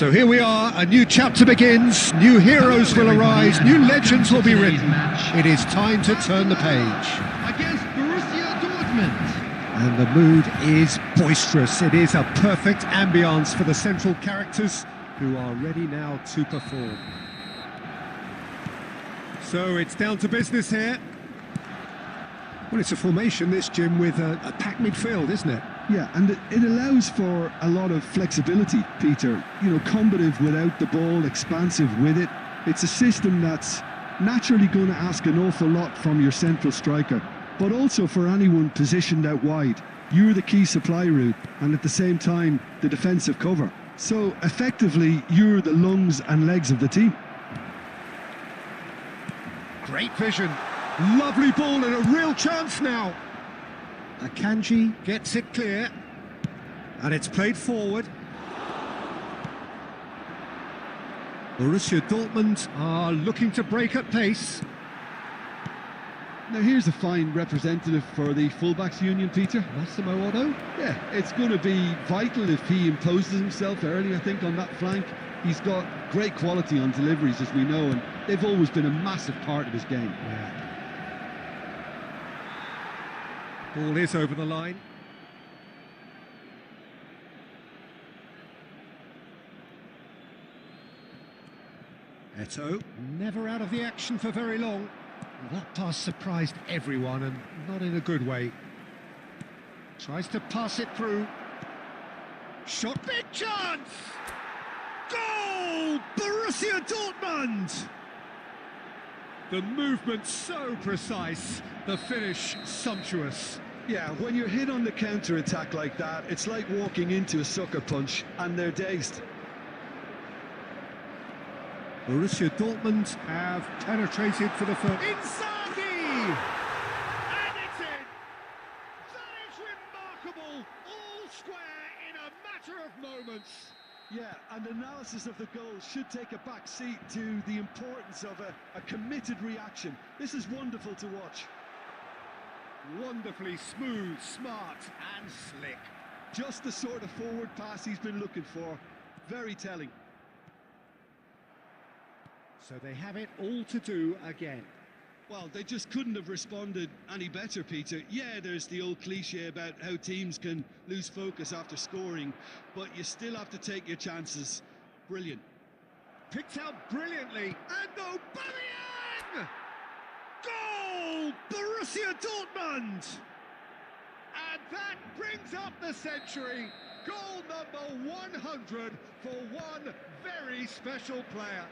So here we are, a new chapter begins, new heroes will arise, new legends will be written. It is time to turn the page. Against Borussia Dortmund. And the mood is boisterous. It is a perfect ambience for the central characters who are ready now to perform. So it's down to business here. Well, it's a formation, this, Jim, with a packed midfield, isn't it? Yeah, and it allows for a lot of flexibility, Peter. You know, combative without the ball, expansive with it. It's a system that's naturally going to ask an awful lot from your central striker, but also for anyone positioned out wide. You're the key supply route, and at the same time, the defensive cover. So, effectively, you're the lungs and legs of the team. Great vision. Lovely ball and a real chance now. Akanji gets it clear. And it's played forward. Borussia Dortmund are looking to break at pace. Now here's a fine representative for the fullbacks union, Peter. Massimo Otto. Yeah, it's going to be vital if he imposes himself early, I think, on that flank. He's got great quality on deliveries, as we know, and they've always been a massive part of his game. Yeah. Ball is over the line. Eto'o, never out of the action for very long. That pass surprised everyone, and not in a good way. Tries to pass it through. Shot, big chance! Goal! Borussia Dortmund! The movement so precise, the finish sumptuous. Yeah, when you're hit on the counter-attack like that, it's like walking into a sucker punch, and they're dazed. Borussia Dortmund have penetrated for the first. Inzaghi! And it's in! That is remarkable! All square in a matter of moments. Yeah, and analysis of the goal should take a back seat to the importance of a committed reaction. This is wonderful to watch. Wonderfully smooth, smart and slick. Just the sort of forward pass he's been looking for. Very telling. So they have it all to do again. Well, they just couldn't have responded any better, Peter. Yeah, there's the old cliche about how teams can lose focus after scoring, but you still have to take your chances. Brilliant. Picked out brilliantly, and Aubameyang! Goal! Borussia Dortmund! And that brings up the century. Goal number 100 for one very special player.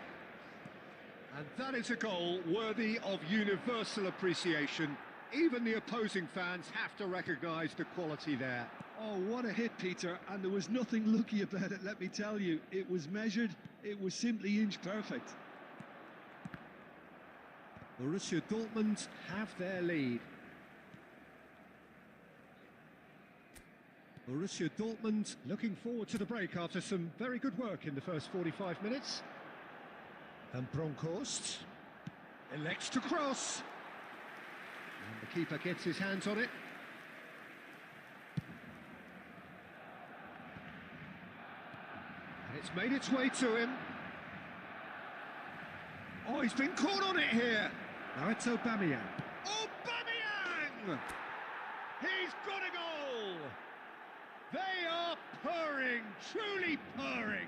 And that is a goal worthy of universal appreciation. Even the opposing fans have to recognise the quality there. Oh, what a hit, Peter, and there was nothing lucky about it, let me tell you. It was measured, it was simply inch perfect. Borussia Dortmund have their lead. Borussia Dortmund looking forward to the break after some very good work in the first 45 minutes. And Bronkhorst elects to cross. And the keeper gets his hands on it. And it's made its way to him. Oh, he's been caught on it here. Now it's Aubameyang. Aubameyang! He's got a goal! They are purring, truly purring.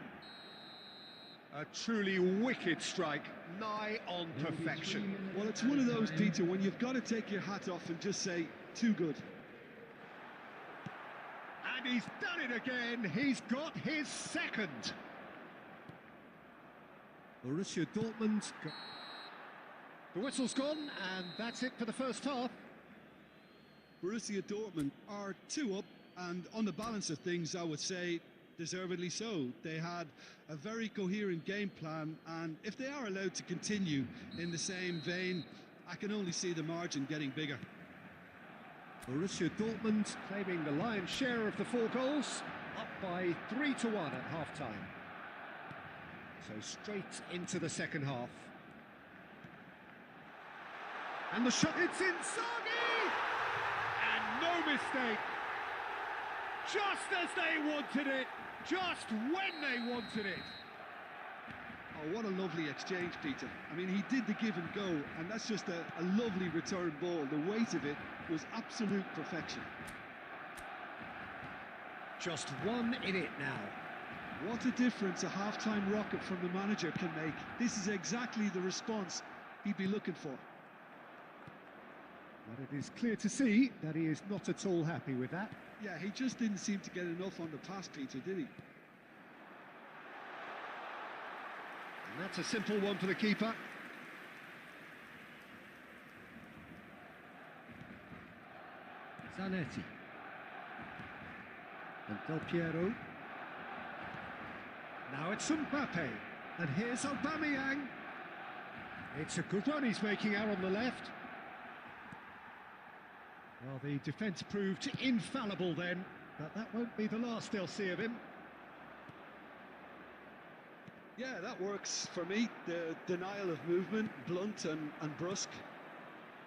A truly wicked strike, nigh on perfection. Well, it's one of those, Peter, when you've got to take your hat off and just say, too good. And he's done it again, he's got his second. Borussia Dortmund. The whistle's gone, and that's it for the first half. Borussia Dortmund are 2 up, and on the balance of things, I would say, deservedly so. They had a very coherent game plan, and if they are allowed to continue in the same vein, I can only see the margin getting bigger. Borussia Dortmund claiming the lion's share of the 4 goals, up by 3-1 at half-time. So straight into the second half. And the shot, it's Inzaghi! And no mistake. Just as they wanted it, just when they wanted it. Oh, what a lovely exchange, Peter. I mean, he did the give and go, and that's just a lovely return ball. The weight of it was absolute perfection. Just 1 in it now. What a difference a half-time rocket from the manager can make. This is exactly the response he'd be looking for. But it is clear to see that he is not at all happy with that. Yeah, he just didn't seem to get enough on the pass, Peter, did he? And that's a simple one for the keeper. Zanetti. And Del Piero. Now it's Mbappe. And here's Aubameyang. It's a good run he's making out on the left. Well, the defence proved infallible then, but that won't be the last they'll see of him. Yeah, that works for me. The denial of movement, blunt and brusque.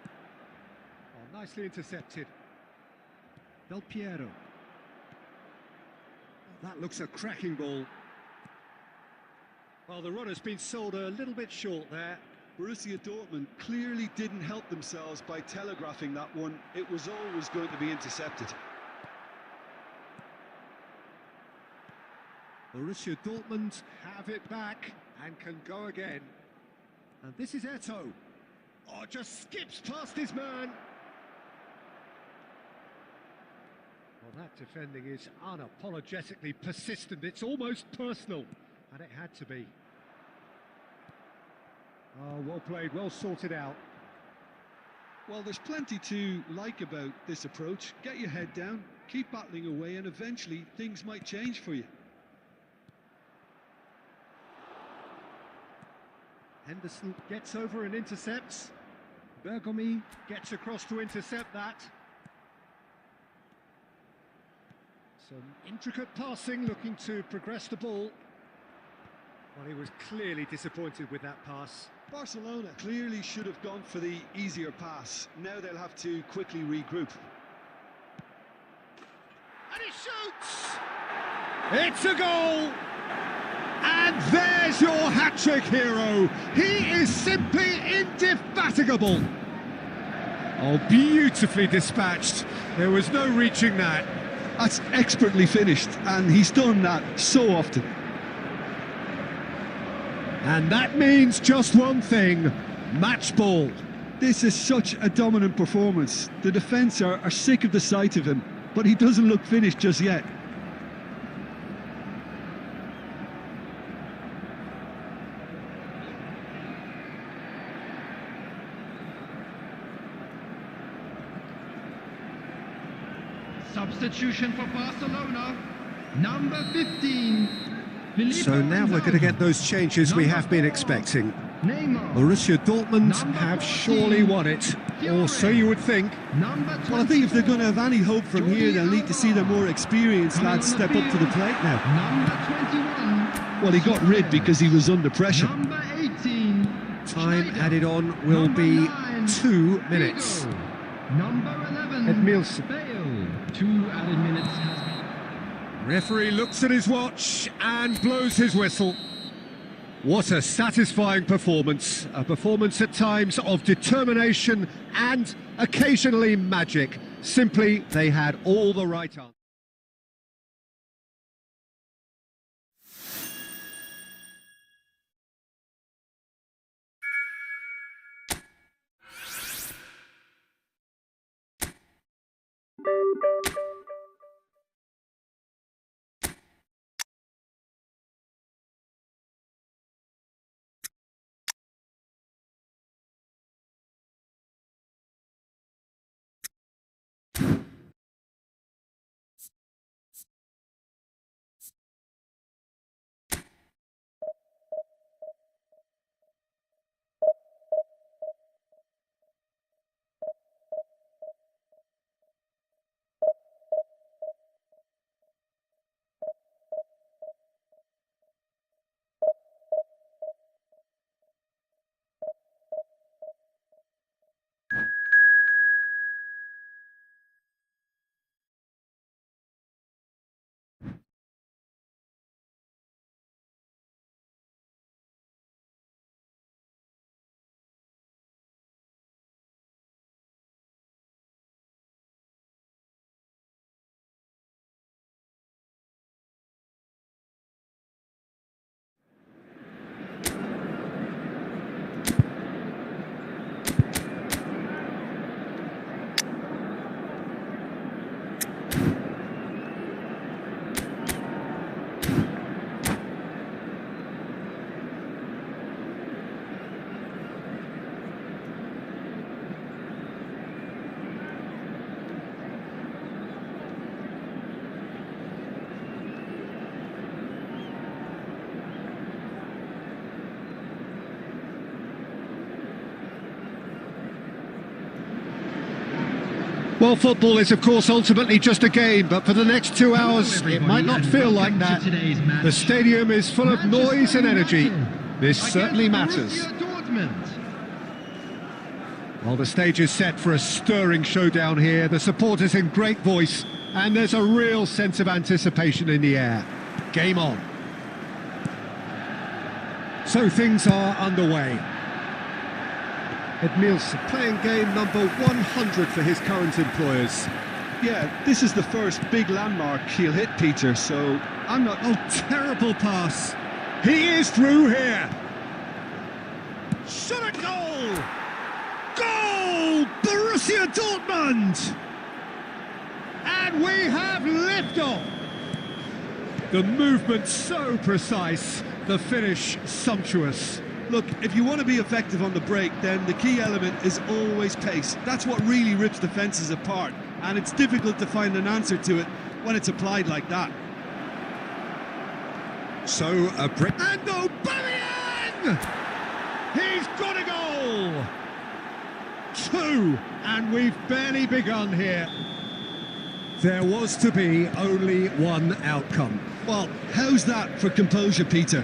Oh, nicely intercepted. Del Piero. Oh, that looks a cracking ball. Well, the runner's been sold a little bit short there. Borussia Dortmund clearly didn't help themselves by telegraphing that one. It was always going to be intercepted. Borussia Dortmund have it back and can go again. And this is Eto'o. Oh, just skips past his man. Well, that defending is unapologetically persistent. It's almost personal, and it had to be. Oh, well played, well sorted out. Well, there's plenty to like about this approach. Get your head down, keep battling away, and eventually things might change for you. Henderson gets over and intercepts. Bergomi gets across to intercept that. Some intricate passing, looking to progress the ball. Well, he was clearly disappointed with that pass. Barcelona clearly should have gone for the easier pass. Now they'll have to quickly regroup. And he shoots! It's a goal! And there's your hat-trick hero. He is simply indefatigable. Oh, beautifully dispatched. There was no reaching that. That's expertly finished, and he's done that so often. And that means just one thing, match ball. This is such a dominant performance. The defence are sick of the sight of him, but he doesn't look finished just yet. Substitution for Barcelona, number 15. So now we're going to get those changes we have been expecting. Borussia Dortmund have surely won it, or so you would think. Well, I think if they're going to have any hope from here, they'll need to see their more experienced lads step up to the plate now. Well, he got rid because he was under pressure. Time added on will be 2 minutes. Number 11, Edmilson. 2 added minutes has been. Referee looks at his watch and blows his whistle. What a satisfying performance. A performance at times of determination and occasionally magic. Simply, they had all the right answers. Well, football is, of course, ultimately just a game, but for the next 2 hours, it might not feel like that. The stadium is full of noise and energy. This certainly matters. Well, the stage is set for a stirring showdown here. The supporters in great voice, and there's a real sense of anticipation in the air. Game on. So things are underway. Edmilson playing game number 100 for his current employers. Yeah, this is the first big landmark he'll hit, Peter, so I'm not... Oh, terrible pass. He is through here. Shot a goal! Goal! Borussia Dortmund! And we have liftoff. The movement so precise, the finish sumptuous. Look, if you want to be effective on the break, then the key element is always pace. That's what really rips defences apart, and it's difficult to find an answer to it when it's applied like that. So a break. And Aubameyang! He's got a goal! 2, and we've barely begun here. There was to be only one outcome. Well, how's that for composure, Peter?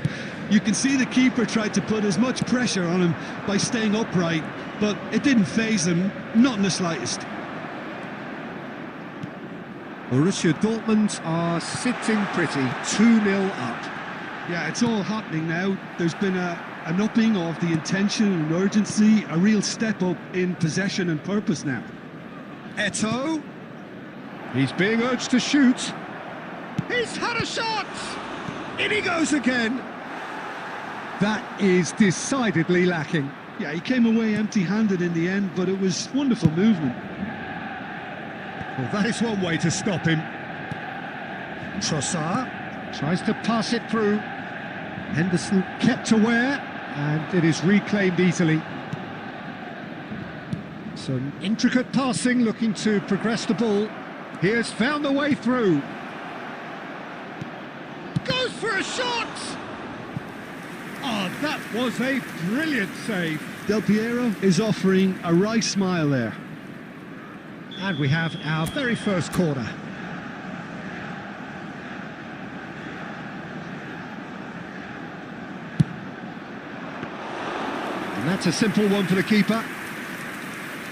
You can see the keeper tried to put as much pressure on him by staying upright, but it didn't faze him, not in the slightest. Borussia Dortmund are sitting pretty, 2-0 up. Yeah, it's all happening now. There's been an upping of the intention and urgency, a real step up in possession and purpose now. Eto'o. He's being urged to shoot. He's had a shot! In he goes again. That is decidedly lacking. Yeah, he came away empty-handed in the end, but it was wonderful movement. Well, that is one way to stop him. Trossard tries to pass it through. Henderson kept aware, and it is reclaimed easily. Some intricate passing, looking to progress the ball. He has found a way through. Goes for a shot! Oh, that was a brilliant save. Del Piero is offering a wry smile there. And we have our very first corner. And that's a simple one for the keeper.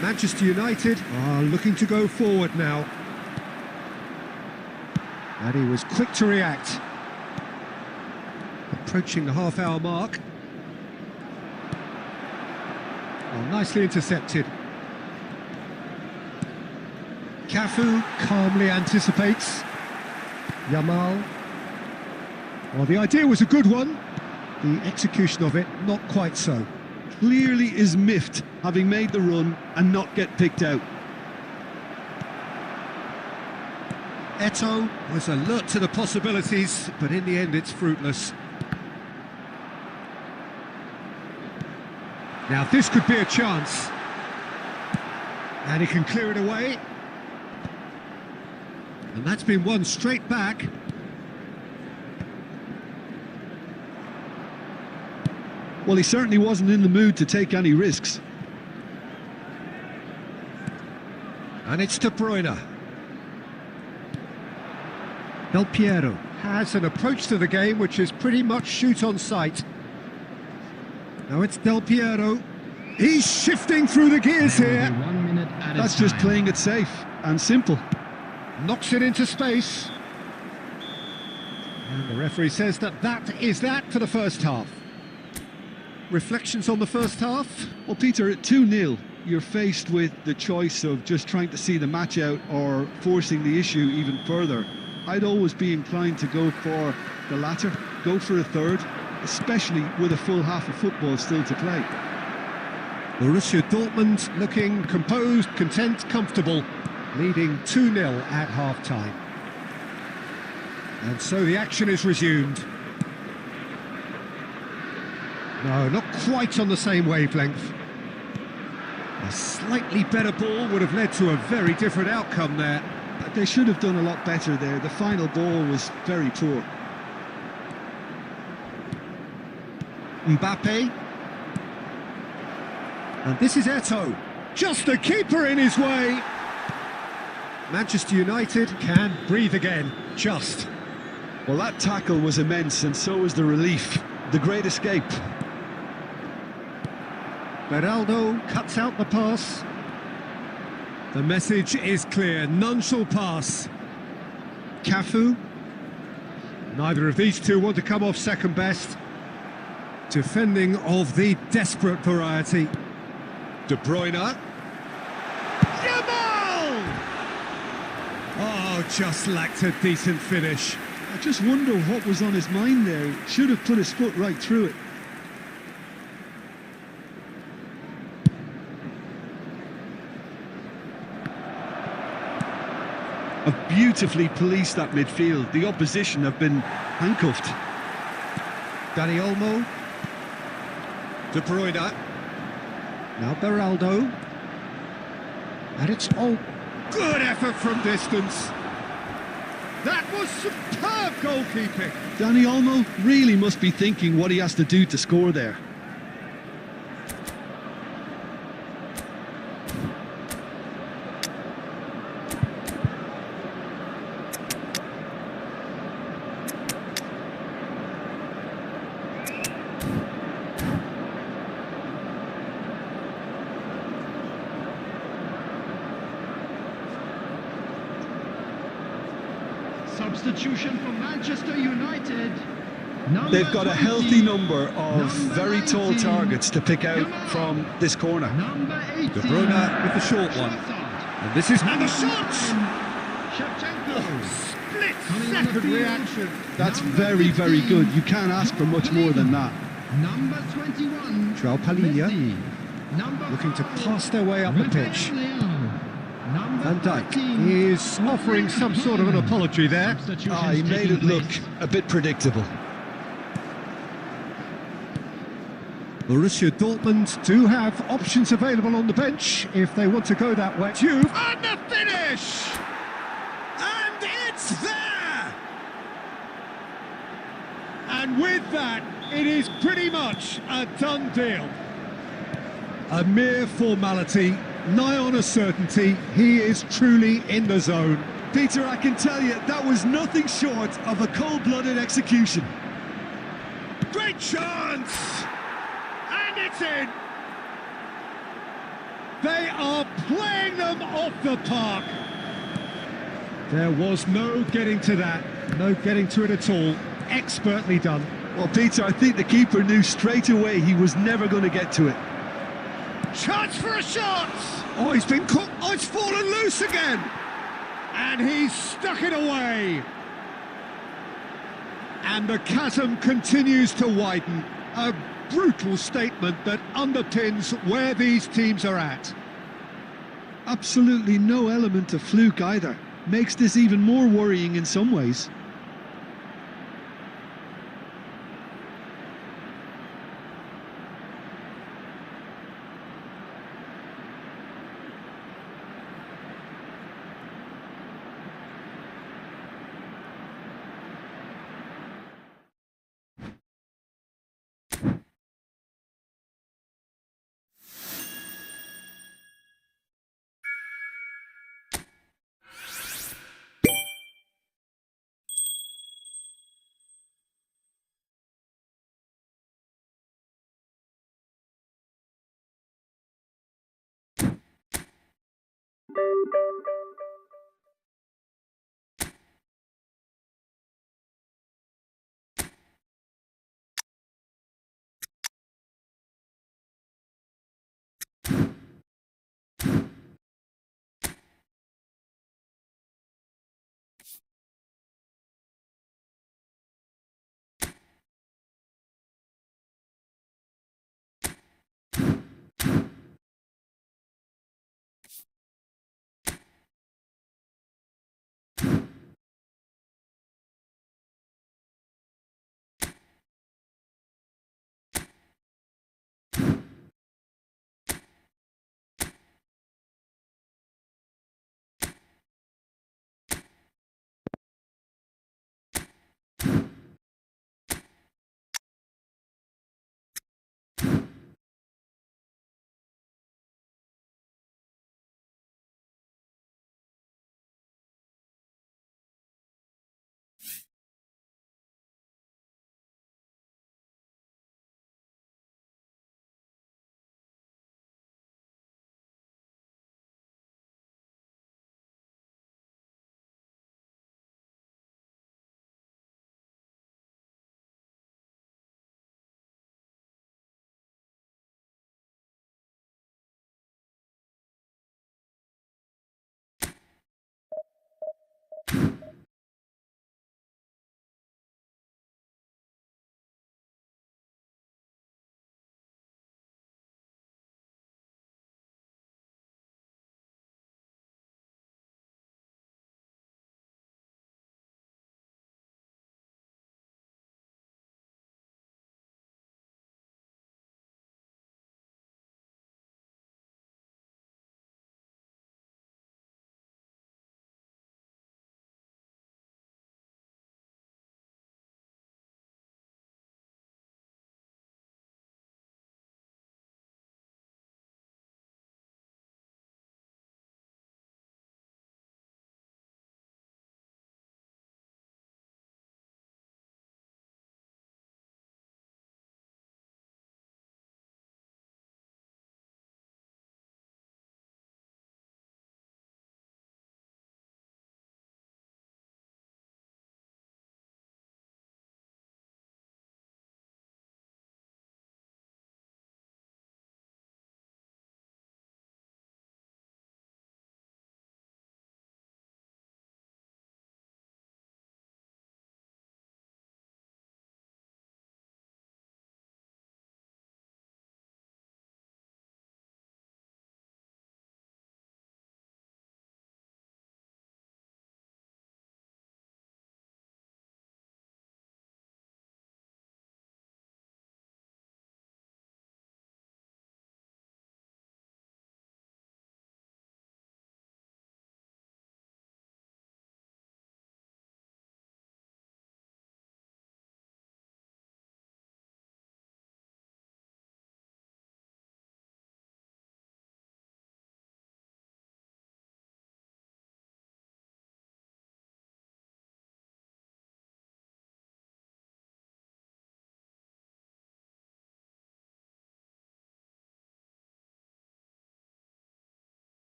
Manchester United are looking to go forward now. And he was quick to react. Approaching the half-hour mark. Oh, nicely intercepted. Cafu calmly anticipates. Yamal. Well, the idea was a good one. The execution of it, not quite so. Clearly is miffed, having made the run and not get picked out. Eto'o was alert to the possibilities, but in the end it's fruitless. Now this could be a chance. And he can clear it away. And that's been won straight back. Well, he certainly wasn't in the mood to take any risks. And it's De Bruyne. Del Piero has an approach to the game which is pretty much shoot on sight. Now it's Del Piero. He's shifting through the gears here. 1 minute at That's just playing it safe and simple. Knocks it into space. And the referee says that is that for the first half. Reflections on the first half? Well, Peter, at 2-0, you're faced with the choice of just trying to see the match out or forcing the issue even further. I'd always be inclined to go for the latter, go for a third, especially with a full half of football still to play. Borussia Dortmund looking composed, content, comfortable, leading 2-0 at half-time. And so the action is resumed. No, not quite on the same wavelength. A slightly better ball would have led to a very different outcome there. They should have done a lot better there. The final ball was very poor. Mbappe. And this is Eto'o. Just the keeper in his way. Manchester United can breathe again, just. Well, that tackle was immense, and so was the relief. The great escape. Beraldo cuts out the pass. The message is clear, none shall pass. Cafu. Neither of these two want to come off second best. Defending of the desperate variety. De Bruyne. Jamal! Oh, just lacked a decent finish. I just wonder what was on his mind there. Should have put his foot right through it. Have beautifully policed that midfield. The opposition have been handcuffed. Dani Olmo. De Bruyne. Now Beraldo. And it's all good effort from distance. That was superb goalkeeping. Dani Olmo really must be thinking what he has to do to score there. Substitution for Manchester United. They've got a healthy number of very tall targets to pick out from this corner. Number 18. De Bruyne with the short one. And this is... And the shot! Split-second reaction. That's very, very good. You can't ask for much more than that. Number 21. João Palhinha Number looking to 5, pass their way up the pitch. Number Van Dijk 13. is offering some sort of an apology there. He made it look a bit predictable. Borussia Dortmund do have options available on the bench if they want to go that way. Juve, and the finish! And it's there! And with that, it is pretty much a done deal. A mere formality, nigh on a certainty. He is truly in the zone. Peter, I can tell you, that was nothing short of a cold-blooded execution. Great chance! And it's in! They are playing them off the park. There was no getting to that, no getting to it at all. Expertly done. Well, Peter, I think the keeper knew straight away he was never going to get to it. Chance for a shot! Oh, he's been caught. Oh, it's fallen loose again! And he's stuck it away. And the chasm continues to widen. A brutal statement that underpins where these teams are at. Absolutely no element of fluke either. Makes this even more worrying in some ways.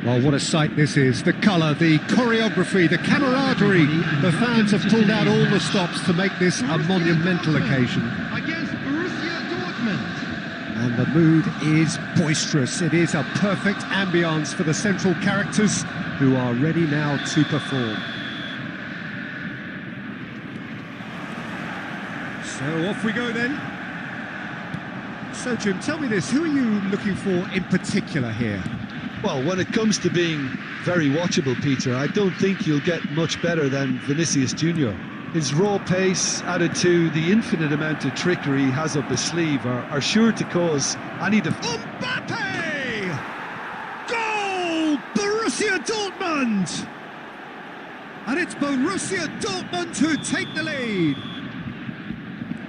Oh, what a sight this is. The colour, the choreography, the camaraderie. The fans have pulled out all the stops to make this a monumental occasion. Against Borussia Dortmund. And the mood is boisterous. It is a perfect ambience for the central characters who are ready now to perform. So off we go then. So Jim, tell me this, who are you looking for in particular here? Well, when it comes to being very watchable, Peter, I don't think you'll get much better than Vinicius Junior. His raw pace, added to the infinite amount of trickery he has up his sleeve, are sure to cause any Mbappe! Goal! Borussia Dortmund! And it's Borussia Dortmund who take the lead.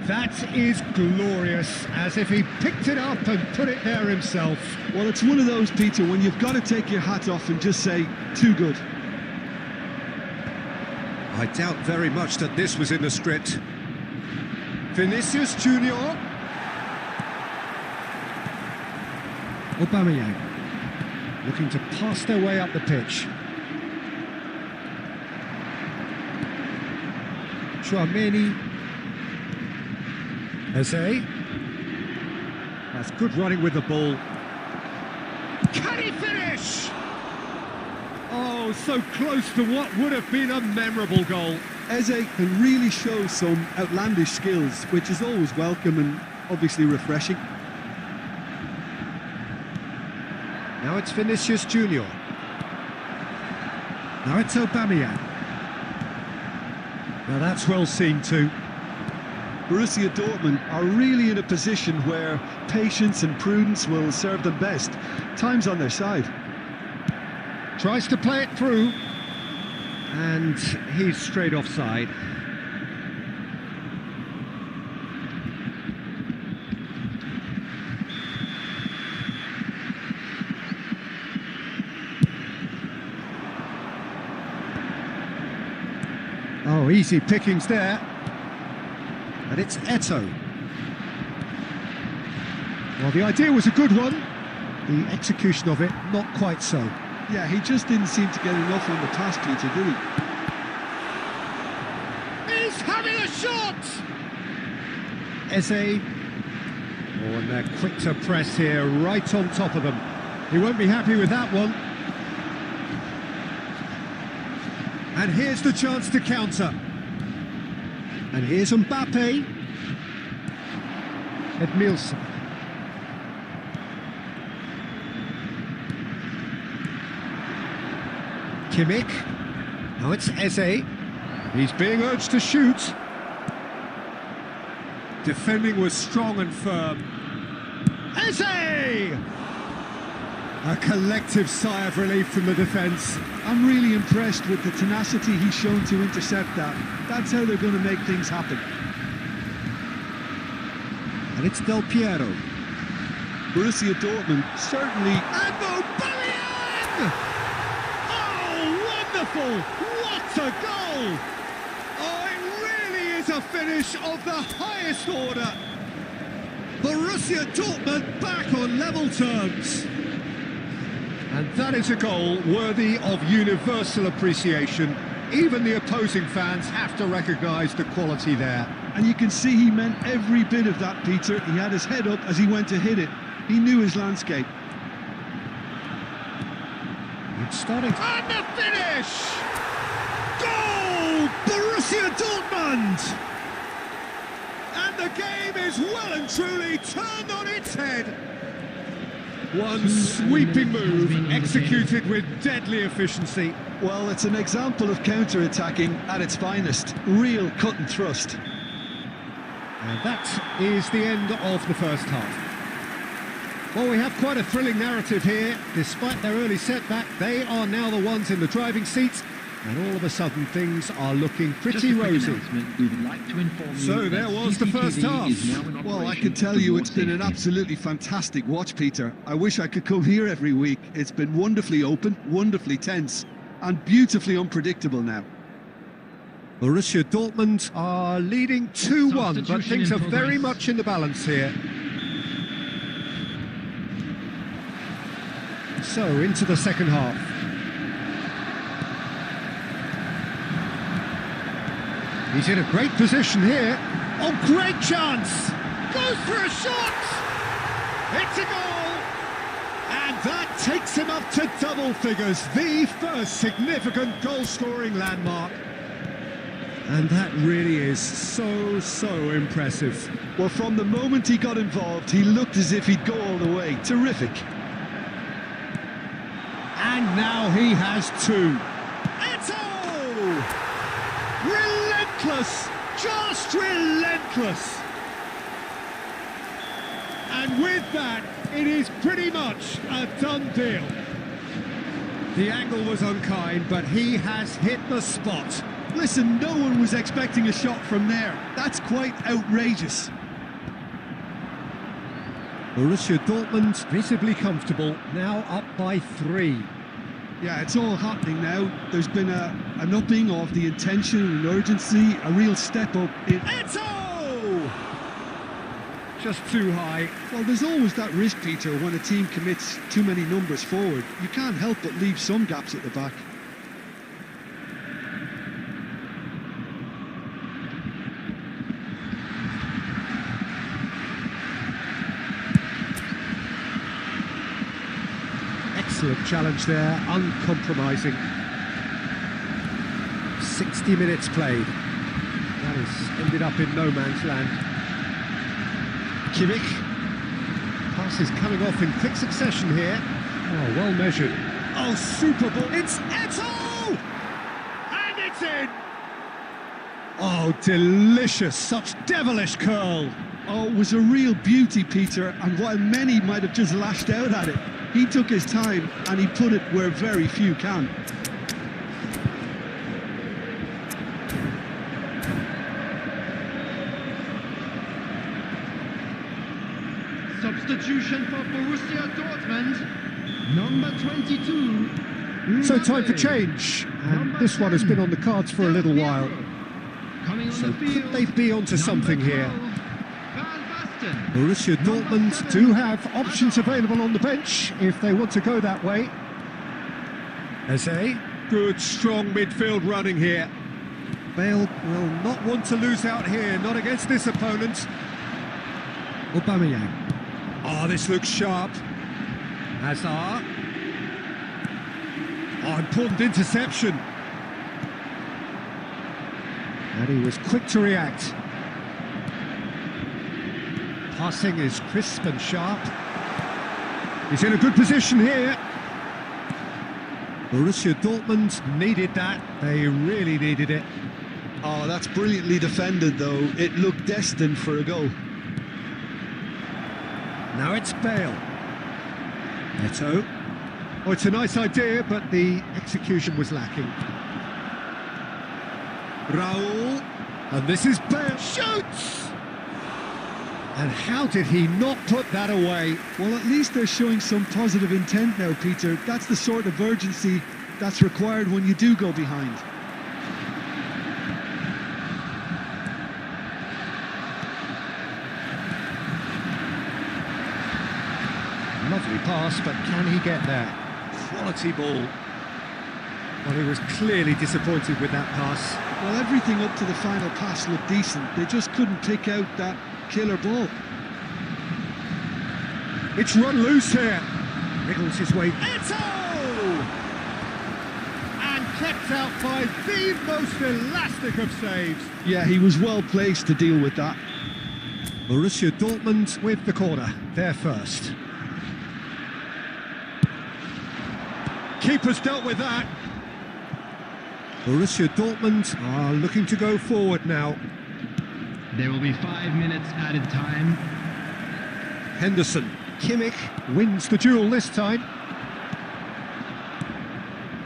That is glorious, as if he picked it up and put it there himself. Well, it's one of those, Peter, when you've got to take your hat off and just say, too good. I doubt very much that this was in the script. Vinicius Junior. Aubameyang, looking to pass their way up the pitch. Chouameni. Eze. That's good running with the ball. Can he finish? Oh, so close to what would have been a memorable goal. Eze can really show some outlandish skills, which is always welcome and obviously refreshing. Now it's Vinicius Junior. Now it's Aubameyang. Now that's well seen too. Borussia Dortmund are really in a position where patience and prudence will serve them best. Time's on their side. Tries to play it through, and he's straight offside. Oh, easy pickings there. And it's Eto'o. Well, the idea was a good one. The execution of it, not quite so. Yeah, he just didn't seem to get enough on the pass, Peter, did he? He's having a shot! Eze. Oh, and they're quick to press here, right on top of them. He won't be happy with that one. And here's the chance to counter. And here's Mbappe. Edmilson. Kimmich. Now it's Eze. He's being urged to shoot. Defending was strong and firm. Eze! A collective sigh of relief from the defence. I'm really impressed with the tenacity he's shown to intercept that. That's how they're going to make things happen. And it's Del Piero. Borussia Dortmund certainly... And Aubameyang! Oh, wonderful! What a goal! Oh, it really is a finish of the highest order. Borussia Dortmund back on level terms. And that is a goal worthy of universal appreciation. Even the opposing fans have to recognise the quality there. And you can see he meant every bit of that, Peter. He had his head up as he went to hit it. He knew his landscape. It's starting. And the finish! Goal! Borussia Dortmund! And the game is well and truly turned on its head. One sweeping move, executed with deadly efficiency. Well, it's an example of counter-attacking at its finest. Real cut and thrust. And that is the end of the first half. Well, we have quite a thrilling narrative here. Despite their early setback, they are now the ones in the driving seat. And all of a sudden, things are looking pretty rosy. So there was the first half. Well, I can tell you it's been an absolutely fantastic watch, Peter. I wish I could come here every week. It's been wonderfully open, wonderfully tense, and beautifully unpredictable now. Borussia Dortmund are leading 2-1, but things are very much in the balance here. So, into the second half. He's in a great position here. Oh, great chance! Goes for a shot! It's a goal! And that takes him up to double figures, the first significant goal-scoring landmark. And that really is so impressive. Well, from the moment he got involved, he looked as if he'd go all the way. Terrific. And now he has two. Eto! Relentless! Just relentless! And with that, it is pretty much a done deal. The angle was unkind, but he has hit the spot. Listen, no one was expecting a shot from there. That's quite outrageous. Borussia Dortmund visibly comfortable, now up by 3. Yeah, it's all happening now. There's been an upping of the intention and urgency, a real step up in... Eto! Just too high. Well, there's always that risk, Peter, when a team commits too many numbers forward. You can't help but leave some gaps at the back. Excellent challenge there, uncompromising. 60 minutes played. That has ended up in no man's land. Kimmich. Pass is coming off in quick succession here. Oh, well measured. Oh, super ball. It's Eto! And it's in! Oh, delicious. Such devilish curl. Oh, it was a real beauty, Peter, and while many might have just lashed out at it, he took his time and he put it where very few can. Substitution for Borussia Dortmund, number 22. So time for change, and this one has been on the cards for a little while. So could they be onto something here? Borussia Dortmund do have options available on the bench if they want to go that way. Eze, good strong midfield running here. Bale will not want to lose out here, not against this opponent. Aubameyang. Oh, this looks sharp. Hazard. Oh, important interception. And he was quick to react. Passing is crisp and sharp. He's in a good position here. Borussia Dortmund needed that. They really needed it. Oh, that's brilliantly defended, though. It looked destined for a goal. Now it's Bale. Eto. Oh, it's a nice idea, but the execution was lacking. Raul. And this is Bale. Shoots! And how did he not put that away? Well, at least they're showing some positive intent now, Peter. That's the sort of urgency that's required when you do go behind. Lovely pass, but can he get there? Quality ball. Well, he was clearly disappointed with that pass. Well, everything up to the final pass looked decent. They just couldn't pick out that killer ball. It's run loose here. Wriggles his way. Eto! And kept out by the most elastic of saves. Yeah, he was well placed to deal with that. Borussia Dortmund with the corner. They're first. Keeper's dealt with that. Borussia Dortmund are looking to go forward now. There will be 5 minutes added time. Henderson. Kimmich wins the duel this time.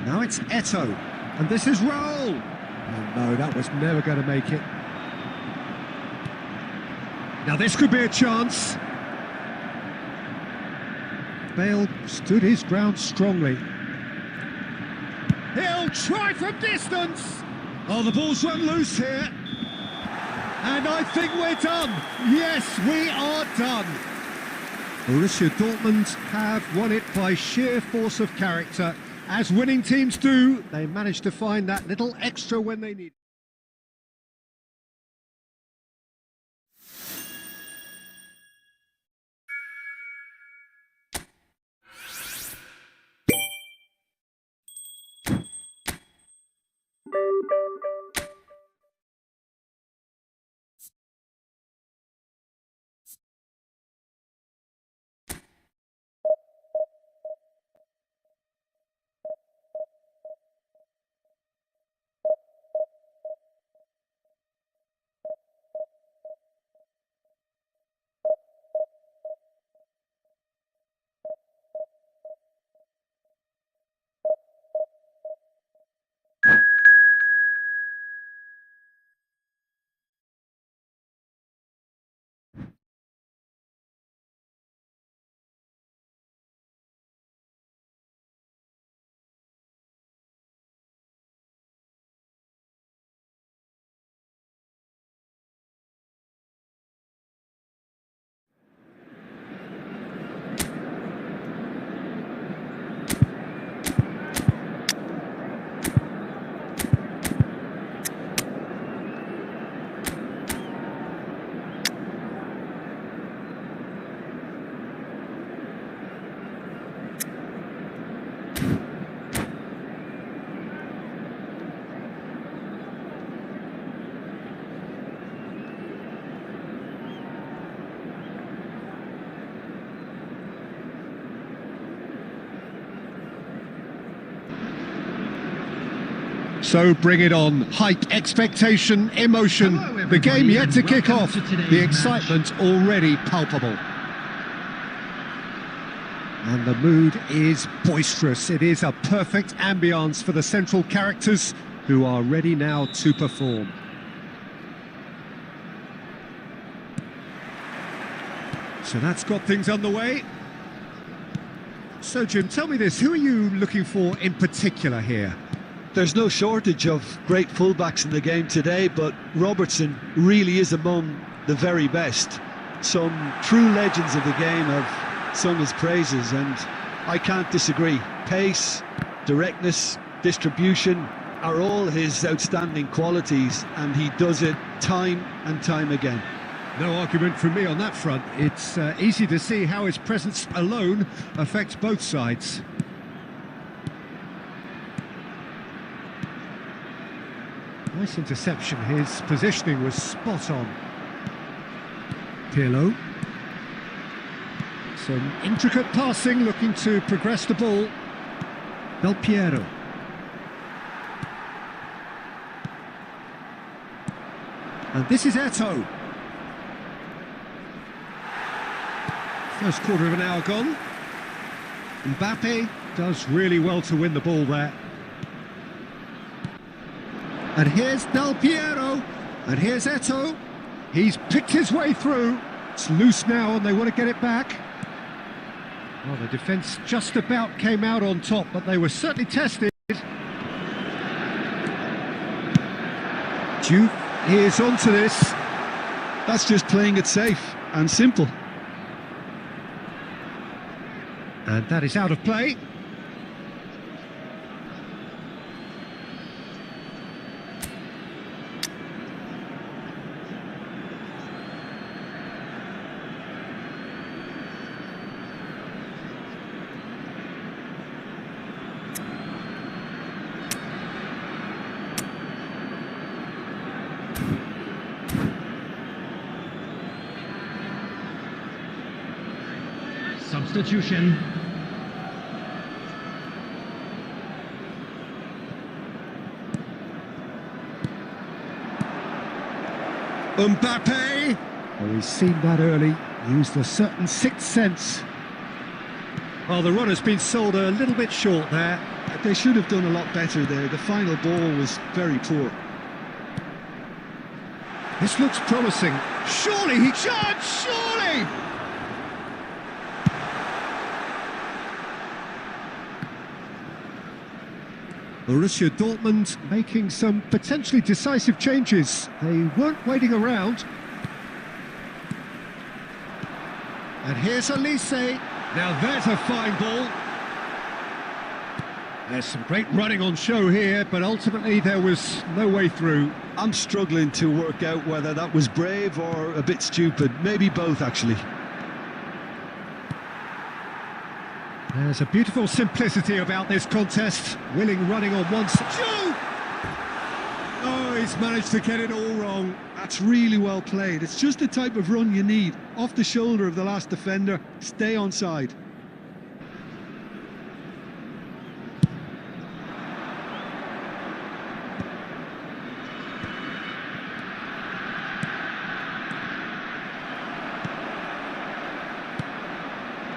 Now it's Eto. And this is Raul. Oh no, that was never going to make it. Now this could be a chance. Bale stood his ground strongly. He'll try from distance. Oh, the ball's run loose here. And I think we're done. Yes, we are done. Borussia Dortmund have won it by sheer force of character. As winning teams do, they managed to find that little extra when they need it. So bring it on. Hype, expectation, emotion. Hello, The game yet to kick welcome off. to today's The match. excitement already palpable. And the mood is boisterous. It is a perfect ambience for the central characters who are ready now to perform. So that's got things underway. So Jim, tell me this, who are you looking for in particular here? There's no shortage of great fullbacks in the game today, but Robertson really is among the very best. Some true legends of the game have sung his praises, and I can't disagree. Pace, directness, distribution are all his outstanding qualities, and he does it time and time again. No argument from me on that front. It's easy to see how his presence alone affects both sides. Nice interception. His positioning was spot on. Pirlo. Some intricate passing, looking to progress the ball. Del Piero. And this is Eto'o. First quarter of an hour gone. Mbappe does really well to win the ball there. And here's Del Piero. And here's Eto'o. He's picked his way through. It's loose now and they want to get it back. Well, the defence just about came out on top, but they were certainly tested. Juve is onto this. That's just playing it safe and simple. And that is out of play. Substitution. Mbappe! Oh, he's seen that early, used a certain sixth sense. Well, the run has been sold a little bit short there. They should have done a lot better there. The final ball was very poor. This looks promising. Surely he should! Surely! Borussia Dortmund making some potentially decisive changes. They weren't waiting around. And here's Elise. Now there's a fine ball. There's some great running on show here, but ultimately there was no way through. I'm struggling to work out whether that was brave or a bit stupid. Maybe both, actually. There's a beautiful simplicity about this contest. Willing running on one side. Shoot! Oh, he's managed to get it all wrong. That's really well played. It's just the type of run you need. Off the shoulder of the last defender, stay onside.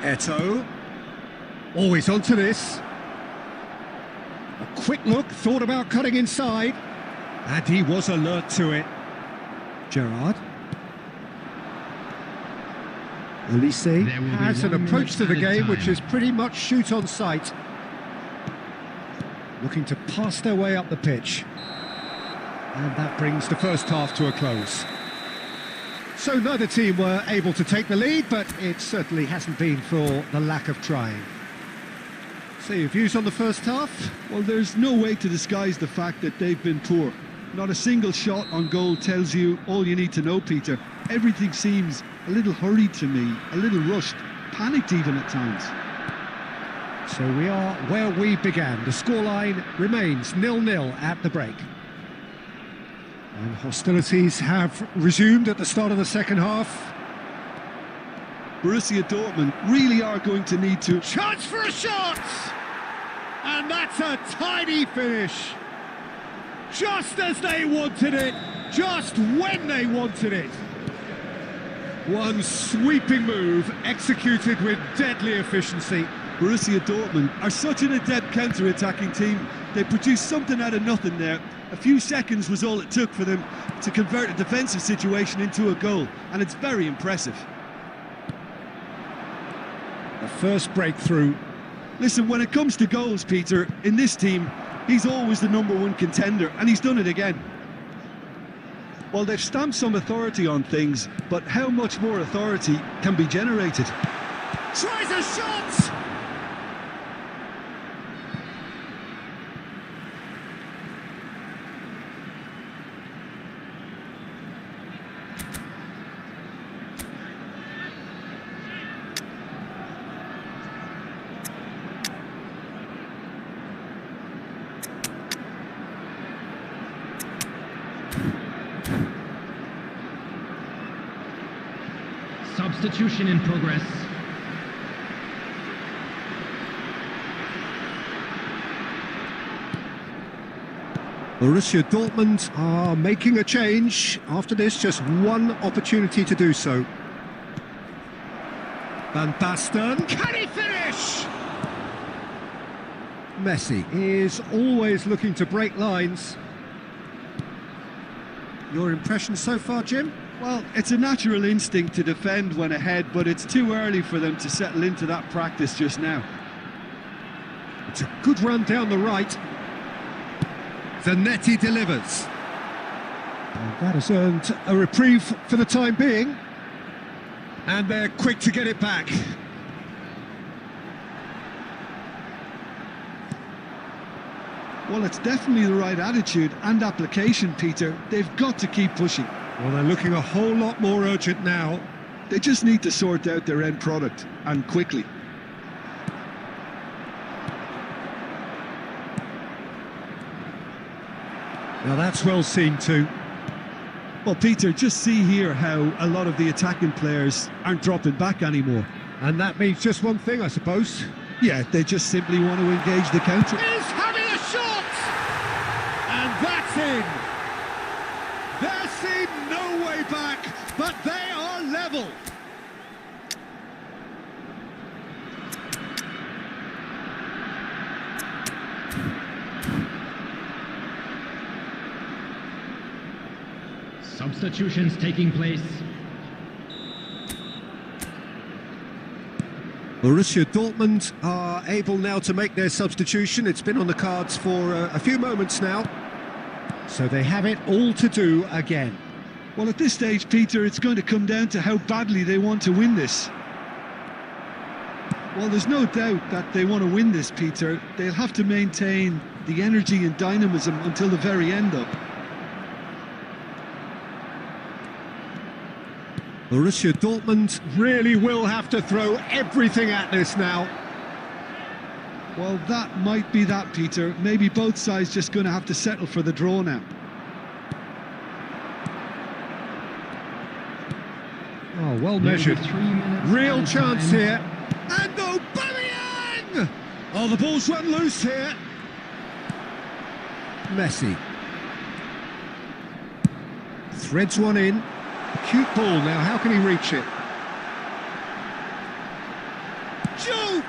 Eto'o. Always onto this. A quick look, thought about cutting inside. And he was alert to it. Gerrard. Elise has an approach to the game which is pretty much shoot on sight. Looking to pass their way up the pitch. And that brings the first half to a close. So neither team were able to take the lead, but it certainly hasn't been for the lack of trying. So your views on the first half? Well, there's no way to disguise the fact that they've been poor. Not a single shot on goal tells you all you need to know, Peter. Everything seems a little hurried to me, a little rushed, panicked even at times. So we are where we began. The scoreline remains 0-0 at the break. And hostilities have resumed at the start of the second half. Borussia Dortmund really are going to need to... Chance for a shot! And that's a tidy finish. Just as they wanted it, just when they wanted it. One sweeping move executed with deadly efficiency. Borussia Dortmund are such an adept counter-attacking team. They produced something out of nothing there. A few seconds was all it took for them to convert a defensive situation into a goal, and it's very impressive. The first breakthrough. Listen, when it comes to goals, Peter, in this team, he's always the #1 contender, and he's done it again. Well, they've stamped some authority on things, but how much more authority can be generated? Tries a shot! Substitution in progress. Borussia Dortmund are making a change. After this, just one opportunity to do so. Van Basten. Can he finish? Messi is always looking to break lines. Your impression so far, Jim? Well, it's a natural instinct to defend when ahead, but it's too early for them to settle into that practice just now. It's a good run down the right. Zanetti delivers. And that has earned a reprieve for the time being. And they're quick to get it back. Well, it's definitely the right attitude and application, Peter. They've got to keep pushing. Well, they're looking a whole lot more urgent now. They just need to sort out their end product, and quickly. Now that's well seen too. Well, Peter, just see here how a lot of the attacking players aren't dropping back anymore. And that means just one thing, I suppose. Yeah, they just simply want to engage the counter. He's having a shot! And that's in! There seemed no way back, but they are level! Substitutions taking place. Borussia Dortmund are able now to make their substitution. It's been on the cards for a few moments now. So they have it all to do again. Well, at this stage, Peter, it's going to come down to how badly they want to win this. Well, there's no doubt that they want to win this, Peter. They'll have to maintain the energy and dynamism until the very end, though. Borussia Dortmund really will have to throw everything at this now. Well, that might be that, Peter. Maybe both sides just going to have to settle for the draw now. Oh, well measured. Real chance here. And Aubameyang! Oh, the ball's run loose here. Messi. Threads one in. Cute ball now, how can he reach it? Joe!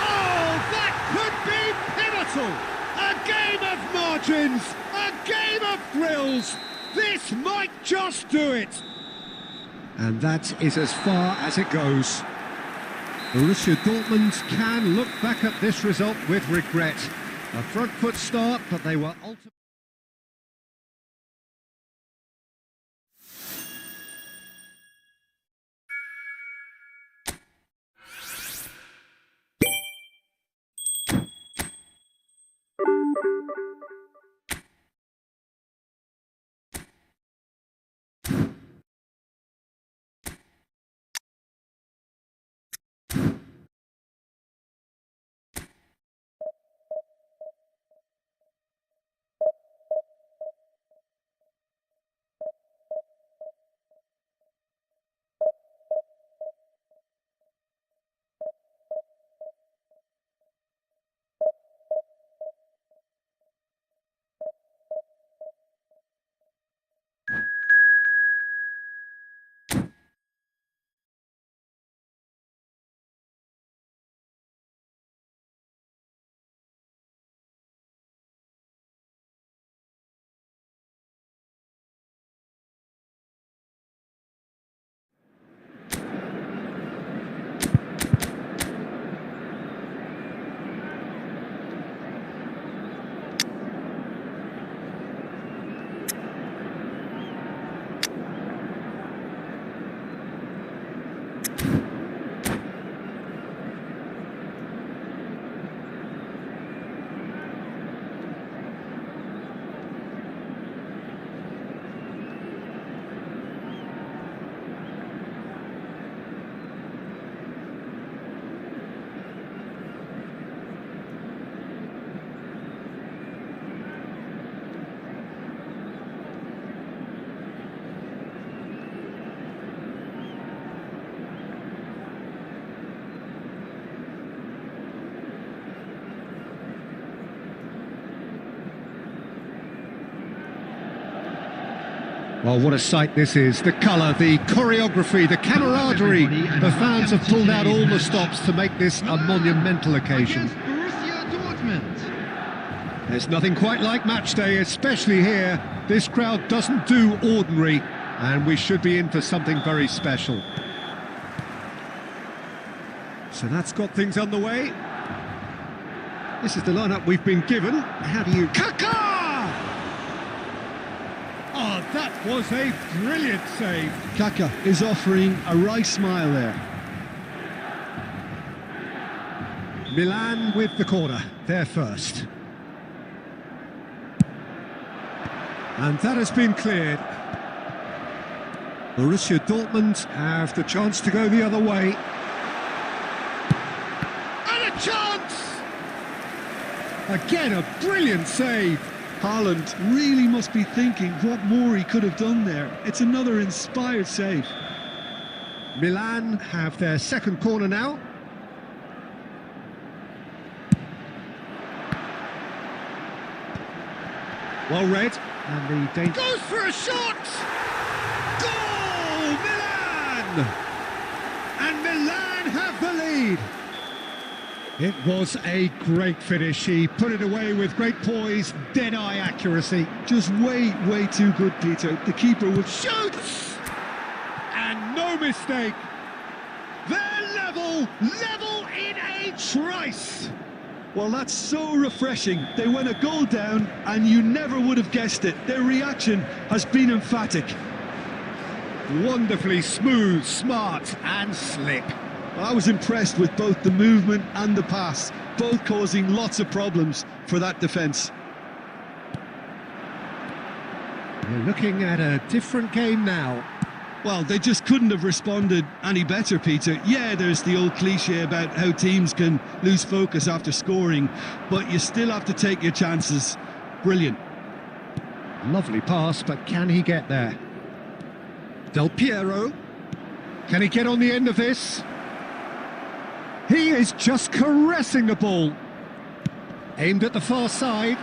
Oh, that could be pivotal! A game of margins, a game of thrills. This might just do it. And that is as far as it goes. Borussia Dortmund can look back at this result with regret. A front foot start, but they were ultimately... Well, what a sight this is. The colour, the choreography, the camaraderie. The fans have pulled out all the stops to make this a monumental occasion. There's nothing quite like match day, especially here. This crowd doesn't do ordinary, and we should be in for something very special. So that's got things underway. This is the lineup we've been given. How do you... Kaká! Oh, that was a brilliant save. Kaká is offering a right smile there. Milan with the corner, they're first. And that has been cleared. Borussia Dortmund have the chance to go the other way. And a chance! Again, a brilliant save. Haaland really must be thinking what more he could have done there. It's another inspired save. Milan have their second corner now. Well read. And the danger... Goes for a shot! Goal! Milan! And Milan have the lead. It was a great finish. He put it away with great poise, dead-eye accuracy. Just way too good, Peter. The keeper would... Shoots! And no mistake. They're level in a trice. Well, that's so refreshing. They went a goal down and you never would have guessed it. Their reaction has been emphatic. Wonderfully smooth, smart and slick. I was impressed with both the movement and the pass, both causing lots of problems for that defence. We're looking at a different game now. Well, they just couldn't have responded any better, Peter. Yeah, there's the old cliche about how teams can lose focus after scoring, but you still have to take your chances. Brilliant. Lovely pass, but can he get there? Del Piero. Can he get on the end of this? He is just caressing the ball. Aimed at the far side.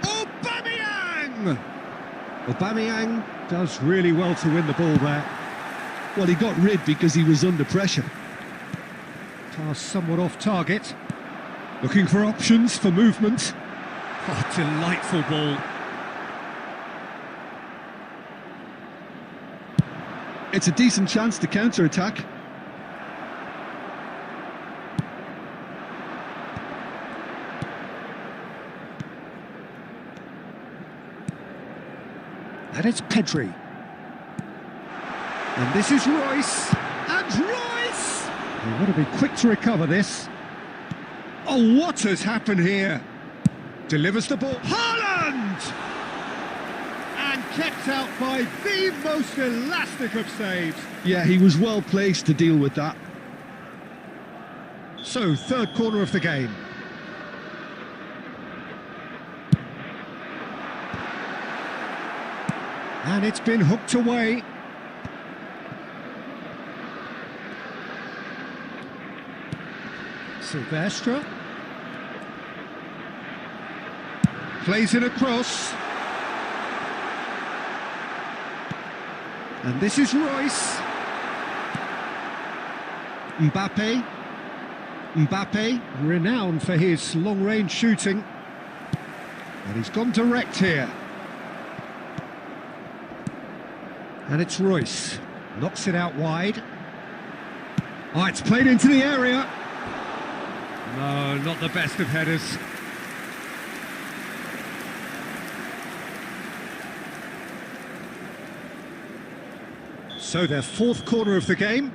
Aubameyang! Aubameyang does really well to win the ball there. Well, he got rid because he was under pressure. Pass somewhat off target. Looking for options for movement. Oh, delightful ball. It's a decent chance to counter-attack. And it's Pedri. And this is Royce. And Royce! They want to be quick to recover this. Oh, what has happened here? Delivers the ball. Haaland! And kept out by the most elastic of saves. Yeah, he was well placed to deal with that. So, third corner of the game. And it's been hooked away. Silvestre. Plays it across. And this is Royce. Mbappe. Mbappe, renowned for his long-range shooting. And he's gone direct here. And it's Royce. Knocks it out wide. Oh, it's played into the area. No, not the best of headers. So their fourth corner of the game.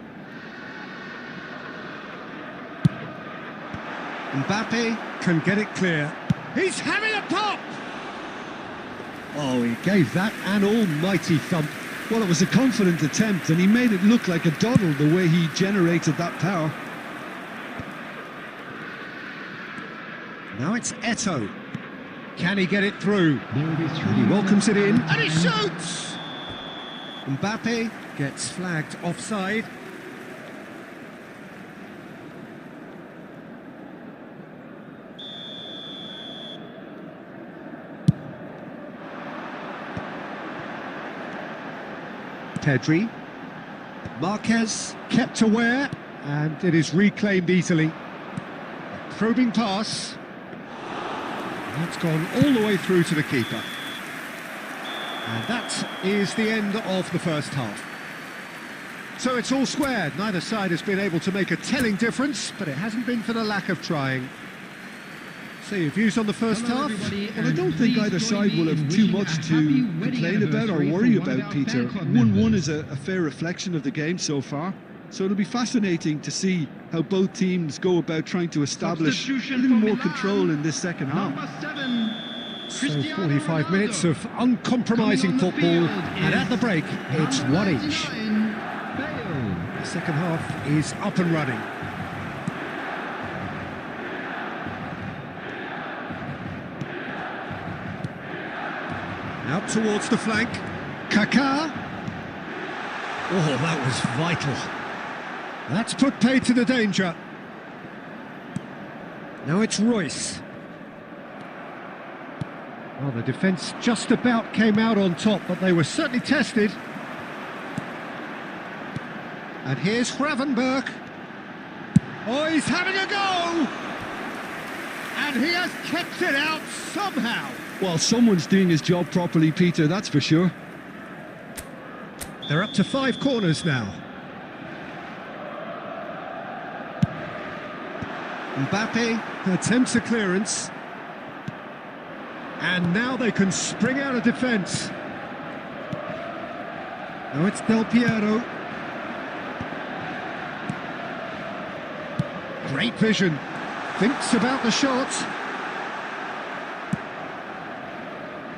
Mbappe can get it clear. He's having a pop! Oh, he gave that an almighty thump. Well, it was a confident attempt, and he made it look like a doddle the way he generated that power. Now it's Eto'o. Can he get it through? And he welcomes it in. And he shoots! Mbappe gets flagged offside. Pedri. Marquez kept aware, and it is reclaimed easily. A probing pass. That's gone all the way through to the keeper. And that is the end of the first half. So it's all squared. Neither side has been able to make a telling difference, but it hasn't been for the lack of trying. So your views on the first half? Well, I don't think either side will have too much to complain about or worry about, Peter. 1-1 is a fair reflection of the game so far. So it'll be fascinating to see how both teams go about trying to establish a little more control in this second half. So 45 minutes of uncompromising football, and at the break, it's one each. The second half is up and running. Out towards the flank. Kaká. Oh, that was vital. That's put paid to the danger. Now it's Royce. Well, the defence just about came out on top, but they were certainly tested. And here's Gravenberch. Oh, he's having a go! And he has kept it out somehow. Well, someone's doing his job properly, Peter, that's for sure. They're up to 5 corners now. Mbappe attempts a clearance. And now they can spring out of defence. Now it's Del Piero. Great vision. Thinks about the shot.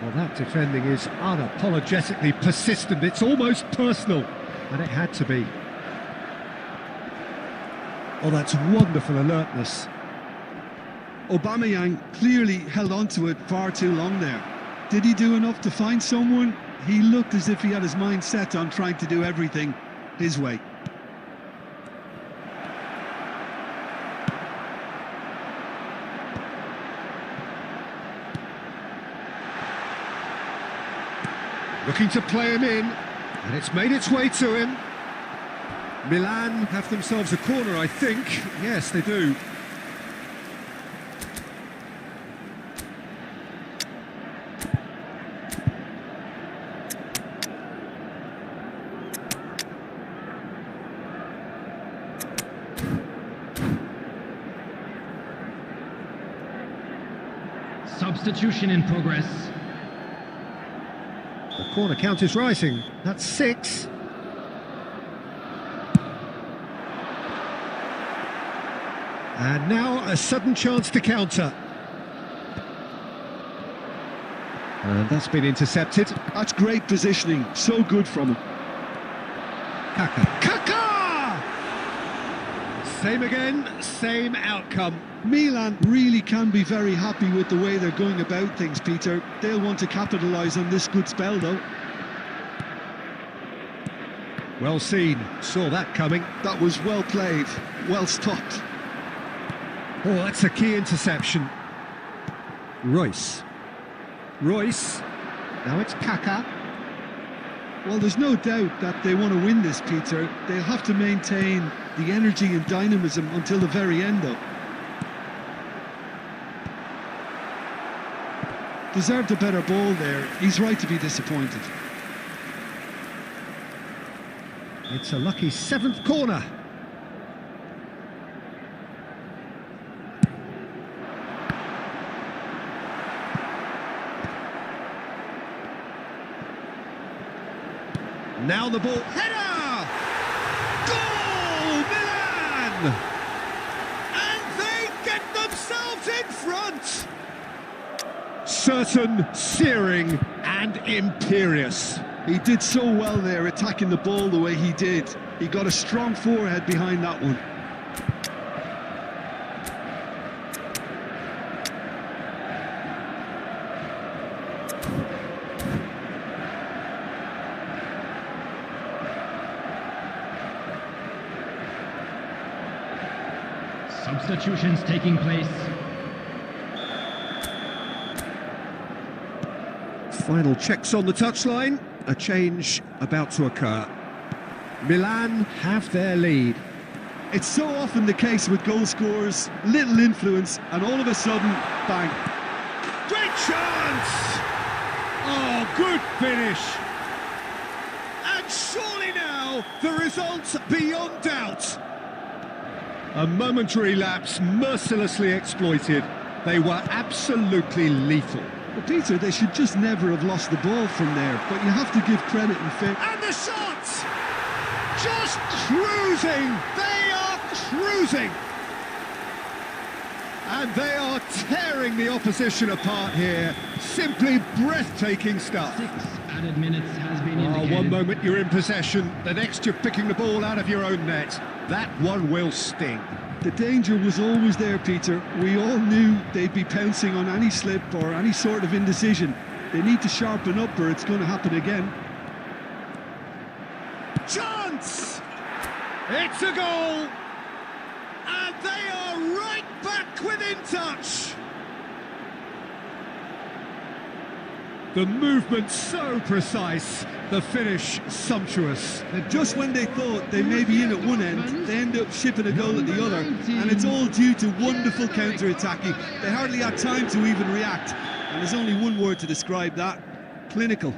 Well, that defending is unapologetically persistent. It's almost personal, and it had to be. Oh, that's wonderful alertness. Aubameyang clearly held on to it far too long there. Did he do enough to find someone? He looked as if he had his mind set on trying to do everything his way. Looking to play him in, and it's made its way to him. Milan have themselves a corner, I think. Yes, they do. Substitution in progress. The corner count is rising. That's 6. And now a sudden chance to counter. And that's been intercepted. That's great positioning. So good from him. Kaka! Same again, same outcome. Milan really can be very happy with the way they're going about things, Peter. They'll want to capitalise on this good spell, though. Well seen, saw that coming. That was well played, well stopped. Oh, that's a key interception. Royce. Now it's Kaka. Well, there's no doubt that they want to win this, Peter. They'll have to maintain the energy and dynamism until the very end, though. Deserved a better ball there. He's right to be disappointed. It's a lucky 7th corner. Now the ball. Header! Goal, Milan! And they get themselves in front! Certain, searing and imperious. He did so well there, attacking the ball the way he did. He got a strong forehead behind that one. Substitutions taking place. Final checks on the touchline. A change about to occur. Milan have their lead. It's so often the case with goal scorers, little influence, and all of a sudden, bang. Great chance! Oh, good finish! And surely now, the result's beyond doubt. A momentary lapse mercilessly exploited. They were absolutely lethal. Well, Peter, they should just never have lost the ball from there, but you have to give credit and fair. And the shot! Just cruising! They are cruising! And they are tearing the opposition apart here. Simply breathtaking stuff. 6 added minutes has been indicated. One moment you're in possession, the next you're picking the ball out of your own net. That one will sting. The danger was always there, Peter. We all knew they'd be pouncing on any slip or any sort of indecision. They need to sharpen up or it's going to happen again. Chance! It's a goal! And they are right back within touch! The movement so precise, the finish sumptuous. And just when they thought they may be in at one end, they end up shipping a goal at the other. And it's all due to wonderful counter-attacking. They hardly had time to even react. And there's only one word to describe that: clinical.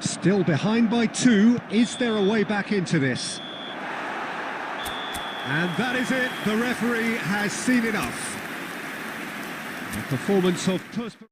Still behind by 2. Is there a way back into this? And that is it. The referee has seen enough. A performance of perspiration.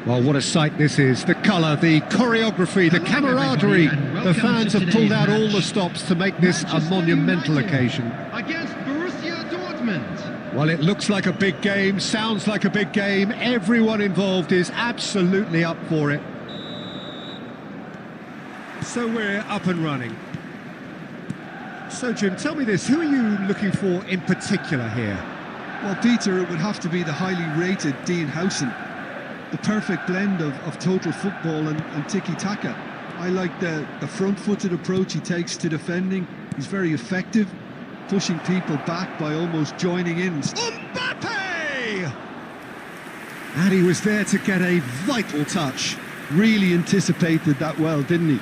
Well, what a sight this is. The colour, the choreography, the camaraderie. The fans have pulled out all the stops to make this a monumental occasion. Against Borussia Dortmund. Well, it looks like a big game, sounds like a big game. Everyone involved is absolutely up for it. So we're up and running. So, Jim, tell me this. Who are you looking for in particular here? Well, Peter, it would have to be the highly rated Dean Howson. The perfect blend of total football and tiki-taka. I like the front-footed approach he takes to defending. He's very effective, pushing people back by almost joining in. Mbappe! And he was there to get a vital touch. Really anticipated that well, didn't he?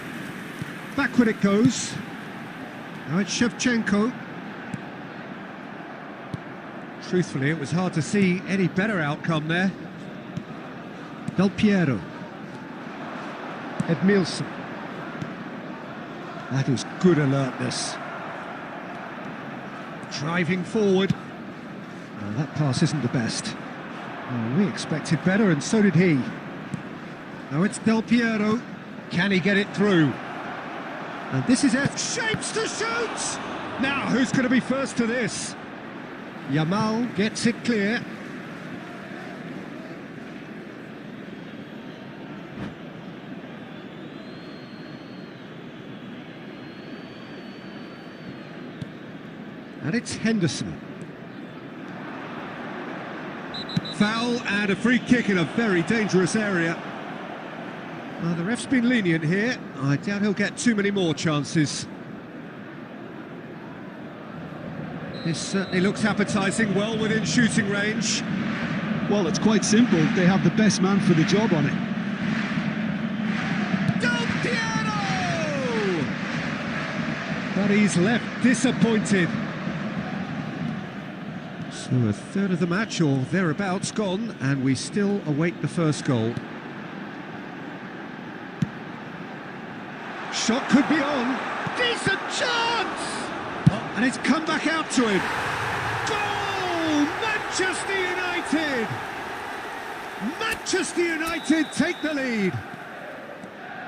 Backward it goes. Now it's Shevchenko. Truthfully, it was hard to see any better outcome there. Del Piero. Edmilson. That is good alertness. Driving forward. Oh, that pass isn't the best. Oh, we expected better, and so did he. Now it's Del Piero. Can he get it through? And this is it. Shapes to shoot! Now, who's going to be first to this? Yamal gets it clear. And it's Henderson. Foul and a free kick in a very dangerous area. The ref's been lenient here. I doubt he'll get too many more chances. This certainly looks appetising, well within shooting range. Well, it's quite simple. They have the best man for the job on it. Del Piero! But he's left disappointed. So a third of the match or thereabouts gone, and we still await the first goal. Shot could be on. Decent chance! Oh, and it's come back out to him. Goal! Manchester United! Manchester United take the lead.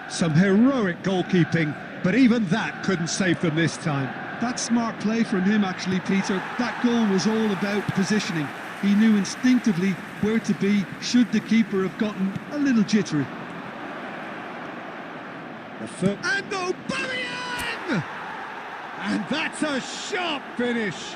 Some heroic goalkeeping, but even that couldn't save them this time. That's smart play from him, actually, Peter. That goal was all about positioning. He knew instinctively where to be should the keeper have gotten a little jittery. And Aubameyang! And that's a sharp finish.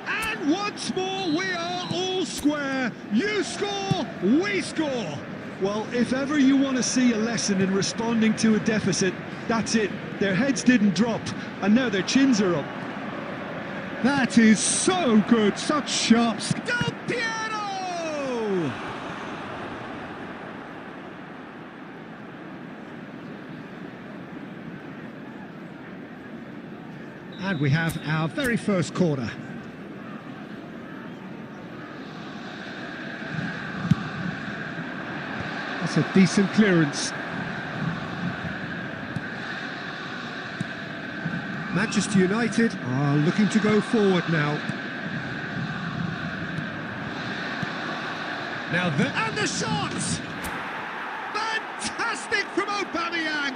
And once more we are all square. You score, we score. Well, if ever you want to see a lesson in responding to a deficit, that's it. Their heads didn't drop, and now their chins are up. That is so good, such sharp... Del Piero! And we have our very first corner. That's a decent clearance. Manchester United are looking to go forward now. And the shot! Fantastic from Aubameyang!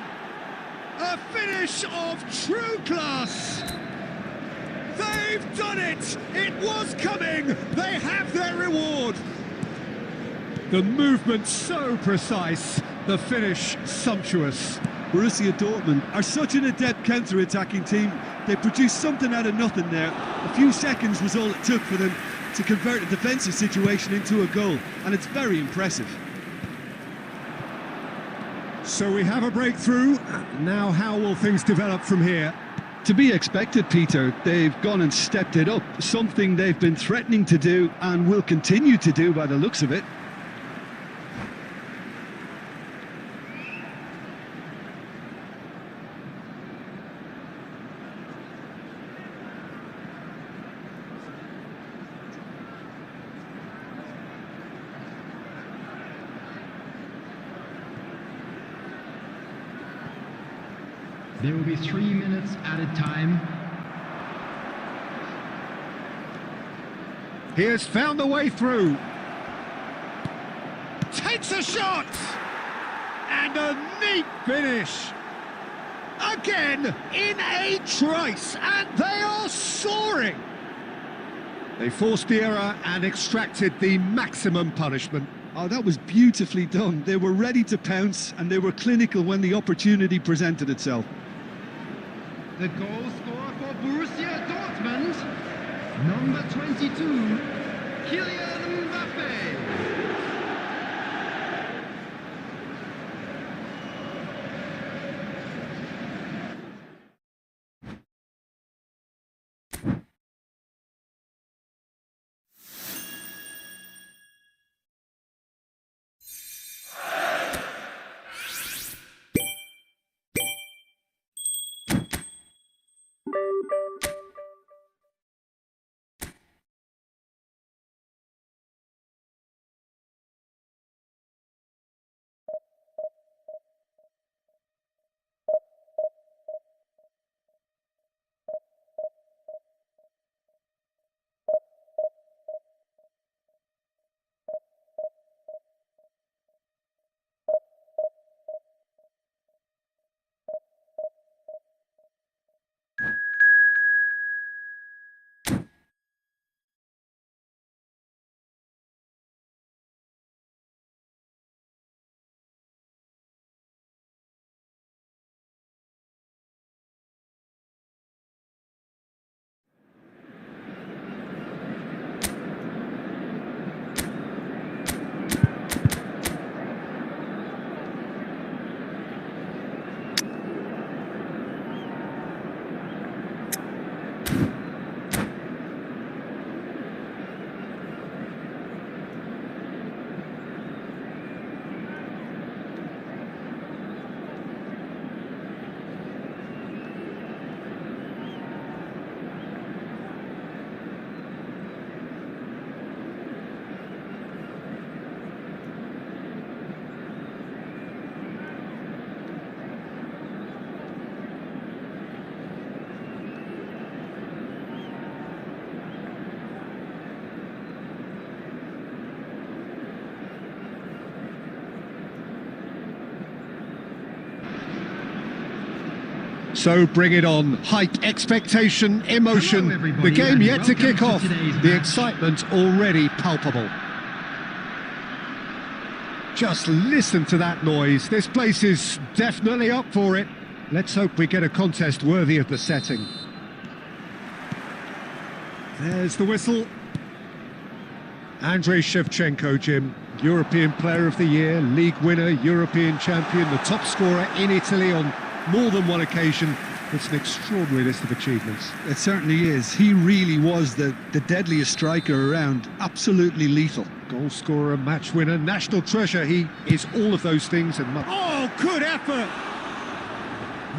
A finish of true class! They've done it! It was coming! They have their reward! The movement so precise, the finish sumptuous. Borussia Dortmund are such an adept counter-attacking team. They produced something out of nothing there. A few seconds was all it took for them to convert a defensive situation into a goal, and it's very impressive. So we have a breakthrough. Now how will things develop from here? To be expected, Peter. They've gone and stepped it up, something they've been threatening to do and will continue to do by the looks of it. There will be 3 minutes added time. He has found the way through. Takes a shot! And a neat finish! Again, in a trice, and they are soaring! They forced the error and extracted the maximum punishment. Oh, that was beautifully done. They were ready to pounce, and they were clinical when the opportunity presented itself. The goal scorer for Borussia Dortmund, number 22, Kylian Mbappe. So bring it on. Height, expectation, emotion. The game yet to kick off. The excitement already palpable. Just listen to that noise. This place is definitely up for it. Let's hope we get a contest worthy of the setting. There's the whistle. Andrei Shevchenko, Jim. European Player of the Year, League winner, European champion, the top scorer in Italy on more than one occasion. It's an extraordinary list of achievements. It certainly is. He really was the deadliest striker around. Absolutely lethal. Goal scorer, match winner, national treasure. He is all of those things and much. Oh, good effort!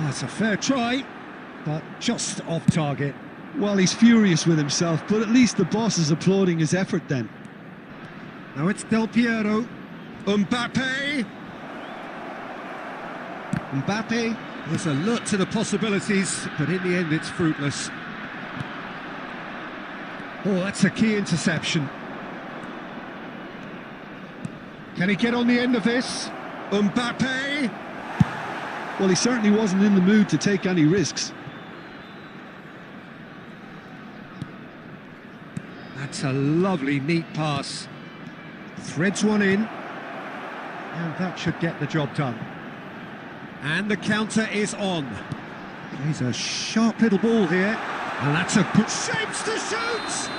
That's a fair try, but just off target. Well, he's furious with himself, but at least the boss is applauding his effort then. Now it's Del Piero. Mbappe! Mbappe was alert to the possibilities, but in the end it's fruitless. Oh, that's a key interception. Can he get on the end of this? Mbappe! Well, he certainly wasn't in the mood to take any risks. That's a lovely, neat pass. Threads one in, and that should get the job done. And the counter is on. Plays a sharp little ball here, and that's a good shapes to shoot!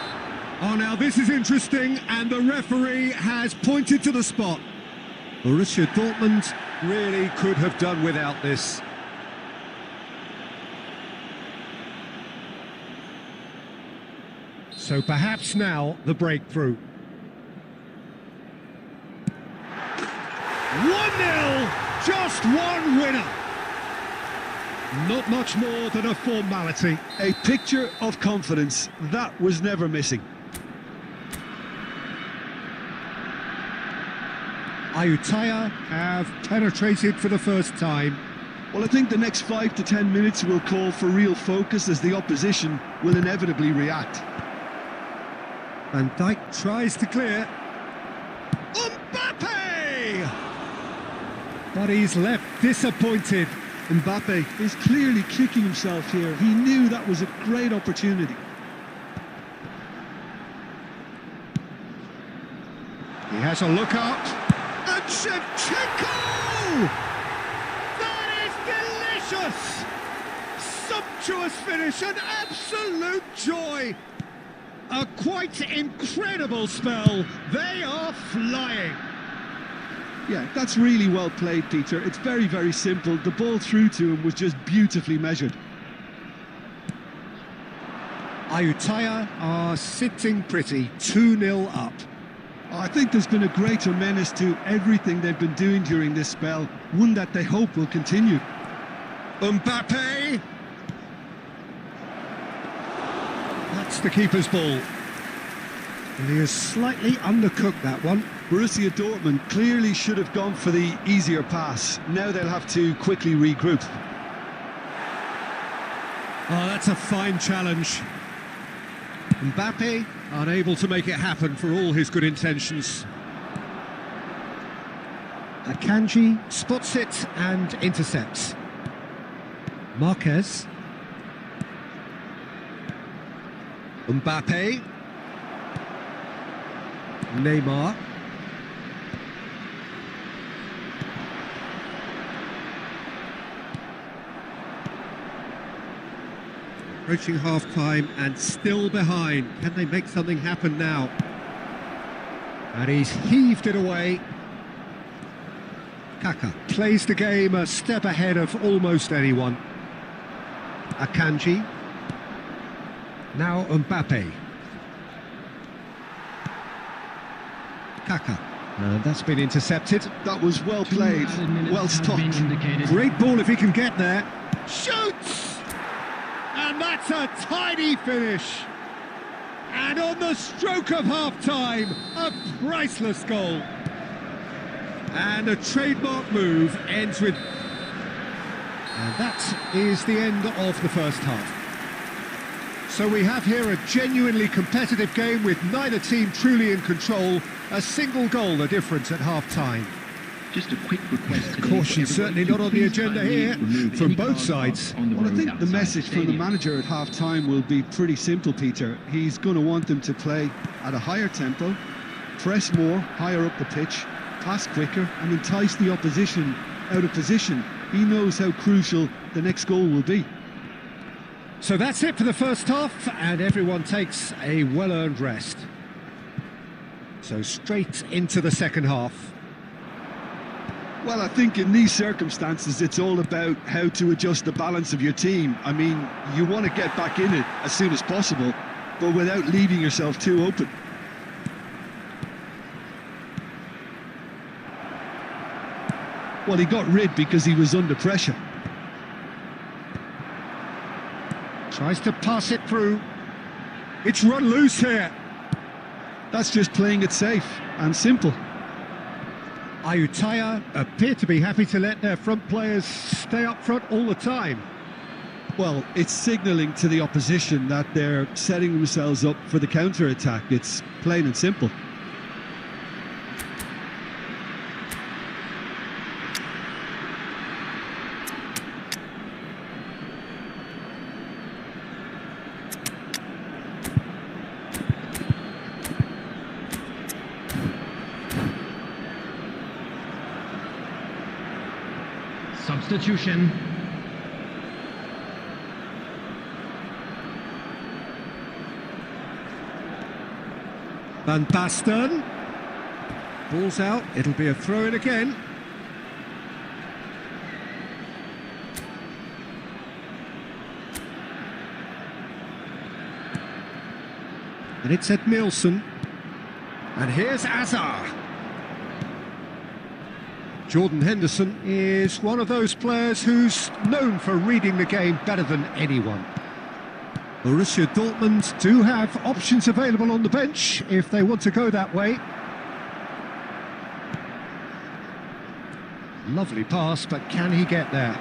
Oh, now this is interesting, and the referee has pointed to the spot. Borussia Dortmund really could have done without this. So perhaps now the breakthrough. 1-0, just one winner. Not much more than a formality. A picture of confidence, that was never missing. Ayutthaya have penetrated for the first time. Well, I think the next 5 to 10 minutes will call for real focus as the opposition will inevitably react. Van Dijk tries to clear. Mbappe! But he's left disappointed. Mbappe is clearly kicking himself here. He knew that was a great opportunity. He has a look up. And Shevchenko! That is delicious! Sumptuous finish, an absolute joy! A quite incredible spell. They are flying. Yeah, that's really well played, Peter. It's very, very simple. The ball through to him was just beautifully measured. Ayutthaya are sitting pretty, 2-0 up. I think there's been a greater menace to everything they've been doing during this spell, one that they hope will continue. Mbappe! That's the keeper's ball. And he has slightly undercooked that one. Borussia Dortmund clearly should have gone for the easier pass. Now they'll have to quickly regroup. Oh, that's a fine challenge. Mbappe unable to make it happen for all his good intentions. Akanji spots it and intercepts. Marquez. Mbappe. Neymar. Approaching half-time and still behind. Can they make something happen now? And he's heaved it away. Kaka plays the game a step ahead of almost anyone. Akanji. Now Mbappe. Kaka. And that's been intercepted. That was well played, well stopped. Great ball if he can get there. Shoots! And that's a tidy finish. And on the stroke of half-time, a priceless goal. And a trademark move ends with... And that is the end of the first half. So we have here a genuinely competitive game with neither team truly in control. A single goal the difference at half-time. Just a quick request today. Caution certainly not on the agenda here from both sides. Well, I think the message from the manager at half-time will be pretty simple, Peter. He's going to want them to play at a higher tempo, press more, higher up the pitch, pass quicker, and entice the opposition out of position. He knows how crucial the next goal will be. So that's it for the first half, and everyone takes a well-earned rest. So straight into the second half. Well, I think in these circumstances, it's all about how to adjust the balance of your team. I mean, you want to get back in it as soon as possible, but without leaving yourself too open. Well, he got rid because he was under pressure. Tries to pass it through. It's run loose here. That's just playing it safe and simple. Ayutthaya appear to be happy to let their front players stay up front all the time. Well, it's signalling to the opposition that they're setting themselves up for the counter-attack. It's plain and simple. Substitution. Van Basten. Ball's out, it'll be a throw-in again. And it's Ed Nielsen. And here's Azar. Jordan Henderson is one of those players who's known for reading the game better than anyone. Borussia Dortmund do have options available on the bench if they want to go that way. Lovely pass, but can he get there?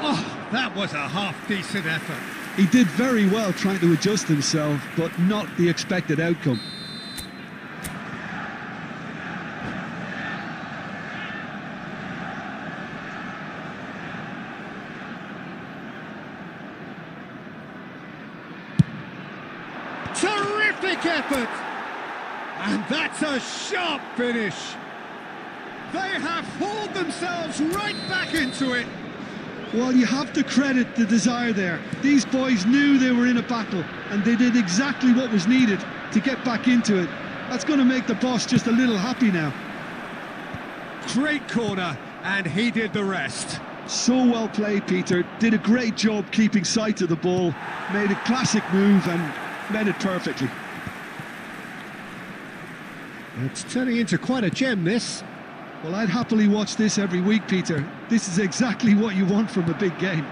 Oh, that was a half-decent effort. He did very well trying to adjust himself, but not the expected outcome. Terrific effort! And that's a sharp finish. They have hauled themselves right back into it. Well, you have to credit the desire there. These boys knew they were in a battle, and they did exactly what was needed to get back into it. That's going to make the boss just a little happy now. Great corner, and he did the rest. So well played, Peter. Did a great job keeping sight of the ball, made a classic move and met it perfectly. It's turning into quite a gem, this. Well, I'd happily watch this every week, Peter. This is exactly what you want from a big game.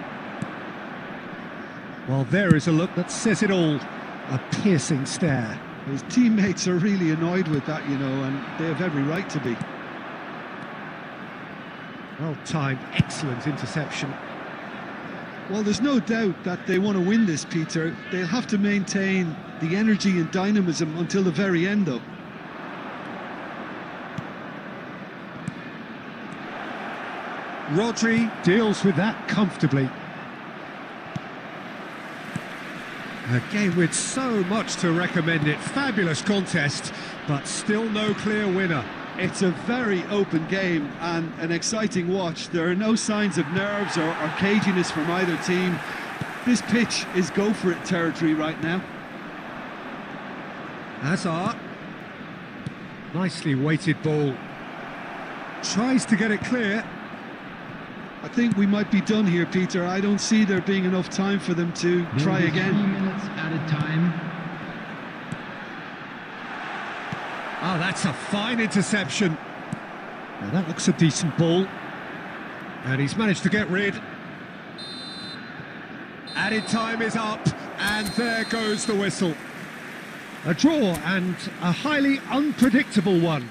Well, there is a look that says it all. A piercing stare. His teammates are really annoyed with that, you know, and they have every right to be. Well-timed, excellent interception. Well, there's no doubt that they want to win this, Peter. They'll have to maintain the energy and dynamism until the very end, though. Rodri deals with that comfortably. A game with so much to recommend it. Fabulous contest, but still no clear winner. It's a very open game and an exciting watch. There are no signs of nerves or caginess from either team. This pitch is go-for-it territory right now. Azar. Nicely weighted ball. Tries to get it clear. I think we might be done here, Peter. I don't see there being enough time for them to try again. 3 minutes added time. Oh, that's a fine interception. Now that looks a decent ball. And he's managed to get rid. Added time is up, and there goes the whistle. A draw, and a highly unpredictable one.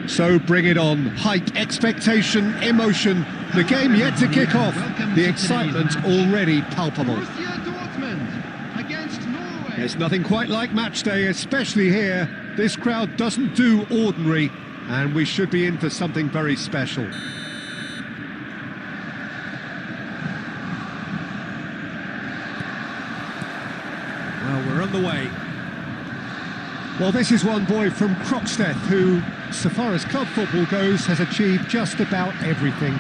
So bring it on. Hype, expectation, emotion. The game yet to kick off. The excitement already palpable. Borussia Dortmund against Norway. There's nothing quite like match day, especially here. This crowd doesn't do ordinary, and we should be in for something very special. Well, we're on the way. Well, this is one boy from Croxteth who, so far as club football goes, has achieved just about everything.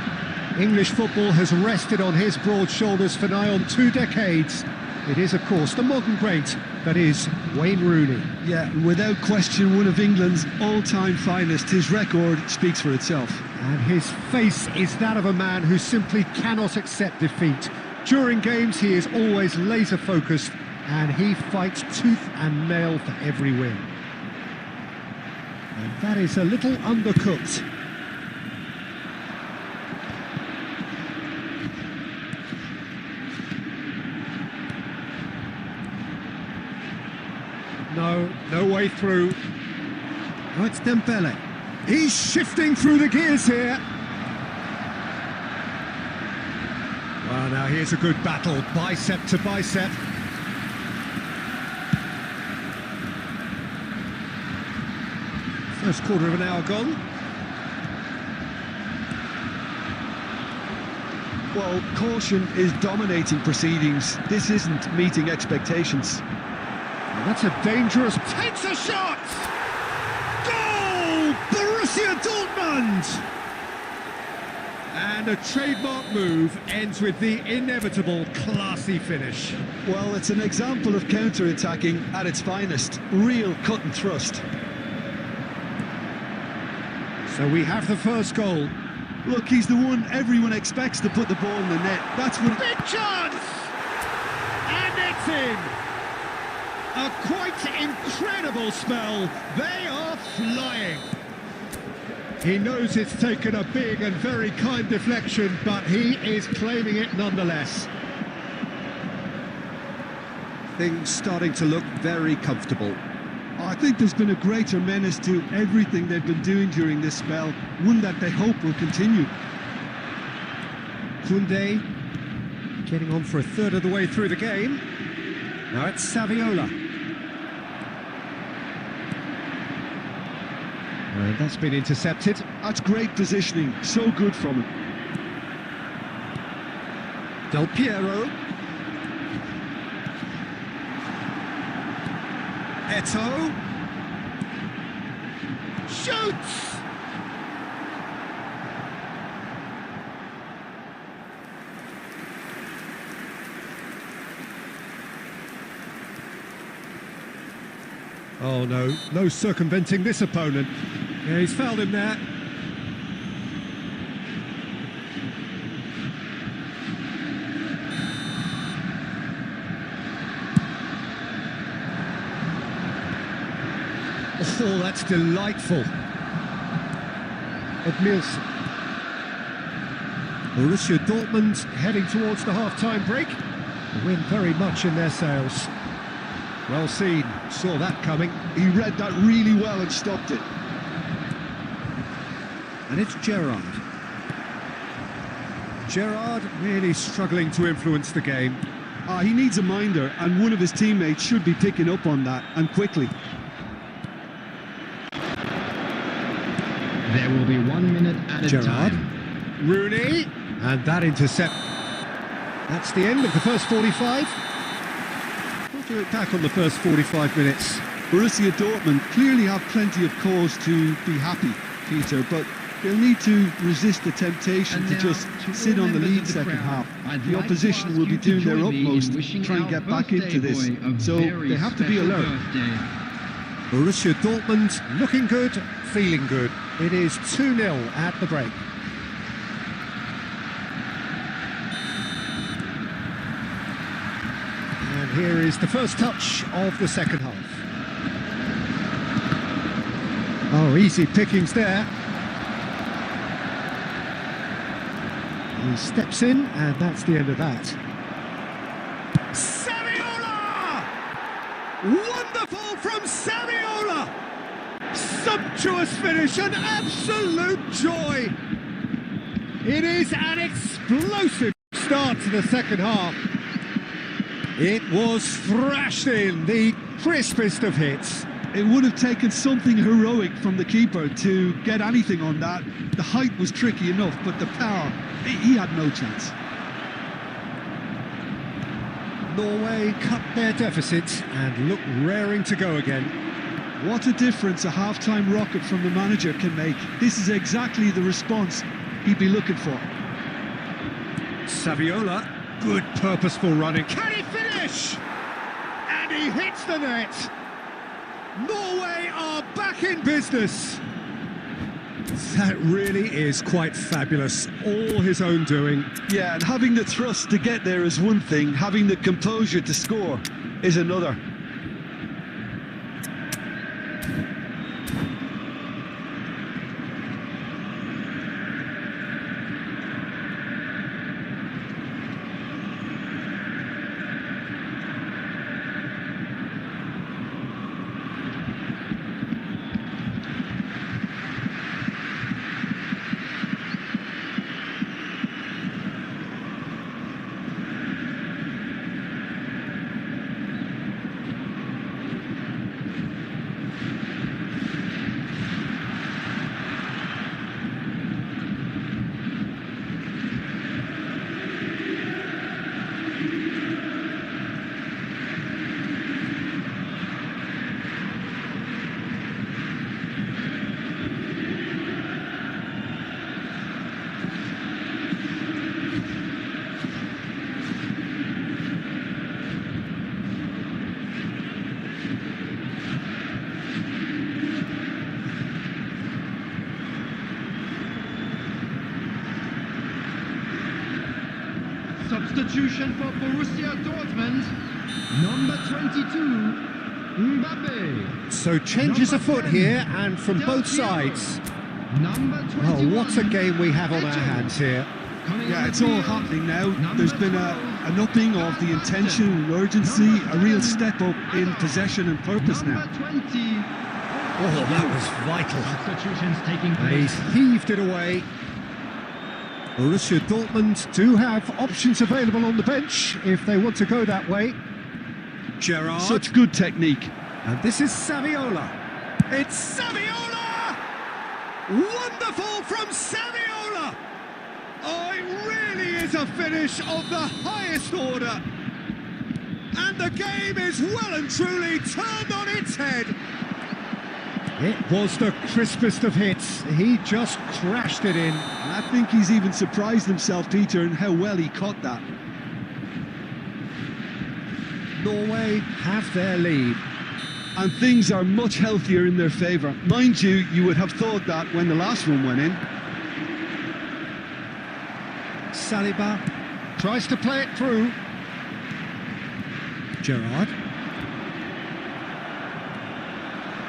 English football has rested on his broad shoulders for nigh on 2 decades. It is, of course, the modern great that is Wayne Rooney. Yeah, without question, one of England's all-time finest. His record speaks for itself. And his face is that of a man who simply cannot accept defeat. During games, he is always laser-focused, and he fights tooth and nail for every win. And that is a little undercooked. No way through. Oh, it's Dembele. He's shifting through the gears here. Well, now here's a good battle, bicep to bicep. First quarter of an hour gone. Well, caution is dominating proceedings. This isn't meeting expectations. That's a dangerous... Takes a shot! Goal! Borussia Dortmund! And a trademark move ends with the inevitable classy finish. Well, it's an example of counter-attacking at its finest. Real cut and thrust. So we have the first goal. Look, he's the one everyone expects to put the ball in the net. That's what... Big chance! And it's in! A quite incredible spell. They are flying. He knows it's taken a big and very kind deflection, but he is claiming it nonetheless. Things starting to look very comfortable. I think there's been a greater menace to everything they've been doing during this spell, one that they hope will continue. Koundé getting on for a third of the way through the game. Now it's Saviola. And that's been intercepted. That's great positioning, so good from him. Del Piero. Eto'o. Shoots! Oh no, no circumventing this opponent. Yeah, he's fouled him there. Oh, that's delightful. Edmilson. Borussia Dortmund heading towards the half-time break. The wind very much in their sails. Well seen, saw that coming. He read that really well and stopped it. And it's Gerrard. Gerrard really struggling to influence the game. He needs a minder, and one of his teammates should be picking up on that, and quickly. There will be 1 minute at a Gerrard. time. Rooney. And that intercept. That's the end of the first 45. We'll do it back on the first 45 minutes. Borussia Dortmund clearly have plenty of cause to be happy, Peter, but they'll need to resist the temptation to just sit on the lead second half. The opposition will be doing their utmost to try and get back into this, so they have to be alert. Borussia Dortmund looking good, feeling good. It is 2-0 at the break. And here is the first touch of the second half. Oh, easy pickings there. He steps in, and that's the end of that. Saviola! Wonderful from Saviola! sumptuous finish, an absolute joy. It is an explosive start to the second half. It was thrashed in, the crispest of hits. It would have taken something heroic from the keeper to get anything on that. The height was tricky enough, but the power, he had no chance. Norway cut their deficit and look raring to go again. What a difference a half-time rocket from the manager can make. This is exactly the response he'd be looking for. Saviola, good purposeful running. Can he finish? And he hits the net. Norway are back in business. That really is quite fabulous, all his own doing. Yeah, and having the thrust to get there is one thing, having the composure to score is another. Substitution for Borussia Dortmund, number 22, Mbappe. So changes afoot here, and from both sides. Oh, what a game we have on our hands here. Yeah, it's all happening now. There's been an upping of the intention and urgency, a real step up in possession and purpose now. Oh, that was vital. Substitutions taking And place. he's heaved it away. Borussia Dortmund do have options available on the bench if they want to go that way. Gerrard. Such good technique. And this is Saviola. It's Saviola! Wonderful from Saviola! Oh, it really is a finish of the highest order. And the game is well and truly turned on its head. It was the crispest of hits. He just crashed it in. And I think he's even surprised himself, Peter, in how well he caught that. Norway have their lead. And things are much healthier in their favour. Mind you, you would have thought that when the last one went in. Saliba tries to play it through. Gerrard.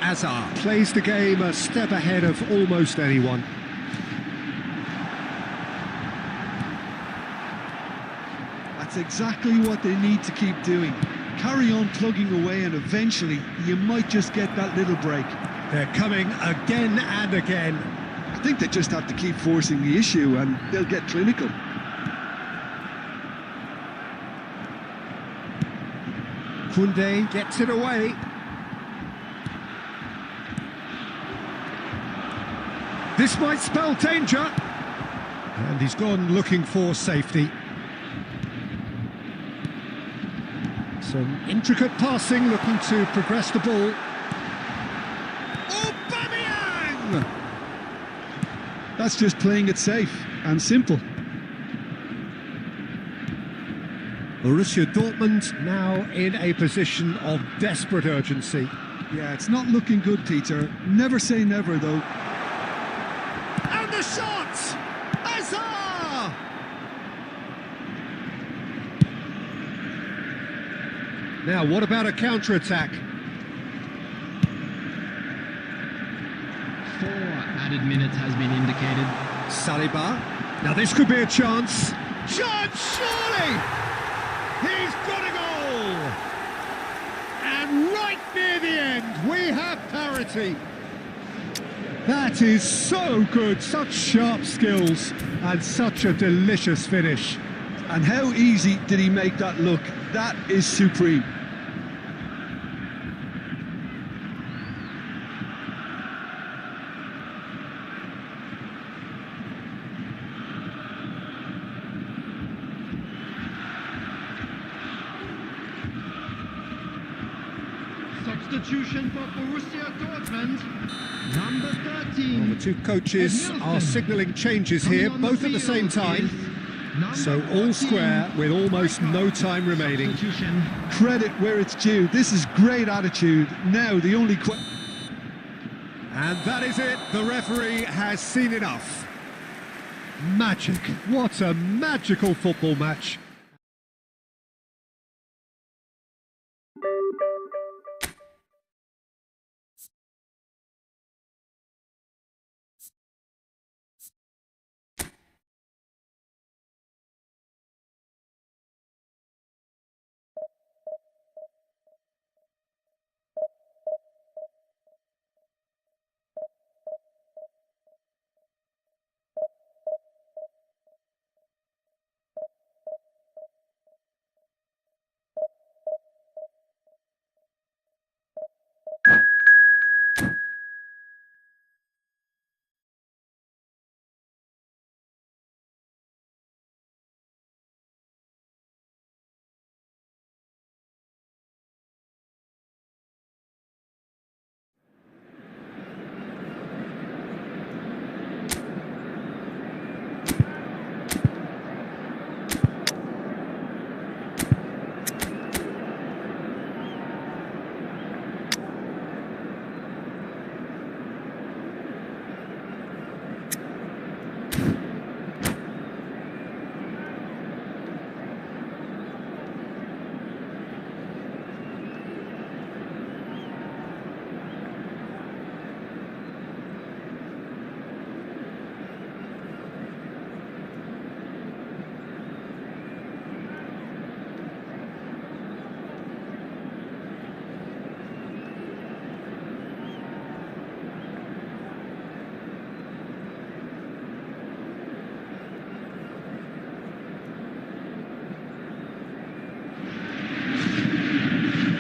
Hazard plays the game a step ahead of almost anyone. That's exactly what they need to keep doing. Carry on plugging away, and eventually you might just get that little break. They're coming again and again. I think they just have to keep forcing the issue and they'll get clinical. Koundé gets it away. This might spell danger. And he's gone looking for safety. Some intricate passing, looking to progress the ball. Aubameyang! That's just playing it safe and simple. Borussia Dortmund now in a position of desperate urgency. Yeah, it's not looking good, Peter. Never say never, though. And the shot! Hazard! Now, what about a counter-attack? 4 added minutes has been indicated. Saliba. Now this could be a chance. Chance, surely! He's got a goal! And right near the end, we have parity. That is so good, such sharp skills and such a delicious finish. And how easy did he make that look? That is supreme. Substitution for Borussia Dortmund, number 13. Well, the two coaches are signalling changes here, both at the same time. So all square with almost no time remaining. Credit where it's due. This is great attitude. Now the only And that is it. The referee has seen enough. Magic. What a magical football match.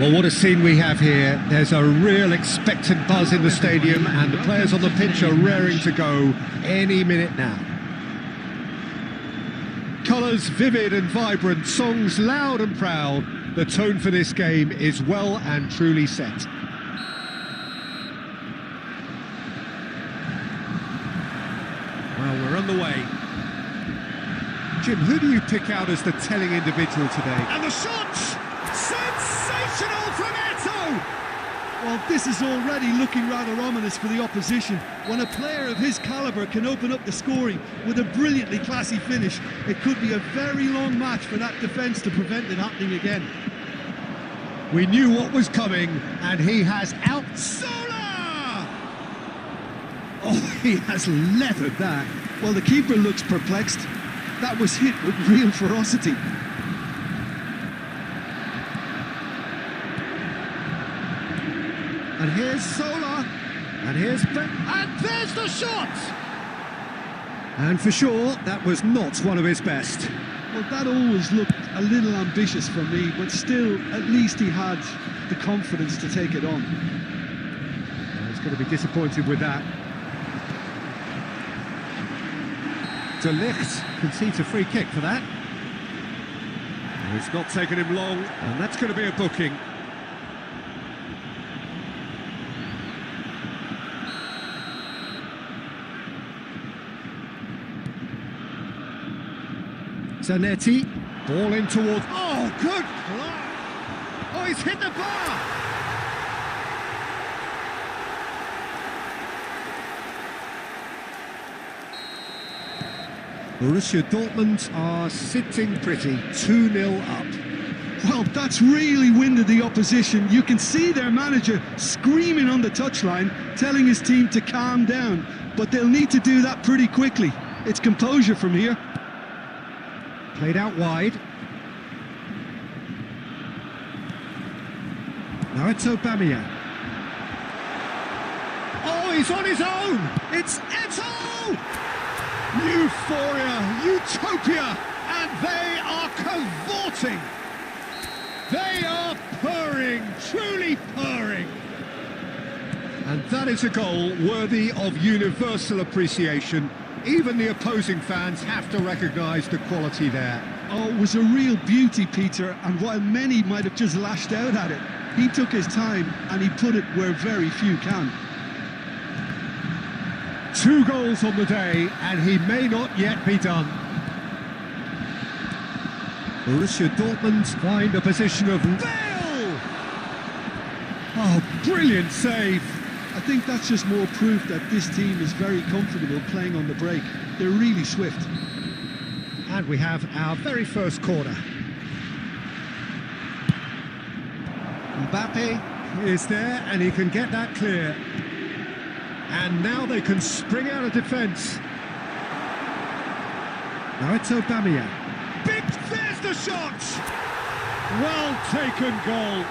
Well, what a scene we have here. There's a real expectant buzz in the stadium and the players on the pitch are raring to go any minute now. Colours vivid and vibrant, songs loud and proud. The tone for this game is well and truly set. Well, we're on the way. Jim, who do you pick out as the telling individual today? And the shot! Sensational from Eto! Well, this is already looking rather ominous for the opposition. When a player of his calibre can open up the scoring with a brilliantly classy finish, it could be a very long match for that defence to prevent it happening again. We knew what was coming, and he has out... Sola! Oh, he has leathered that. Well, the keeper looks perplexed. That was hit with real ferocity. And here's Sola, and here's... And there's the shot! And for sure, that was not one of his best. Well, that always looked a little ambitious for me, but still, at least he had the confidence to take it on. He's going to be disappointed with that. De Ligt concedes a free kick for that. It's not taken him long, and that's going to be a booking. Zanetti, ball in towards... Oh, good! Oh, he's hit the bar! Borussia Dortmund are sitting pretty, 2-0 up. Well, that's really winded the opposition. You can see their manager screaming on the touchline, telling his team to calm down. But they'll need to do that pretty quickly. It's composure from here. Played out wide. Now it's Aubameyang. Oh, Oh, he's on his own! It's Eto'o! Euphoria, utopia, and they are cavorting. They are purring, truly purring. And that is a goal worthy of universal appreciation. Even the opposing fans have to recognise the quality there. Oh, it was a real beauty, Peter, and while many might have just lashed out at it, he took his time and he put it where very few can. 2 goals on the day, and he may not yet be done. Borussia Dortmund find a position of... Bale! Oh, brilliant save! I think that's just more proof that this team is very comfortable playing on the break. They're really swift. And we have our very first corner. Mbappe is there, and he can get that clear. And now they can spring out of defence. Now it's Aubameyang. There's the shot! Well taken goal.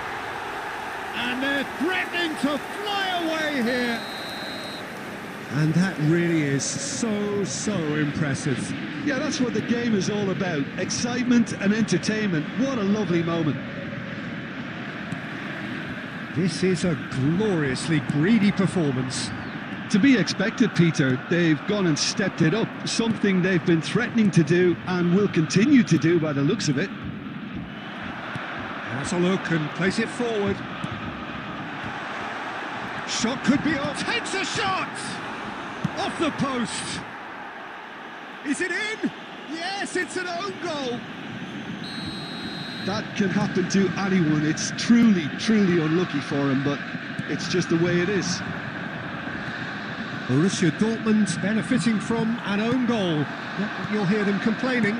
And they're threatening to fly away here. And that really is so impressive. Yeah, that's what the game is all about. Excitement and entertainment. What a lovely moment. This is a gloriously greedy performance. To be expected, Peter. They've gone and stepped it up. Something they've been threatening to do and will continue to do by the looks of it. Has a look and place it forward. Shot could be off. Takes a shot! Off the post. Is it in? Yes, it's an own goal. That can happen to anyone. It's truly unlucky for him, but it's just the way it is. Borussia Dortmund benefiting from an own goal. Not that you'll hear them complaining.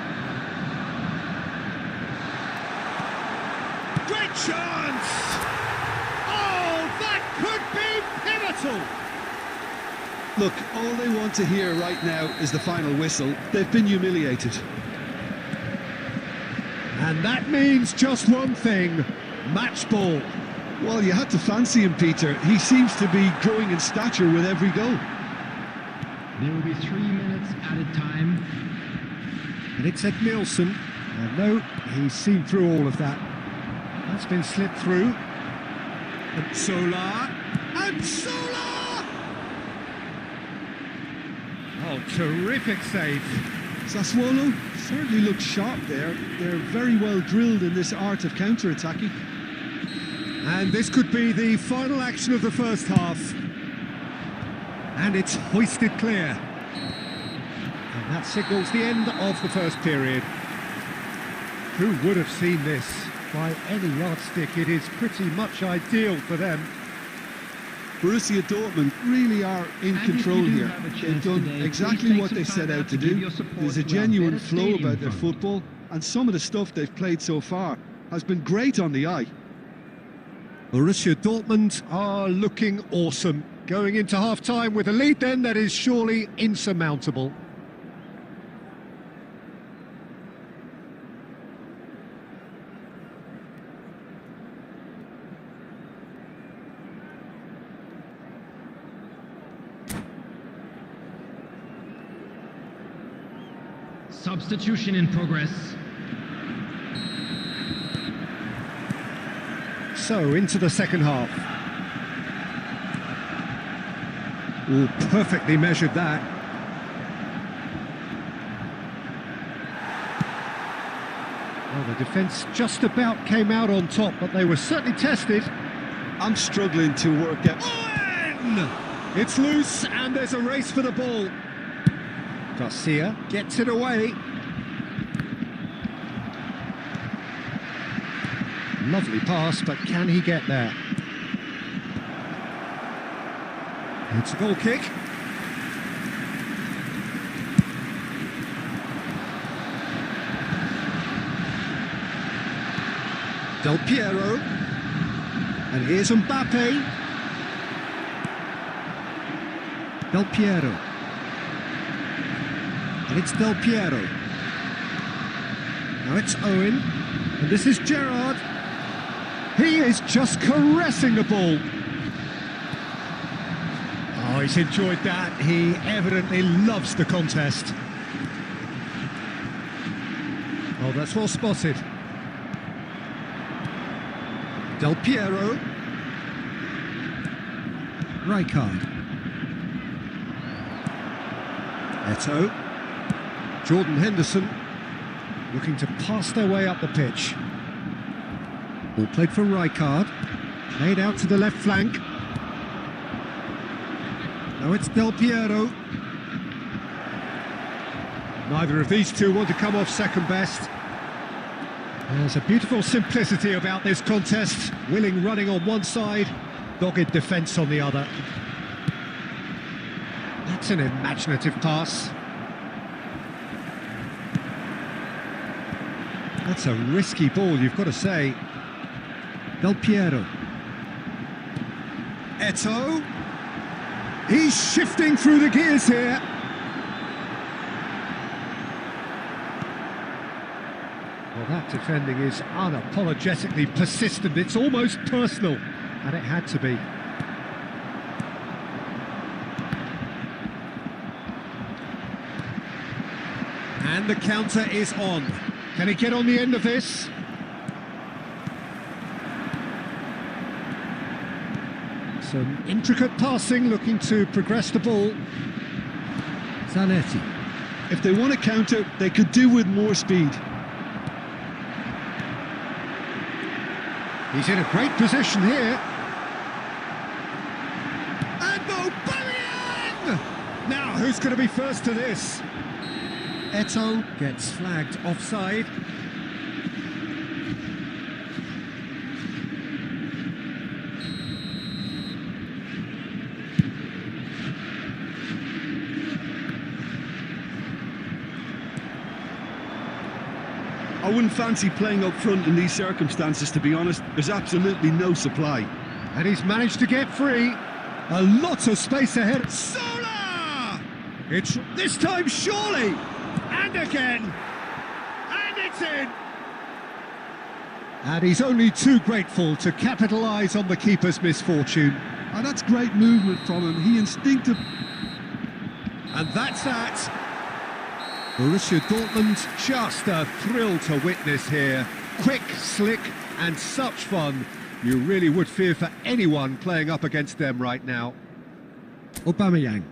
Great chance! Oh, that could be pivotal! Look, all they want to hear right now is the final whistle. They've been humiliated. And that means just one thing, match ball. Well, you had to fancy him, Peter. He seems to be growing in stature with every goal. There will be 3 minutes added time. And it's Ed Nielsen. And no, he's seen through all of that. That's been slipped through. And Solar. And Solar! Oh, terrific save. Sassuolo certainly looks sharp there. They're very well drilled in this art of counter-attacking. And this could be the final action of the first half. And it's hoisted clear. And that signals the end of the first period. Who would have seen this? By any yardstick, it is pretty much ideal for them. Borussia Dortmund really are in control here. They've done exactly what they set out to do. There's a genuine flow about their football, and some of the stuff they've played so far has been great on the eye. Borussia Dortmund are looking awesome. Going into half-time with a lead then that is surely insurmountable. Substitution in progress. So, into the second half. Oh, perfectly measured that. Well, the defence just about came out on top, but they were certainly tested. I'm struggling to work out... Owen! It's loose, and there's a race for the ball. Garcia gets it away. Lovely pass, but can he get there? It's a goal kick. Del Piero. And here's Mbappe. Del Piero. And it's Del Piero. Now it's Owen. And this is Gerrard. He is just caressing the ball. Oh, Oh, he's enjoyed that. He evidently loves the contest. Oh, that's well spotted. Del Piero. Rijkaard. Eto'o. Jordan Henderson looking to pass their way up the pitch. Ball played for Rijkaard. Played out to the left flank. Now it's Del Piero. Neither of these two want to come off second best. There's a beautiful simplicity about this contest. Willing running on one side, dogged defence on the other. That's an imaginative pass. That's a risky ball, you've got to say. Del Piero. Eto'o. He's shifting through the gears here. Well, that defending is unapologetically persistent. It's almost personal, and it had to be. And the counter is on. Can he get on the end of this? Some intricate passing, looking to progress the ball. Zanetti. If they want to counter, they could do with more speed. He's in a great position here. And Aubameyang! Now, who's going to be first to this? Eto'o gets flagged offside. I wouldn't fancy playing up front in these circumstances, to be honest. There's absolutely no supply. And he's managed to get free. A lot of space ahead. Sola! It's this time, surely. And again! And it's in! And he's only too grateful to capitalise on the keeper's misfortune. And that's great movement from him. He instinctive. And that's that. Borussia Dortmund, just a thrill to witness here. Quick, slick, and such fun. You really would fear for anyone playing up against them right now. Aubameyang.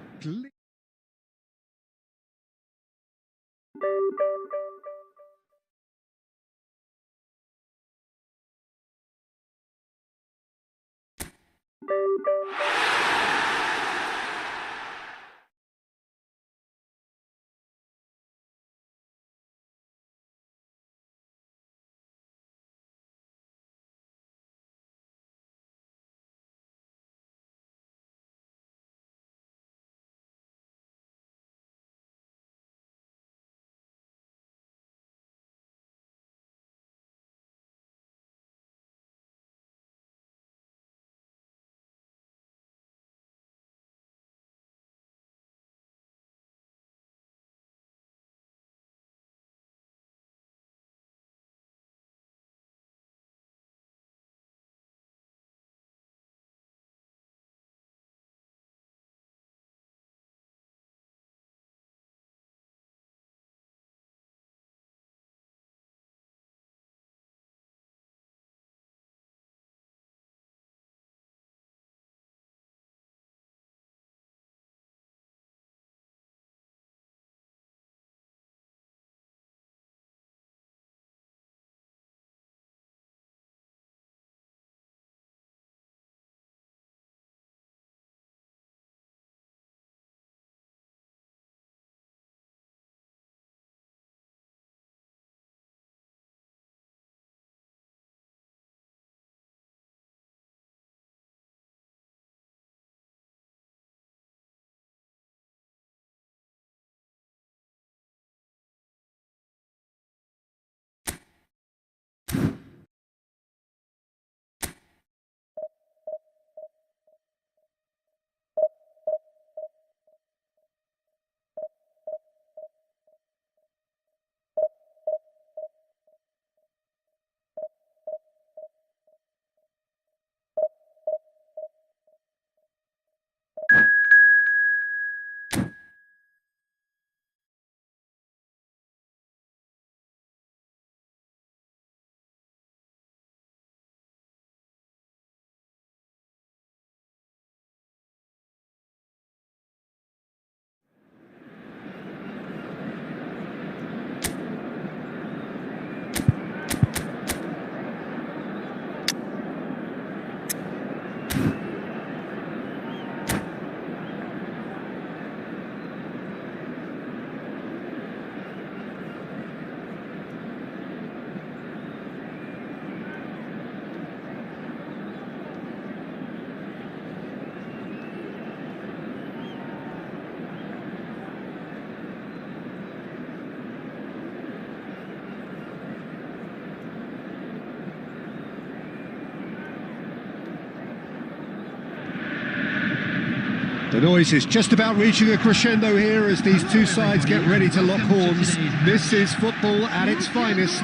The noise is just about reaching a crescendo here as these two sides get ready to lock horns. This is football at its finest.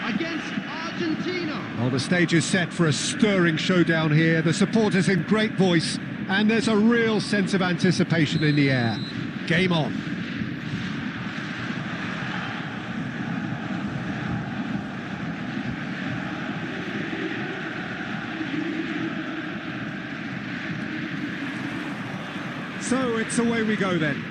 Against Argentina. Well, the stage is set for a stirring showdown here. The supporters in great voice, and there's a real sense of anticipation in the air. Game on. So it's away we go then.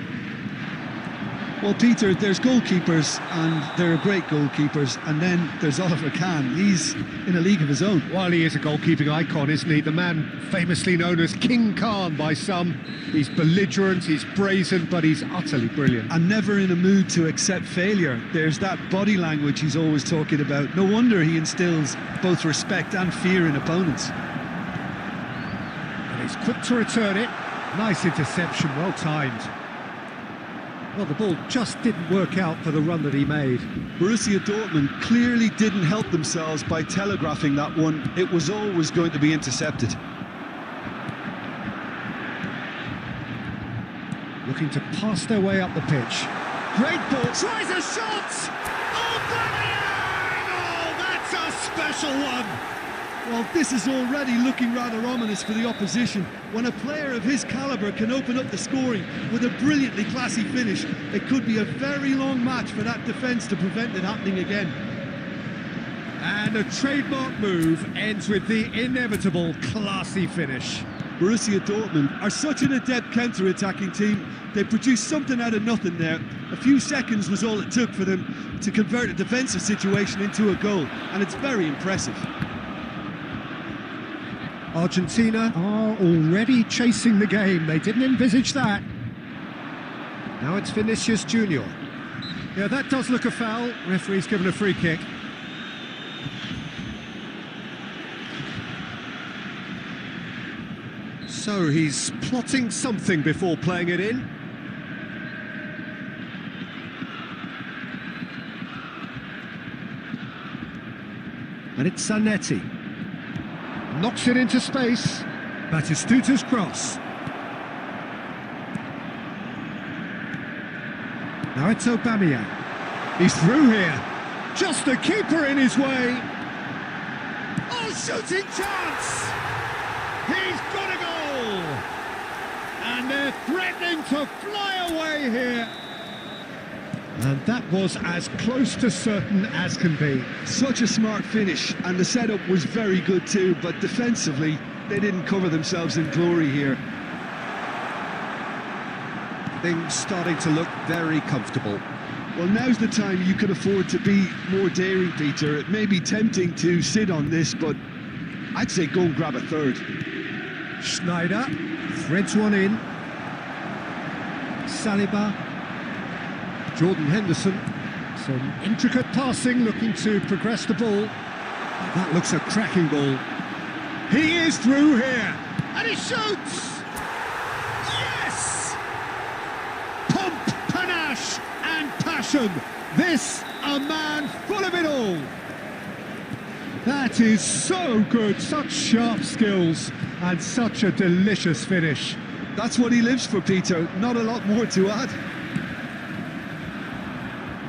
Well, Peter, there's goalkeepers, and there are great goalkeepers, and then there's Oliver Kahn. He's in a league of his own. Well, he is a goalkeeping icon, isn't he? The man famously known as King Khan by some. He's belligerent, he's brazen, but he's utterly brilliant. And never in a mood to accept failure. There's that body language he's always talking about. No wonder he instills both respect and fear in opponents. And he's quick to return it. Nice interception, well timed. Well, the ball just didn't work out for the run that he made. Borussia Dortmund clearly didn't help themselves by telegraphing that one. It was always going to be intercepted. Looking to pass their way up the pitch. Great ball, tries a shot! Oh, Bamian! Oh, that's a special one! Well, this is already looking rather ominous for the opposition. When a player of his calibre can open up the scoring with a brilliantly classy finish, it could be a very long match for that defence to prevent it happening again. And a trademark move ends with the inevitable classy finish. Borussia Dortmund are such an adept counter-attacking team. They produced something out of nothing there. A few seconds was all it took for them to convert a defensive situation into a goal, and it's very impressive. Argentina are already chasing the game. They didn't envisage that. Now it's Vinicius Junior. Yeah, that does look a foul. Referee's given a free kick. So he's plotting something before playing it in. And it's Zanetti. Knocks it into space. Batistuta's cross. Now it's Aubameyang. He's through here. Just a keeper in his way. Oh, shooting chance! He's got a goal! And they're threatening to fly away here. And that was as close to certain as can be. Such a smart finish, and the setup was very good too, but defensively, they didn't cover themselves in glory here. Things starting to look very comfortable. Well, now's the time you can afford to be more daring, Peter. It may be tempting to sit on this, but I'd say go and grab a third. Schneider threads one in. Saliba. Jordan Henderson. Some intricate passing, looking to progress the ball. That looks a cracking ball. He is through here. And he shoots! Yes! Pump, panache and passion. This, a man full of it all. That is so good, such sharp skills and such a delicious finish. That's what he lives for, Peter. Not a lot more to add.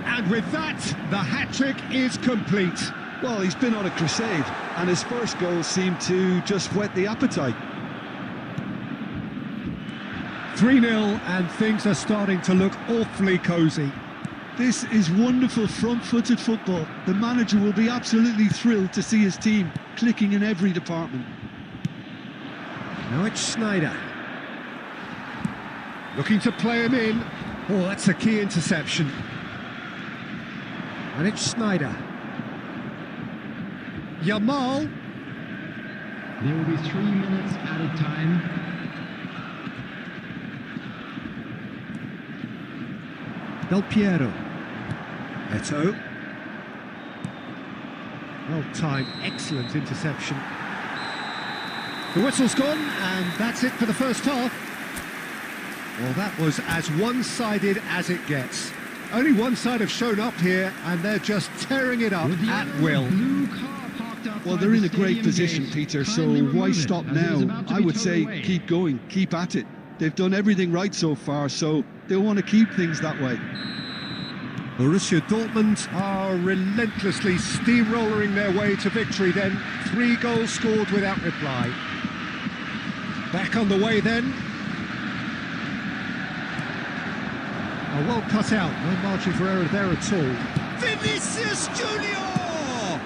And with that, the hat-trick is complete. Well, he's been on a crusade, and his first goal seemed to just whet the appetite. 3-0, and things are starting to look awfully cosy. This is wonderful front-footed football. The manager will be absolutely thrilled to see his team clicking in every department. Now it's Schneider. Looking to play him in. Oh, that's a key interception. And it's Schneider. Yamal. There will be 3 minutes added time. Del Piero. Eto. Well timed, excellent interception. The whistle's gone, and that's it for the first half. Well, that was as one-sided as it gets. Only one side have shown up here, and they're just tearing it up at will. Well, they're in a great position, Peter, so why stop now? I would say keep going, keep at it. They've done everything right so far, so they'll want to keep things that way. Borussia Dortmund are relentlessly steamrolling their way to victory then. 3 goals scored without reply. Back on the way then. Oh, well cut out, no margin for error there at all. Vinicius Junior!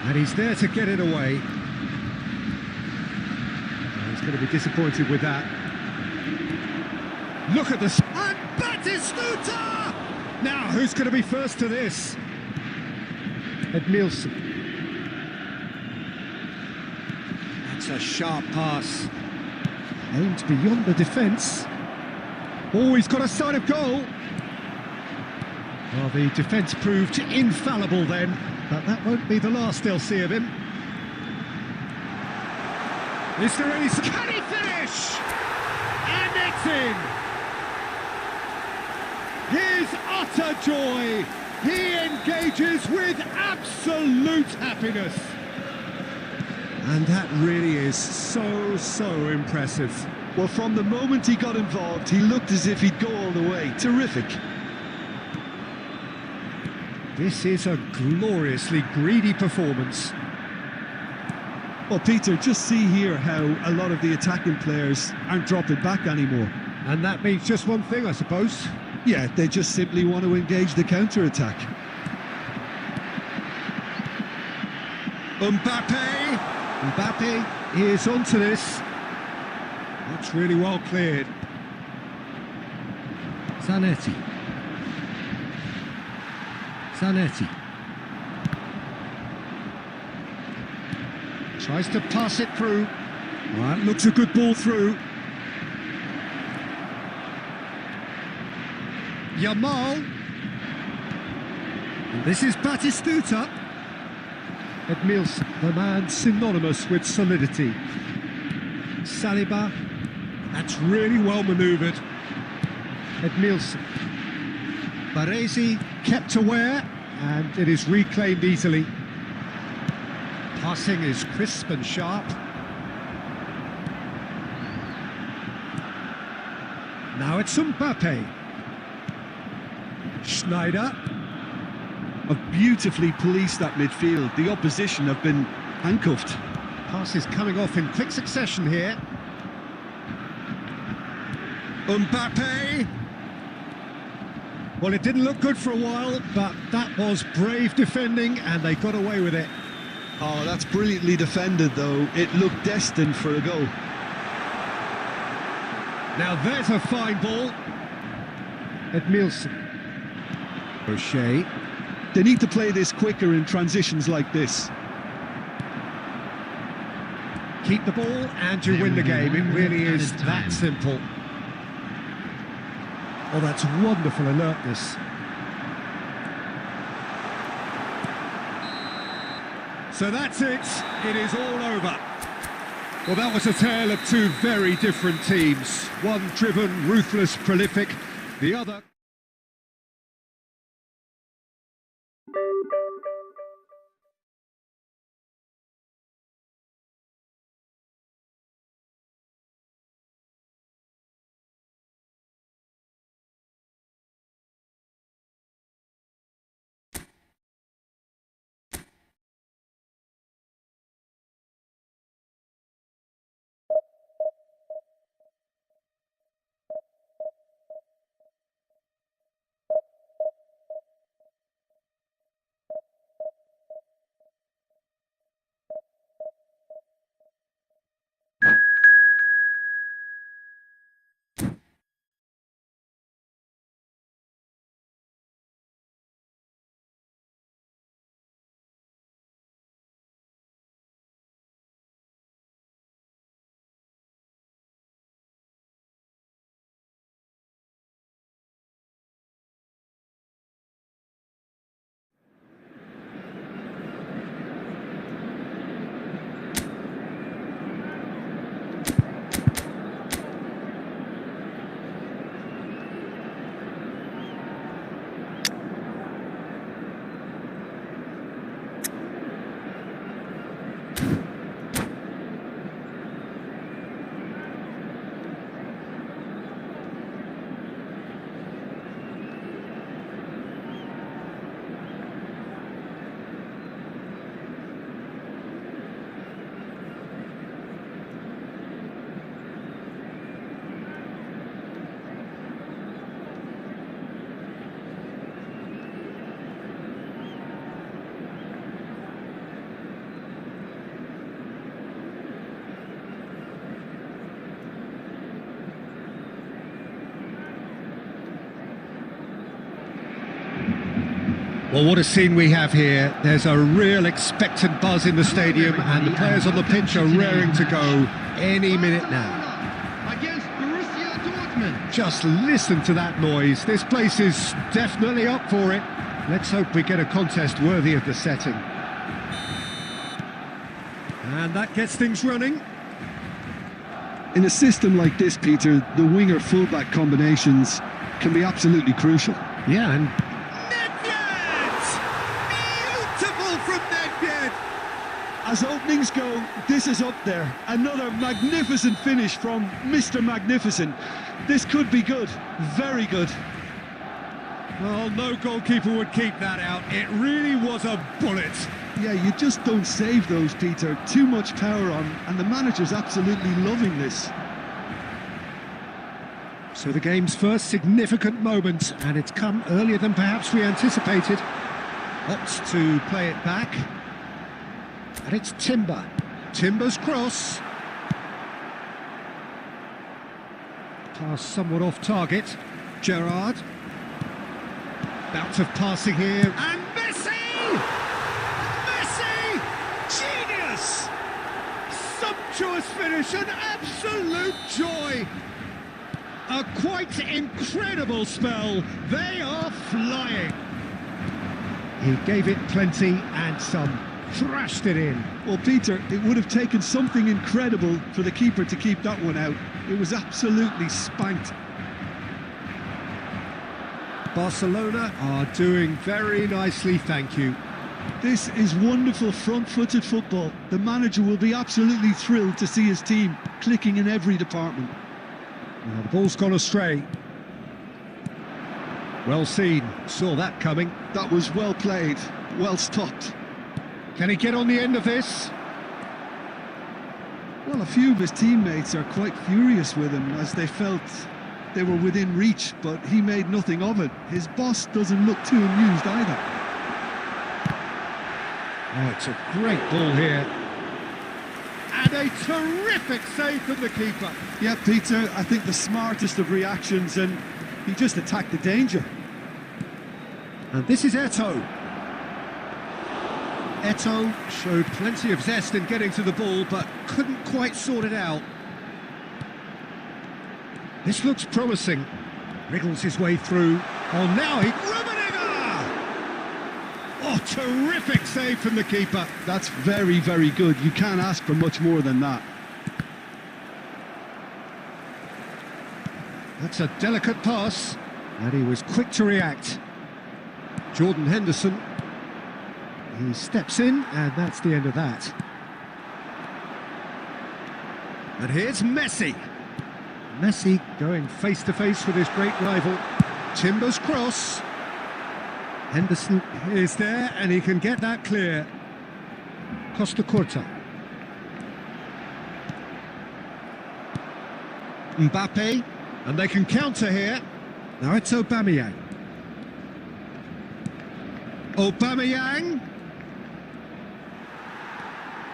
And he's there to get it away. He's going to be disappointed with that. Look at this. And Batistuta! Now, who's going to be first to this? Edmilson. That's a sharp pass. Aimed beyond the defence. Oh, he's got a sight of goal. Well, the defence proved infallible then, but that won't be the last they'll see of him. Is there any... Can he finish? And it's in! His utter joy! He engages with absolute happiness! And that really is so impressive. Well, from the moment he got involved, he looked as if he'd go all the way. Terrific. This is a gloriously greedy performance. Well, Peter, just see here how a lot of the attacking players aren't dropping back anymore. And that means just one thing, I suppose. Yeah, they just simply want to engage the counter-attack. Mbappe is onto this. That's really well cleared. Zanetti. Tries to pass it through. Well, that looks a good ball through. Yamal. And this is Batistuta. Edmilson, the man synonymous with solidity. Saliba. That's really well manoeuvred. Edmilson. Baresi kept aware, and it is reclaimed easily. Passing is crisp and sharp. Now it's Mbappe. Schneider. Have beautifully policed that midfield. The opposition have been handcuffed. Passes coming off in quick succession here. Mbappe. Well, it didn't look good for a while, but that was brave defending, and they got away with it. Oh, that's brilliantly defended, though. It looked destined for a goal. Now there's a fine ball. Edmilson. O'Shea. They need to play this quicker in transitions like this. Keep the ball and you win the game. It really is that simple. Oh, that's wonderful alertness. So that's it. It is all over. Well, that was a tale of two very different teams. One driven, ruthless, prolific. The other... Well, what a scene we have here. There's a real expectant buzz in the stadium, and the players on the pitch are raring to go any minute now. Against Borussia Dortmund. Just listen to that noise. This place is definitely up for it. Let's hope we get a contest worthy of the setting. And that gets things running. In a system like this, Peter, the winger-fullback combinations can be absolutely crucial. Yeah, and Beautiful from Nedved! As openings go, this is up there. Another magnificent finish from Mr. Magnificent. This could be good, very good. well, no goalkeeper would keep that out. It really was a bullet. Yeah, you just don't save those, Peter. Too much power on, and the manager's absolutely loving this. So the game's first significant moment, and it's come earlier than perhaps we anticipated. Opts to play it back. And it's Timber. Timber's cross. Pass somewhat off target. Gerrard. Bout of passing here. And Messi! Messi! Genius! Sumptuous finish, an absolute joy! A quite incredible spell. They are flying. He gave it plenty and some. Thrashed it in. Well, Peter, it would have taken something incredible for the keeper to keep that one out. It was absolutely spanked. Barcelona are doing very nicely, thank you. This is wonderful front-footed football. The manager will be absolutely thrilled to see his team clicking in every department. Well, the ball's gone astray. Well seen, saw that coming. That was well played, well stopped. Can he get on the end of this? Well, a few of his teammates are quite furious with him as they felt they were within reach, but he made nothing of it. His boss doesn't look too amused either. Oh, it's a great ball here. And a terrific save from the keeper. Yeah, Peter, I think the smartest of reactions, and he just attacked the danger. And this is Eto'o. Eto'o showed plenty of zest in getting to the ball, but couldn't quite sort it out. This looks promising. Wriggles his way through. Oh, now he... Rummenigge! Oh, terrific save from the keeper. That's very, very good. You can't ask for much more than that. That's a delicate pass, and he was quick to react. Jordan Henderson. He steps in, and that's the end of that. And here's Messi. Messi going face-to-face with his great rival. Timber's cross. Henderson is there, and he can get that clear. Costa Curta. Mbappe, and they can counter here. Now it's Aubameyang. Aubameyang.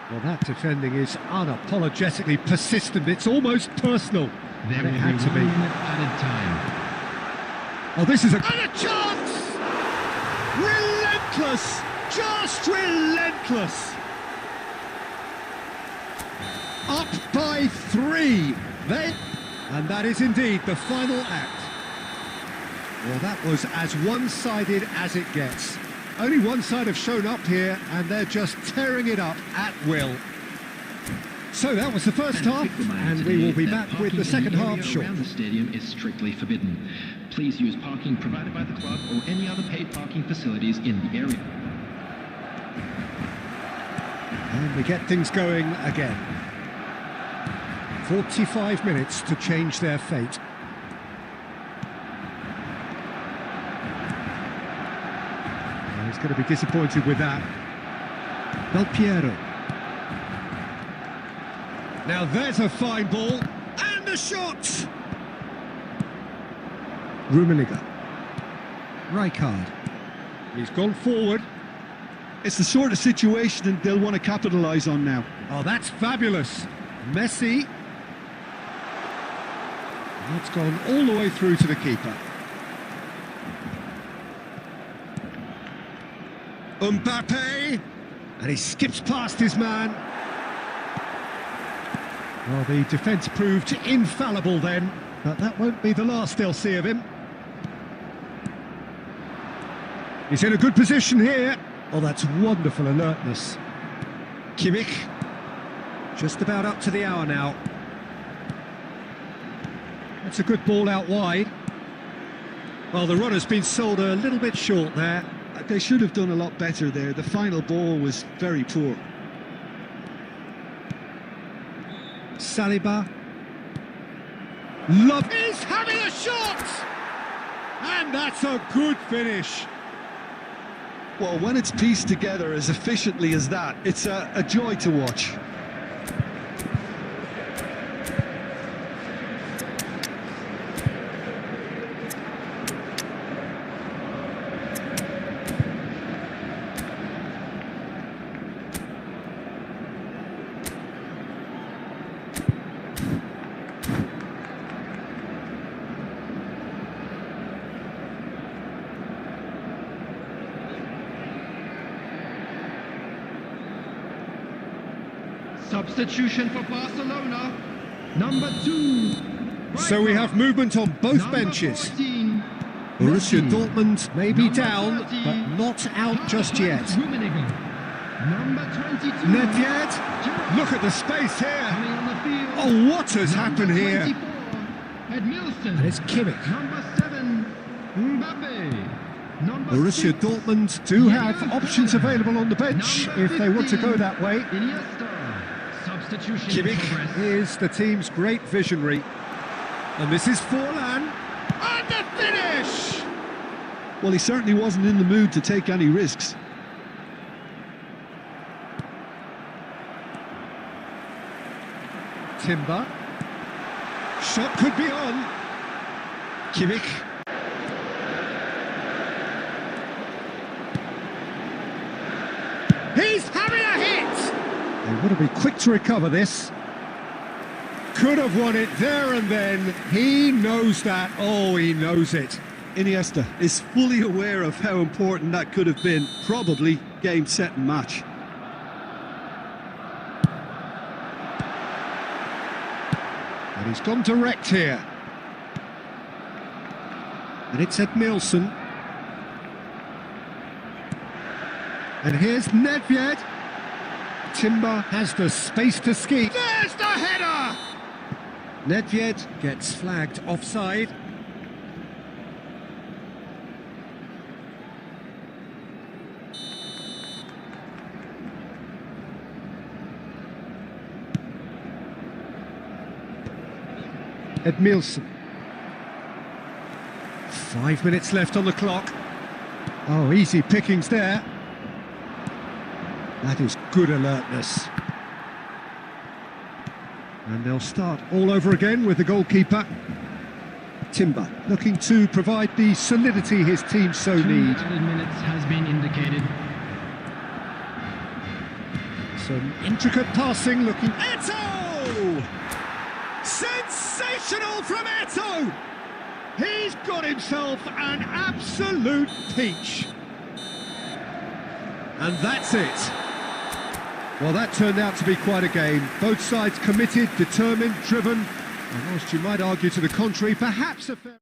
Well, that defending is unapologetically persistent. It's almost personal. There And it will had be to be. 1 minute added time. Oh, this is a... And a chance! Relentless! Just relentless! Up by 3. And that is indeed the final act. Well, that was as one-sided as it gets. Only one side have shown up here, and they're just tearing it up at will. So that was the first half, and we will be back with the second half shortly. Around the stadium is strictly forbidden. Please use parking provided by the club or any other paid parking facilities in the area. And we get things going again. 45 minutes to change their fate. He's going to be disappointed with that. Del Piero. Now there's a fine ball. And a shot! Rummenigge. Rijkaard. He's gone forward. It's the sort of situation they'll want to capitalise on now. Oh, that's fabulous. Messi. That's gone all the way through to the keeper. Mbappe, and he skips past his man. Well, the defence proved infallible then, but that won't be the last they'll see of him. He's in a good position here. Oh, that's wonderful alertness. Kimmich, just about up to the hour now. That's a good ball out wide. Well, the runner's been sold a little bit short there. They should have done a lot better there. The final ball was very poor. Saliba. Love. He's having a shot! And that's a good finish. Well, when it's pieced together as efficiently as that, it's a joy to watch. Substitution for Barcelona, number 2. So we have movement on both Number benches. 14, Borussia Messi. Dortmund may be Number down, 30, but not out just yet. Rummenigge. Number 22, Nedved, look at the space here. coming on the field. Oh, what has happened Number here? 24, Edmilson. And it's Kimmich. Number 7, Mbappe. Number Borussia 6, Dortmund do have options available on the bench Number if they want to 15, go that way. Iniesta. Substitution in Kimmich progress. is the team's great visionary. And this is Forlan. And the finish! Well, he certainly wasn't in the mood to take any risks. Timber. Shot could be on. Kimmich. He's having a hit! They want to be quick to recover this. Could have won it there and then. He knows that. Oh, he knows it. Iniesta is fully aware of how important that could have been. Probably game, set and match. And he's gone direct here. And it's Edmilson. And here's Nedved. Timber has the space to ski. There's the header! Nedved gets flagged offside. Edmilson. 5 minutes left on the clock. Oh, easy pickings there. That is good alertness. And they'll start all over again with the goalkeeper. Timber looking to provide the solidity his team so 2 need. added minutes has been indicated. Some intricate passing looking. Eto'o! Sensational from Eto'o! He's got himself an absolute peach. And that's it. Well, that turned out to be quite a game. Both sides committed, determined, driven. And whilst you might argue to the contrary, perhaps a fair...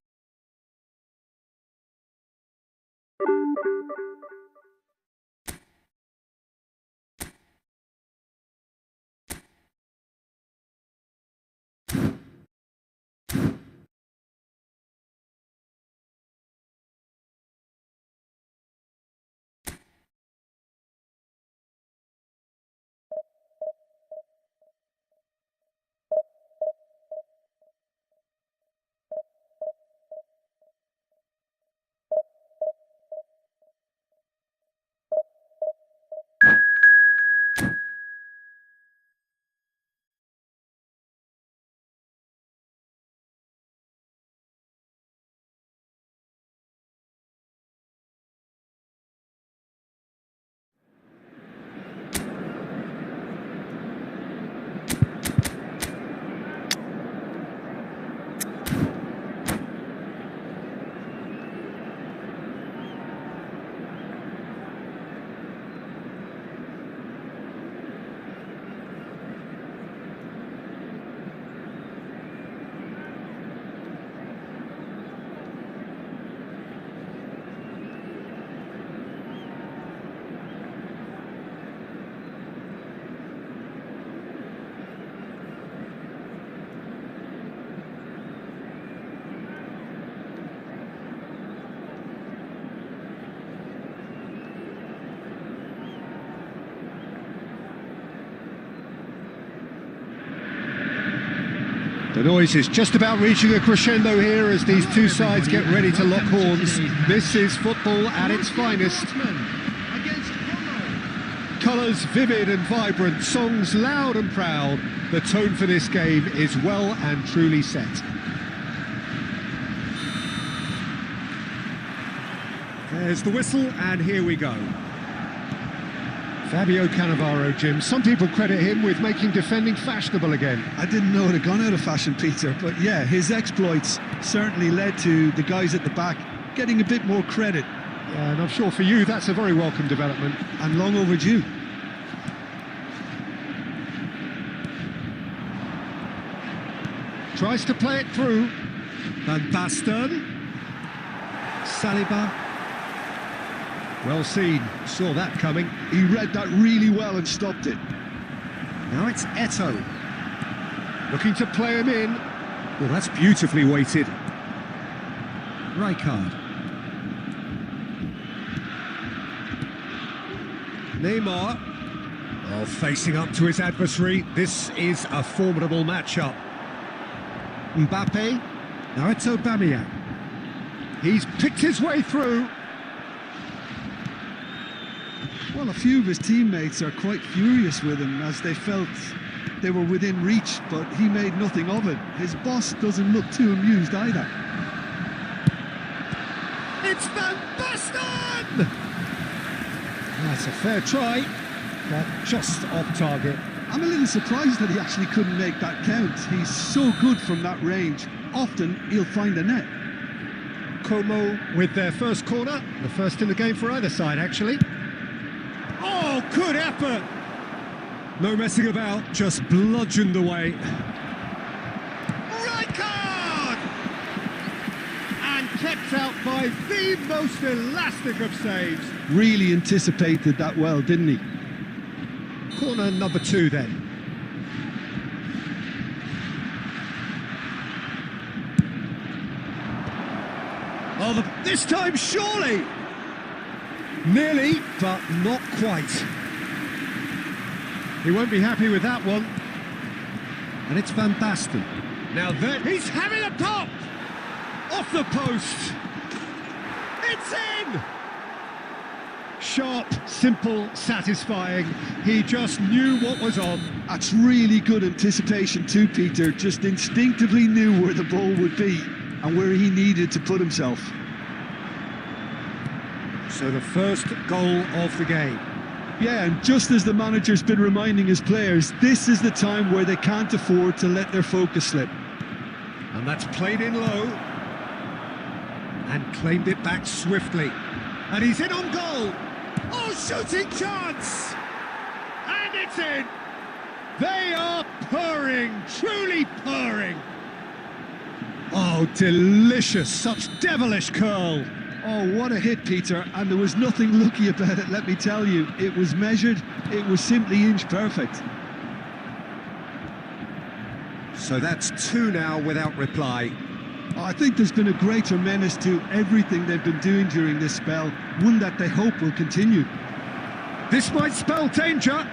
The noise is just about reaching a crescendo here as these two sides get ready to lock horns. This is football at its finest. Colours vivid and vibrant, songs loud and proud. The tone for this game is well and truly set. There's the whistle, and here we go. Fabio Cannavaro, Jim. Some people credit him with making defending fashionable again. I didn't know it had gone out of fashion, Peter, but yeah, his exploits certainly led to the guys at the back getting a bit more credit. Yeah, and I'm sure for you that's a very welcome development. And long overdue. Tries to play it through. Van Basten. Saliba. Well seen, saw that coming. He read that really well and stopped it. Now it's Eto'o. Looking to play him in. Well, that's beautifully weighted. Rijkaard. Neymar. Oh, facing up to his adversary. This is a formidable matchup. Mbappe. Now it's Aubameyang. He's picked his way through. Well, a few of his teammates are quite furious with him as they felt they were within reach, but he made nothing of it. His boss doesn't look too amused either. It's Van Basten! That's a fair try, but just off target. I'm a little surprised that he actually couldn't make that count. He's so good from that range. Often he'll find a net. Como with their first corner, the first in the game for either side, actually. Oh, good effort! No messing about, just bludgeoned away. Rijkaard! And kept out by the most elastic of saves. Really anticipated that well, didn't he? Corner number 2 then. Oh, this time surely! Nearly, but not quite. He won't be happy with that one. And it's Van Basten. Now then, he's having a pop! Off the post! It's in! Sharp, simple, satisfying. He just knew what was on. That's really good anticipation too, Peter. Just instinctively knew where the ball would be and where he needed to put himself. So the first goal of the game. Yeah, and just as the manager's been reminding his players, this is the time where they can't afford to let their focus slip. And that's played in low. And claimed it back swiftly. And he's in on goal. Oh, shooting chance! And it's in! They are purring, truly purring. Oh, delicious, such devilish curl. Oh, what a hit, Peter, and there was nothing lucky about it, let me tell you. It was measured, it was simply inch perfect. So that's 2 now without reply. Oh, I think there's been a greater menace to everything they've been doing during this spell, one that they hope will continue. This might spell danger.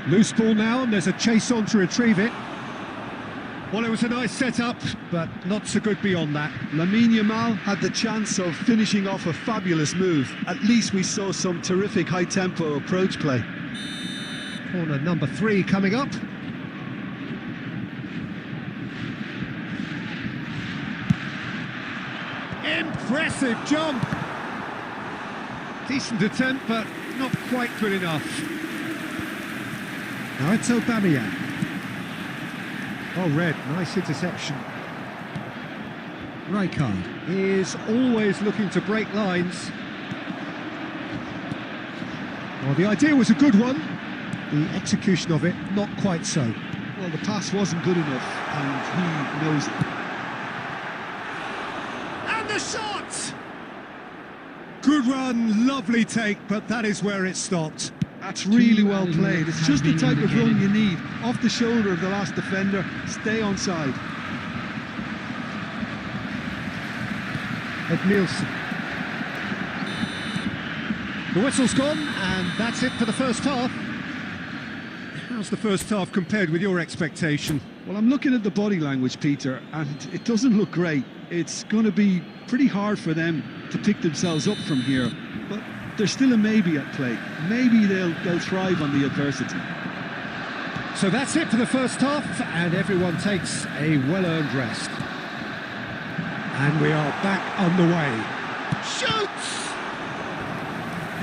Loose ball now, and there's a chase on to retrieve it. Well, it was a nice setup, but not so good beyond that. Lamine Yamal had the chance of finishing off a fabulous move. At least we saw some terrific high-tempo approach play. Corner number 3 coming up. Impressive jump. Decent attempt, but not quite good enough. Now it's Aubameyang. Oh, red, nice interception. Rijkaard is always looking to break lines. Well, the idea was a good one. The execution of it, not quite so. Well, the pass wasn't good enough, and he knows it. And the shot! Good run, lovely take, but that is where it stopped. That's really well played. It's just the type of run you need. Off the shoulder of the last defender, stay onside. Ed Nielsen. The whistle's gone, and that's it for the first half. How's the first half compared with your expectation? Well, I'm looking at the body language, Peter, and it doesn't look great. It's going to be pretty hard for them to pick themselves up from here, but there's still a maybe at play. Maybe they'll thrive on the adversity. So that's it for the first half, and everyone takes a well-earned rest. And we are back on the way. Shoots!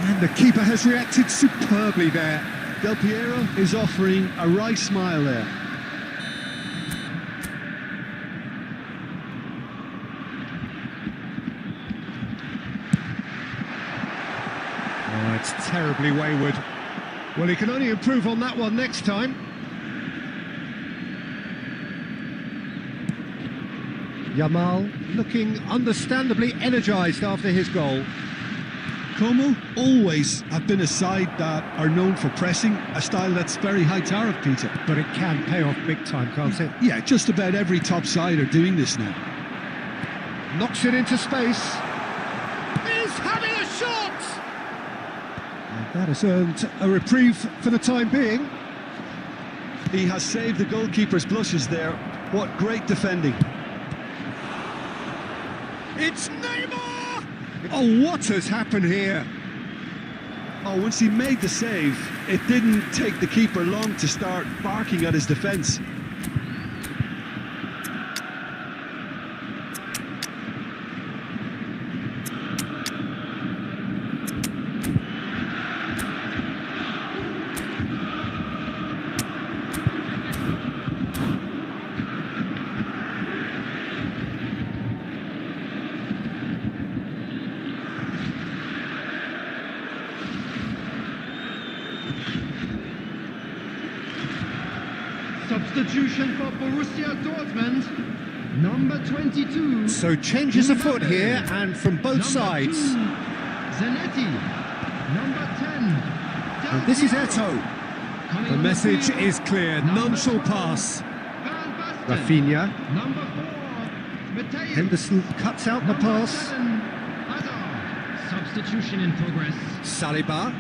And the keeper has reacted superbly there. Del Piero is offering a wry smile there. Oh, it's terribly wayward. Well, he can only improve on that one next time. Yamal looking understandably energised after his goal. Como always have been a side that are known for pressing, a style that's very high tariff, Peter. But it can pay off big time, can't it? Yeah, just about every top side are doing this now. Knocks it into space. He's having a shot! And that has earned a reprieve for the time being. He has saved the goalkeeper's blushes there. What great defending. It's Neymar! Oh, what has happened here? Oh, once he made the save, it didn't take the keeper long to start barking at his defence. Substitution for Borussia Dortmund, number 22. So changes afoot here, and from both sides. Zanetti, number 10. And this is Eto'o. The message is clear, none shall pass. Rafinha. Number 4. Mateo. Henderson cuts out the pass. Substitution in progress. Saliba.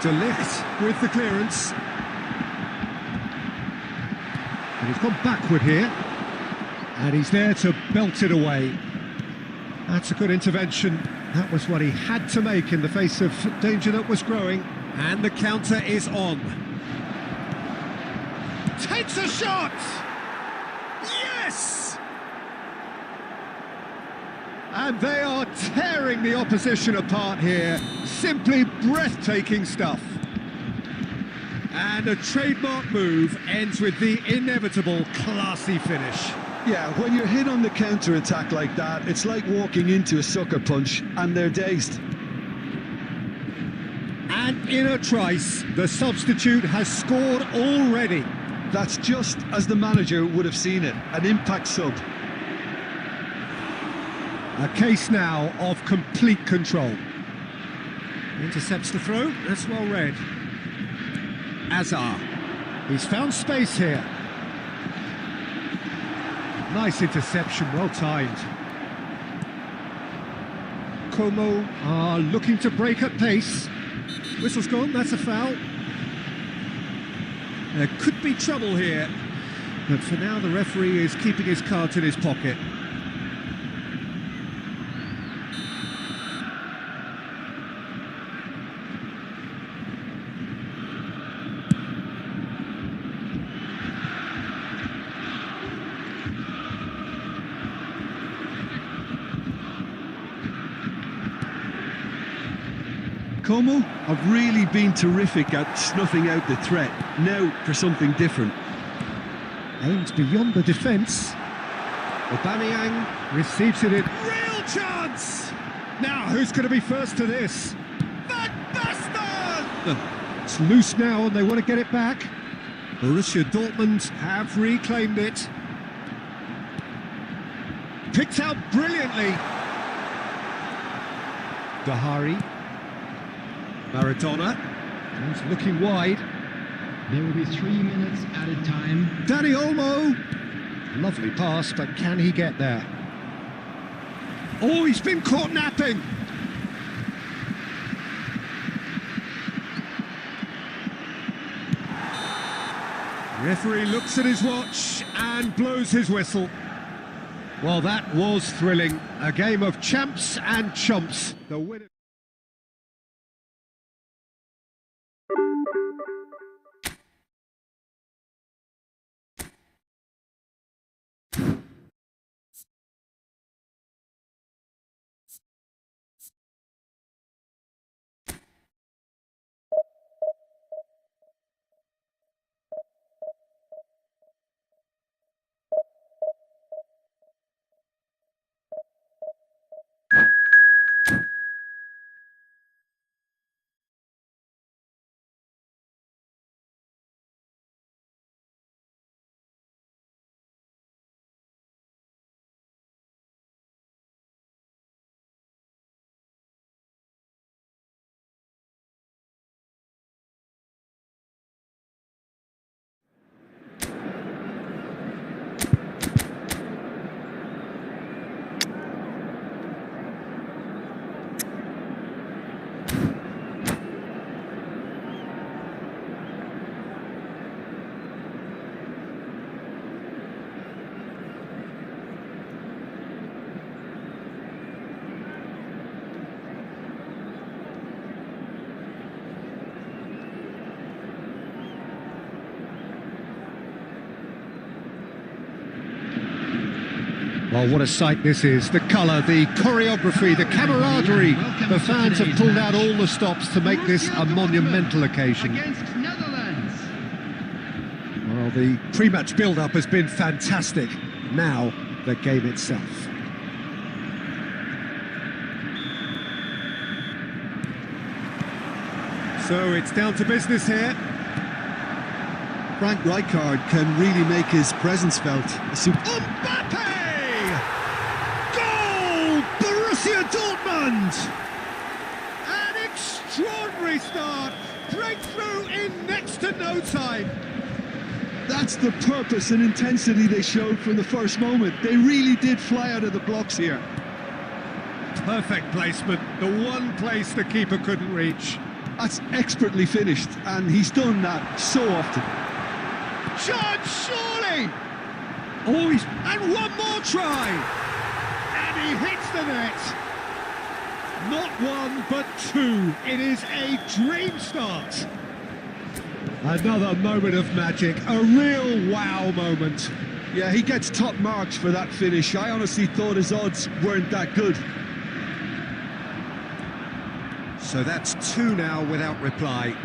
De Ligt with the clearance. And he's gone backward here. And he's there to belt it away. That's a good intervention. That was what he had to make in the face of danger that was growing. And the counter is on. Takes a shot! Yes! And they are tearing the opposition apart here. Simply breathtaking stuff. And a trademark move ends with the inevitable classy finish. Yeah, when you're hit on the counter-attack like that, it's like walking into a sucker punch and they're dazed. And in a trice, the substitute has scored already. That's just as the manager would have seen it, an impact sub. A case now of complete control. Intercepts the throw, that's well read. Azar, he's found space here. Nice interception, well timed. Como are looking to break at pace. Whistle's gone, that's a foul. There could be trouble here, but for now the referee is keeping his cards in his pocket. Como have really been terrific at snuffing out the threat. Now for something different. Aims beyond the defence. Aubameyang receives it in. Real chance! Now, who's going to be first to this? Van Basten! It's loose now and they want to get it back. Borussia Dortmund have reclaimed it. Picked out brilliantly. Gahari. Maradona. He's looking wide. There will be 3 minutes added time. Dani Olmo. Lovely pass, but can he get there? Oh, he's been caught napping. Referee looks at his watch and blows his whistle. Well, that was thrilling. A game of champs and chumps. The winner. Well, what a sight this is. The colour, the choreography, the camaraderie. The fans have pulled out all the stops to make this a monumental occasion. Against Netherlands. Well, the pre-match build-up has been fantastic. Now, the game itself. So it's down to business here. Frank Rijkaard can really make his presence felt. Mbappe! Goal! Borussia Dortmund! An extraordinary start. Breakthrough in next to no time. That's the purpose and intensity they showed from the first moment. They really did fly out of the blocks here. Perfect placement. The one place the keeper couldn't reach. That's expertly finished, and he's done that so often. Chance, surely! Oh, he's... And one more try! And he hits the net! Not one, but two. It is a dream start. Another moment of magic, a real wow moment. Yeah, he gets top marks for that finish. I honestly thought his odds weren't that good. So that's two now without reply.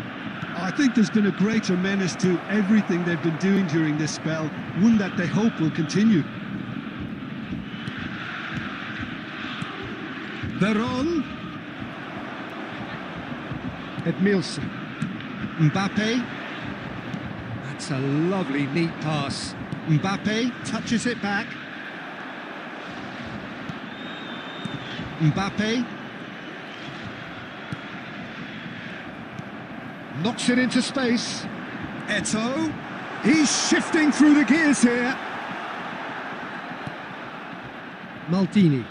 I think there's been a greater menace to everything they've been doing during this spell, one that they hope will continue. Veron. Edmilson. Mbappe. That's a lovely, neat pass. Mbappe touches it back. Mbappe. Knocks it into space. Eto'o. He's shifting through the gears here. Maldini.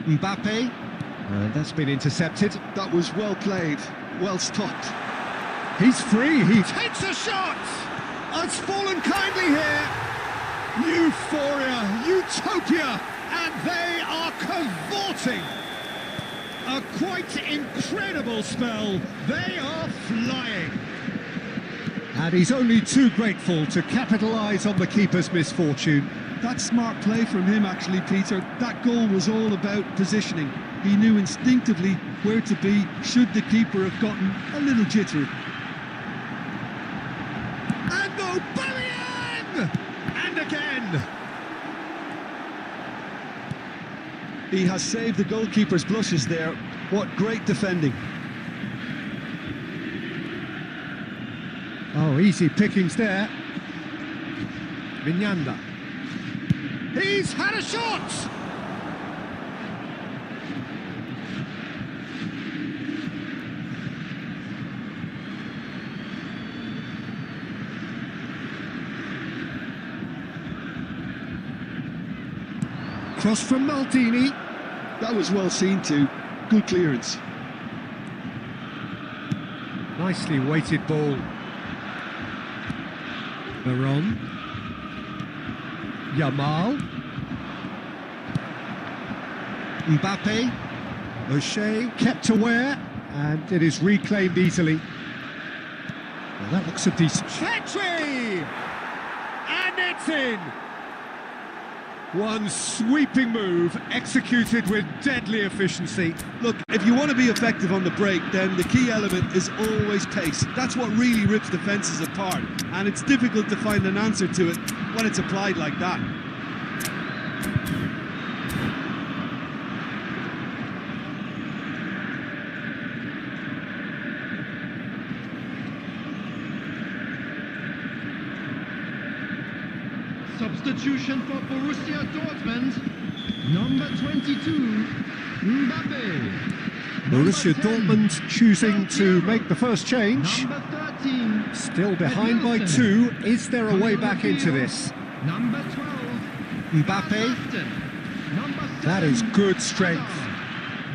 Mbappe. And that's been intercepted. That was well played, well stopped. He's free. He Takes a shot! It's fallen kindly here. Euphoria, utopia, and they are cavorting. A quite incredible spell. They are flying. And he's only too grateful to capitalise on the keeper's misfortune. That's smart play from him, actually, Peter. That goal was all about positioning. He knew instinctively where to be should the keeper have gotten a little jittery. And Aubameyang! And again. He has saved the goalkeeper's blushes there. What great defending. Oh, easy pickings there. Vinyanda. He's had a shot! Cross from Maldini. That was well seen too. Good clearance. Nicely weighted ball. Veron. Yamal. Mbappe. O'Shea kept aware, and it is reclaimed easily. Well, that looks a decent... Chetri! And it's in! One sweeping move, executed with deadly efficiency. Look, if you want to be effective on the break, then the key element is always pace. That's what really rips defences apart, and it's difficult to find an answer to it when it's applied like that. Substitution for Borussia Dortmund, number 22, Mbappe. Borussia Dortmund choosing to make the first change. Number 13, Still behind by 2. Is there a way back into this? number 12, Mbappe. number 7, That is good strength.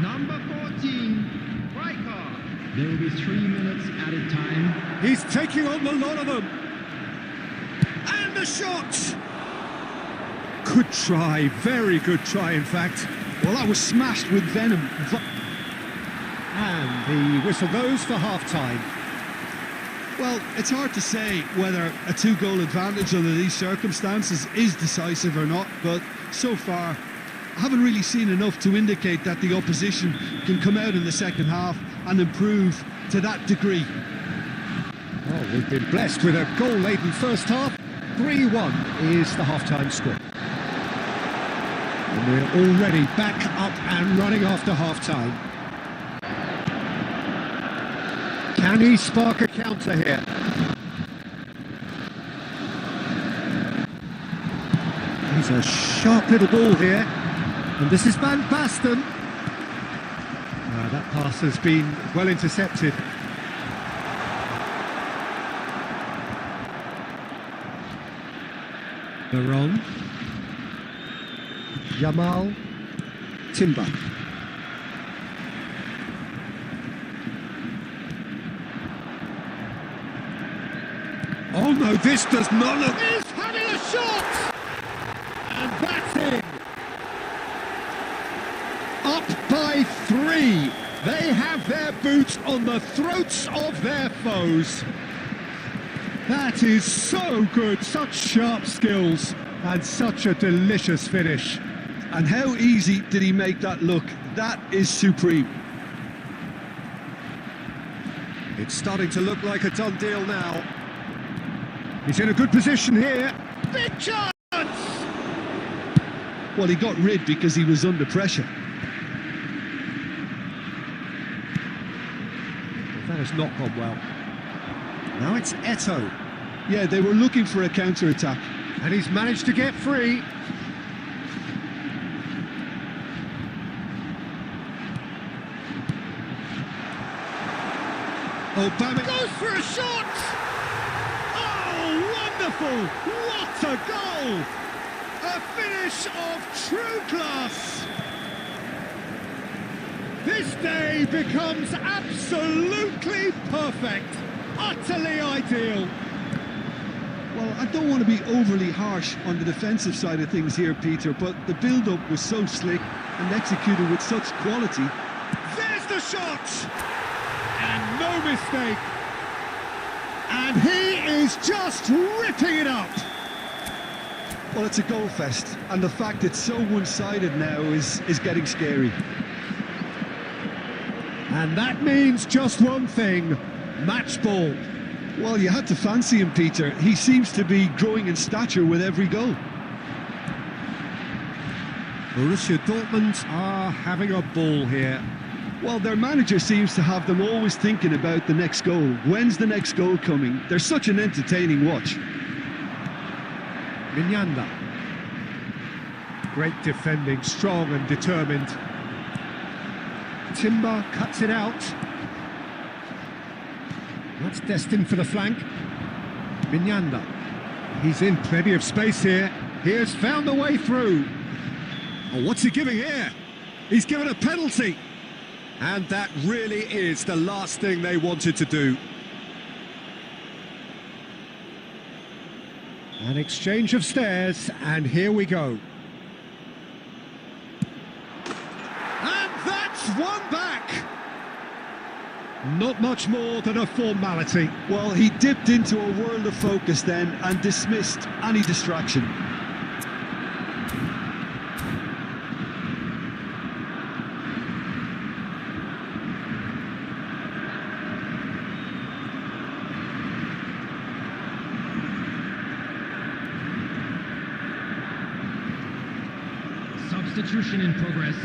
number 14, Rijkaard. There will be 3 minutes added time. He's taking on the lot of them. And the shot! Good try, very good try in fact. Well, that was smashed with venom. And the whistle goes for half-time. Well, it's hard to say whether a 2-goal advantage under these circumstances is decisive or not, but so far I haven't really seen enough to indicate that the opposition can come out in the second half and improve to that degree. Well, we've been blessed with a goal-laden first half. 3-1 is the half-time score. And we're already back up and running after half-time. Can he spark a counter here? He's a sharp little ball here. And this is Van Basten. That pass has been well intercepted. Veron. Yamal. Timber. Oh no, this does not look... He's having a shot! And that's in! Up by 3. They have their boots on the throats of their foes. That is so good, such sharp skills, and such a delicious finish. And how easy did he make that look? That is supreme. It's starting to look like a done deal now. He's in a good position here. Big chance! Well, he got rid because he was under pressure. That has not gone well. Now it's Eto'o. Yeah, they were looking for a counter-attack. And he's managed to get free. Obama goes for a shot! Oh, wonderful! What a goal! A finish of true class! This day becomes absolutely perfect, utterly ideal. Well, I don't want to be overly harsh on the defensive side of things here, Peter, but the build-up was so slick and executed with such quality. There's the shot! And no mistake. And he is just ripping it up. Well, it's a goal fest, and the fact it's so one-sided now is getting scary. And that means just one thing, match ball. Well, you had to fancy him, Peter. He seems to be growing in stature with every goal. Borussia Dortmund are having a ball here. Well, their manager seems to have them always thinking about the next goal. When's the next goal coming? They're such an entertaining watch. Mignanda. Great defending, strong and determined. Timber cuts it out. That's destined for the flank. Mignanda. He's in plenty of space here. He has found a way through. Oh, what's he giving here? He's given a penalty. And that really is the last thing they wanted to do. An exchange of stares, and here we go. And that's one back! Not much more than a formality. Well, he dipped into a world of focus then and dismissed any distraction. Substitution in progress.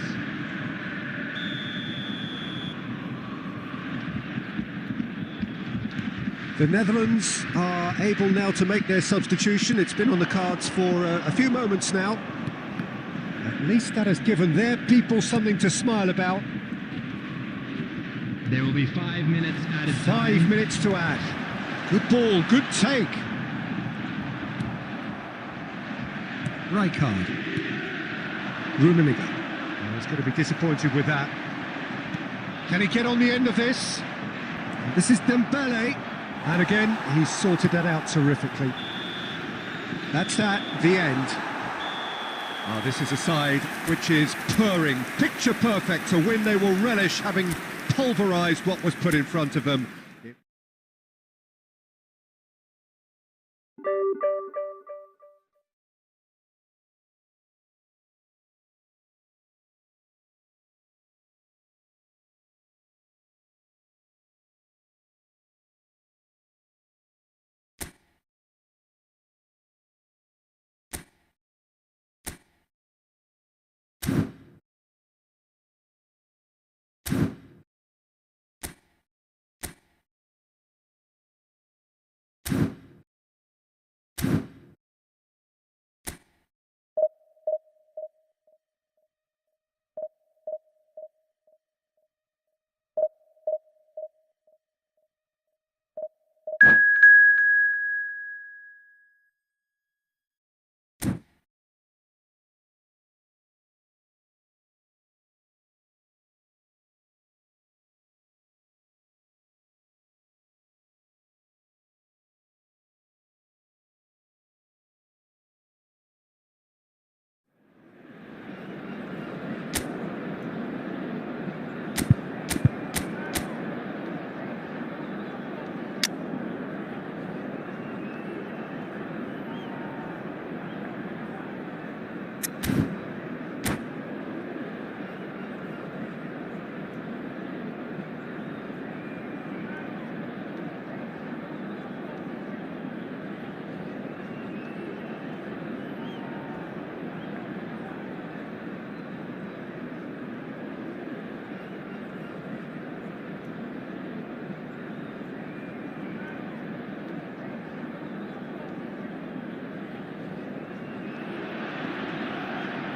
The Netherlands are able now to make their substitution. It's been on the cards for a few moments now. At least that has given their people something to smile about. There will be 5 minutes added time. 5 minutes to add. Good ball, good take. Rijkaard. Rummenigge. Oh, he's going to be disappointed with that. Can he get on the end of this? This is Dembele. And again, he's sorted that out terrifically. That's that, the end. Oh, this is a side which is purring, picture perfect. To win, they will relish having pulverised what was put in front of them.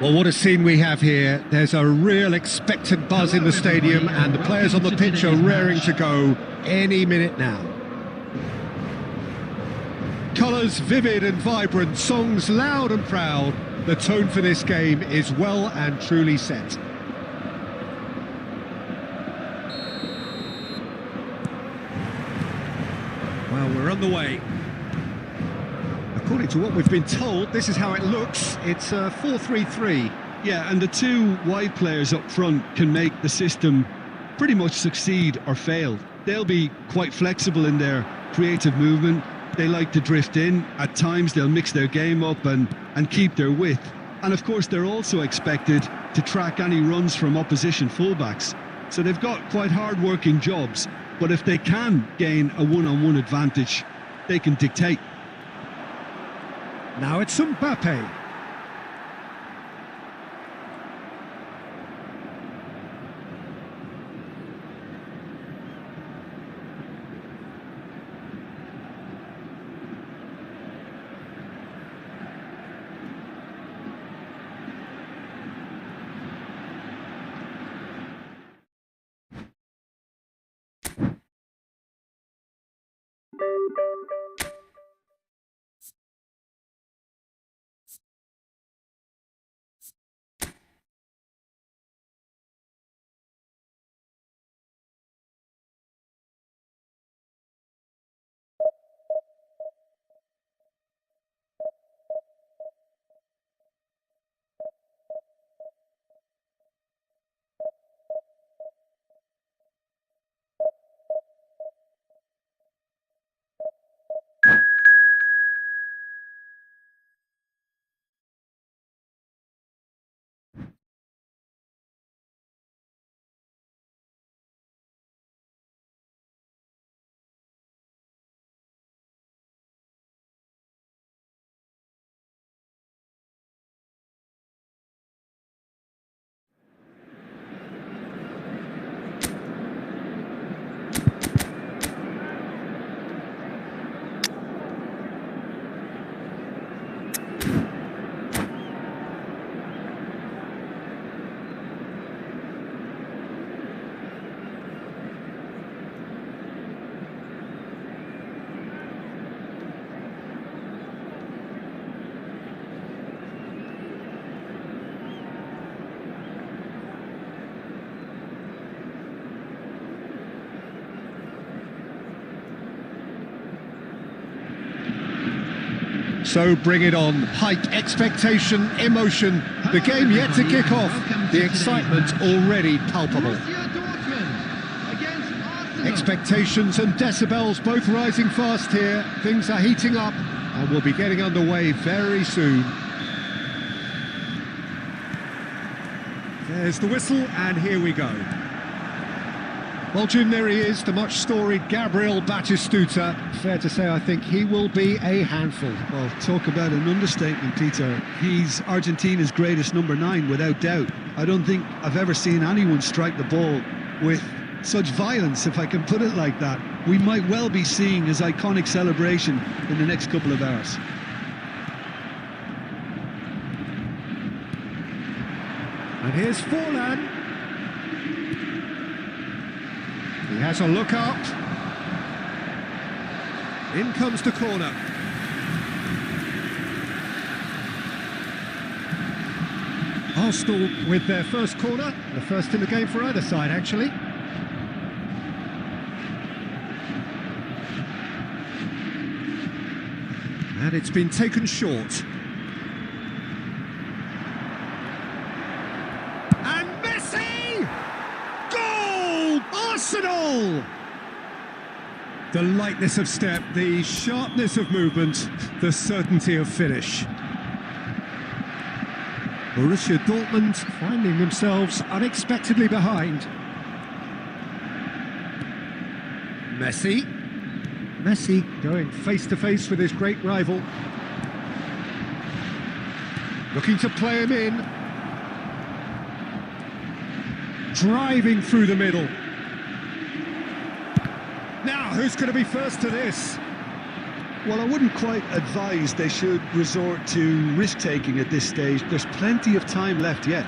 Well, what a scene we have here. There's a real expectant buzz in the stadium, and the players on the pitch are raring to go any minute now. Colours vivid and vibrant, songs loud and proud. The tone for this game is well and truly set. Well, we're on the way. According to what we've been told, this is how it looks. It's a 4-3-3. Yeah, and the two wide players up front can make the system pretty much succeed or fail. They'll be quite flexible in their creative movement. They like to drift in. At times they'll mix their game up and keep their width. And of course they're also expected to track any runs from opposition fullbacks. So they've got quite hard-working jobs. But if they can gain a one-on-one advantage, they can dictate. Now it's Mbappe. So bring it on. Hype, expectation, emotion. The game yet to kick off. The excitement already palpable. Expectations and decibels both rising fast here. Things are heating up and we'll be getting underway very soon. There's the whistle and here we go. Well, Jim, there he is, the much-storied Gabriel Batistuta. Fair to say, I think he will be a handful. Well, talk about an understatement, Peter. He's Argentina's greatest number 9, without doubt. I don't think I've ever seen anyone strike the ball with such violence, if I can put it like that. We might well be seeing his iconic celebration in the next couple of hours. And here's Forlan. He has a look up. In comes the corner. Arsenal with their first corner, the first in the game for either side, actually. And it's been taken short. And Messi! Goal! Arsenal! The lightness of step, the sharpness of movement, the certainty of finish. Borussia Dortmund finding themselves unexpectedly behind. Messi. Messi going face-to-face with his great rival. Looking to play him in. Driving through the middle. Now, who's going to be first to this? Well, I wouldn't quite advise they should resort to risk-taking at this stage. There's plenty of time left yet.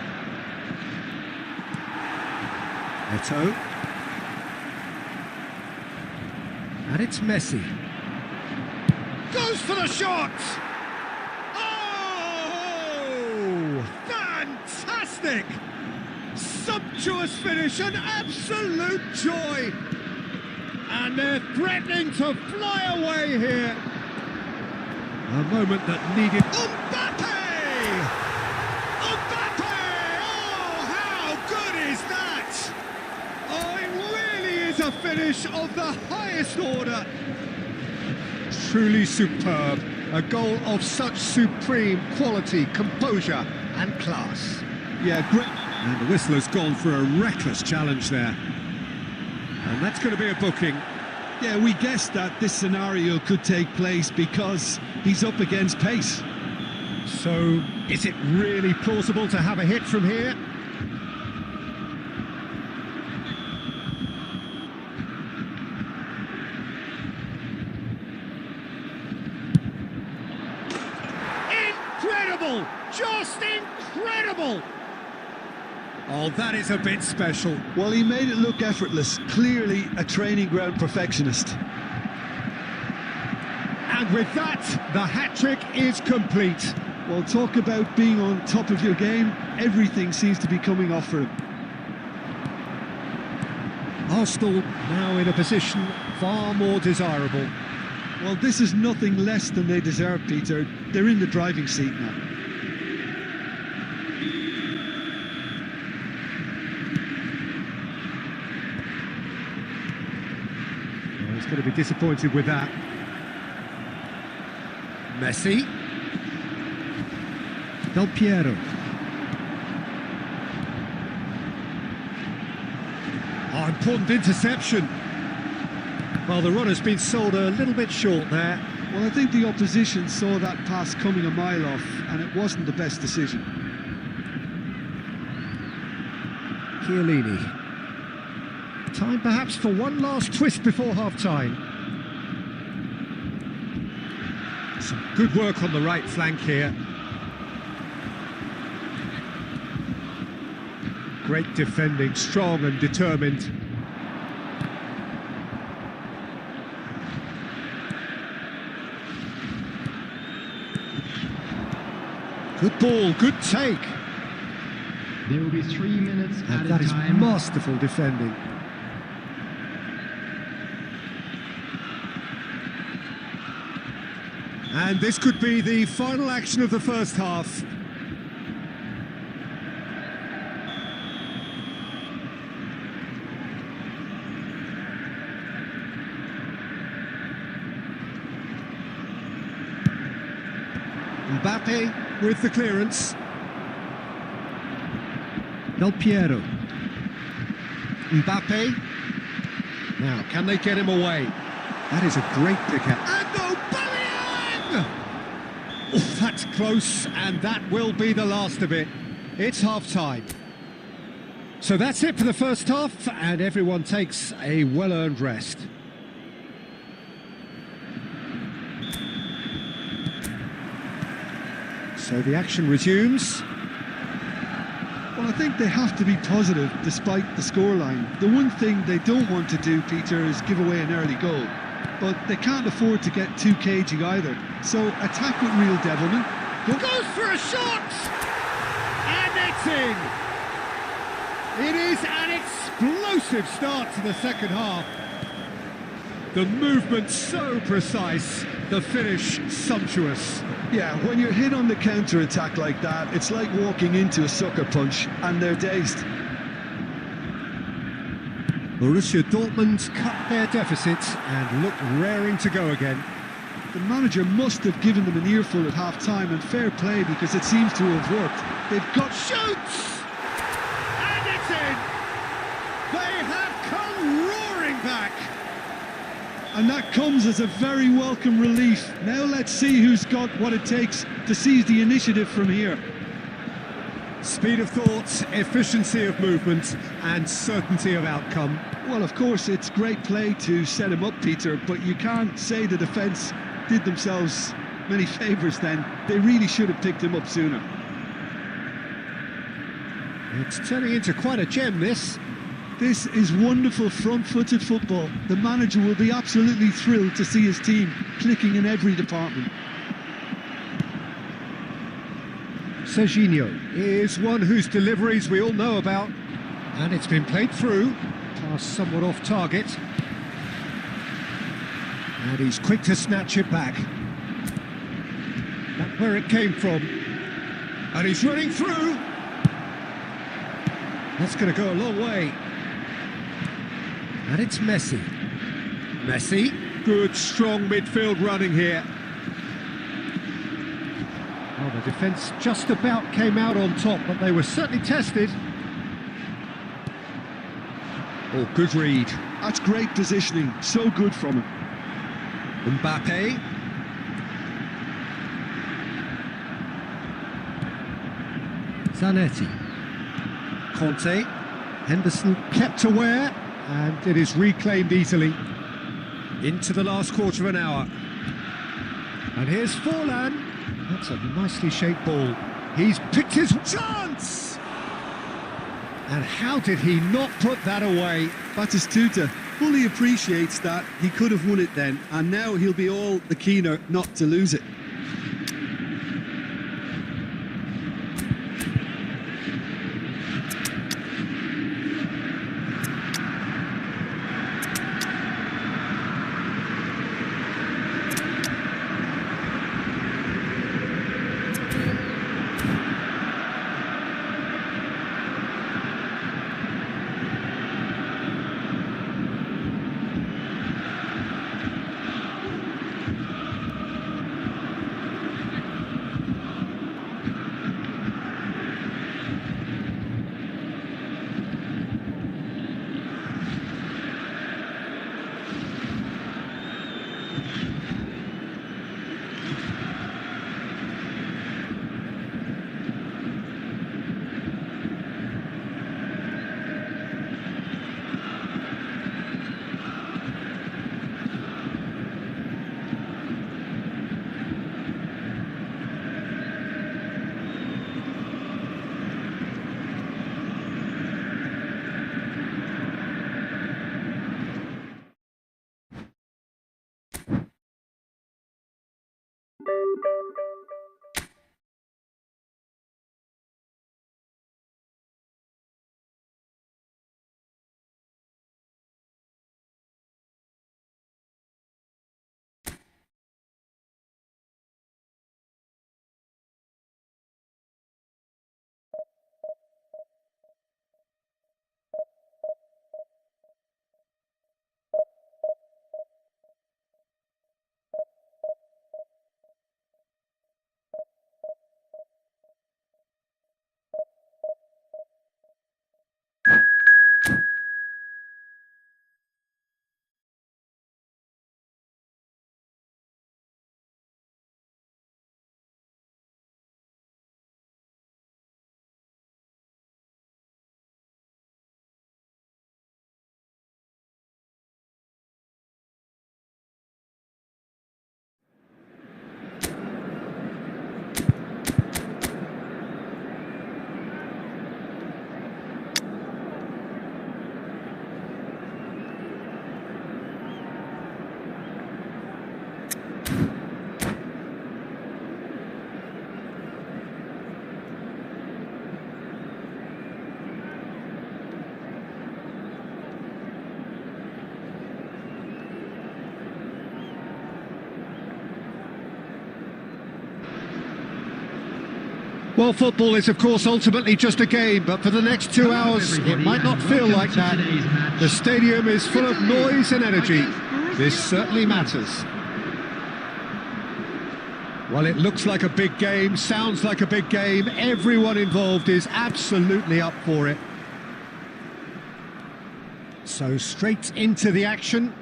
Eto'o. And it's Messi. Goes for the shot! Oh! Fantastic! Sumptuous finish, an absolute joy! And they're threatening to fly away here. A moment that needed... Mbappe! Mbappe! Oh, how good is that? Oh, it really is a finish of the highest order. Truly superb. A goal of such supreme quality, composure and class. Yeah, great. And the whistle has gone for a reckless challenge there. And that's going to be a booking. Yeah, we guessed that this scenario could take place because he's up against pace. So, is it really plausible to have a hit from here? Incredible! Just incredible! Oh, that is a bit special. Well, he made it look effortless. Clearly a training ground perfectionist. And with that, the hat-trick is complete. Well, talk about being on top of your game. Everything seems to be coming off for him. Arsenal now in a position far more desirable. Well, this is nothing less than they deserve, Peter. They're in the driving seat now. He's going to be disappointed with that. Messi. Del Piero. Oh, important interception. Well, the run has been sold a little bit short there. Well, I think the opposition saw that pass coming a mile off, and it wasn't the best decision. Chiellini. Time perhaps for one last twist before half-time. Some good work on the right flank here. Great defending, strong and determined. Good ball, good take. There will be 3 minutes And added that is time. masterful defending. And this could be the final action of the first half. Mbappe with the clearance. Del Piero. Mbappe. Now, can they get him away? That is a great pick-up. And Aubameyang! Oh, that's close, and that will be the last of it. It's half-time. So that's it for the first half, and everyone takes a well-earned rest. So the action resumes. Well, I think they have to be positive despite the scoreline. The one thing they don't want to do, Peter, is give away an early goal. But they can't afford to get too cagey either. So attack with real devilment. Goes for a shot! And it's in! It is an explosive start to the second half. The movement so precise, the finish sumptuous. Yeah, when you're hit on the counter-attack like that, it's like walking into a sucker punch, and they're dazed. Borussia Dortmund cut their deficit and look raring to go again. The manager must have given them an earful at half-time, and fair play, because it seems to have worked. They've got... Shoots! And it's in! They have come roaring back! And that comes as a very welcome relief. Now let's see who's got what it takes to seize the initiative from here. Speed of thought, efficiency of movement, and certainty of outcome. Well, of course, it's great play to set him up, Peter, but you can't say the defence did themselves many favours then. They really should have picked him up sooner. It's turning into quite a gem, this. This is wonderful front-footed football. The manager will be absolutely thrilled to see his team clicking in every department. Serginho is one whose deliveries we all know about, and it's been played through, pass somewhat off target, and he's quick to snatch it back. That's where it came from, and he's running through. That's going to go a long way. And it's Messi. Messi, good strong midfield running here. Well, the defence just about came out on top, but they were certainly tested. Oh, good read. That's great positioning, so good from him. Mbappe. Zanetti. Conte. Henderson kept aware, and it is reclaimed easily. Into the last quarter of an hour. And here's Forlan. That's a nicely shaped ball. He's picked his chance! And how did he not put that away? Batistuta fully appreciates that he could have won it then, and now he'll be all the keener not to lose it. Well, football is, of course, ultimately just a game, but for the next 2 hours, it might not feel like that. The stadium is full of noise and energy. This certainly matters. Well, it looks like a big game, sounds like a big game. Everyone involved is absolutely up for it. So straight into the action.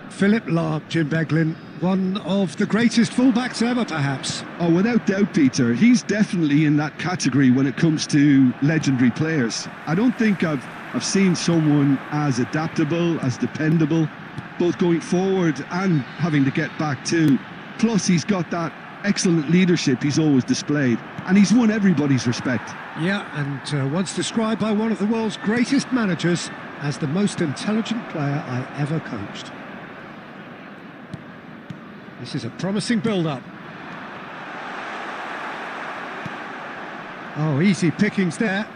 Philip Lahm, Jim Beglin, one of the greatest fullbacks ever, perhaps. Oh, without doubt, Peter. He's definitely in that category when it comes to legendary players. I don't think I've seen someone as adaptable, as dependable, both going forward and having to get back too. Plus, he's got that excellent leadership he's always displayed, and he's won everybody's respect. Yeah, and once described by one of the world's greatest managers as the most intelligent player I ever coached. This is a promising build-up. Oh, easy pickings there.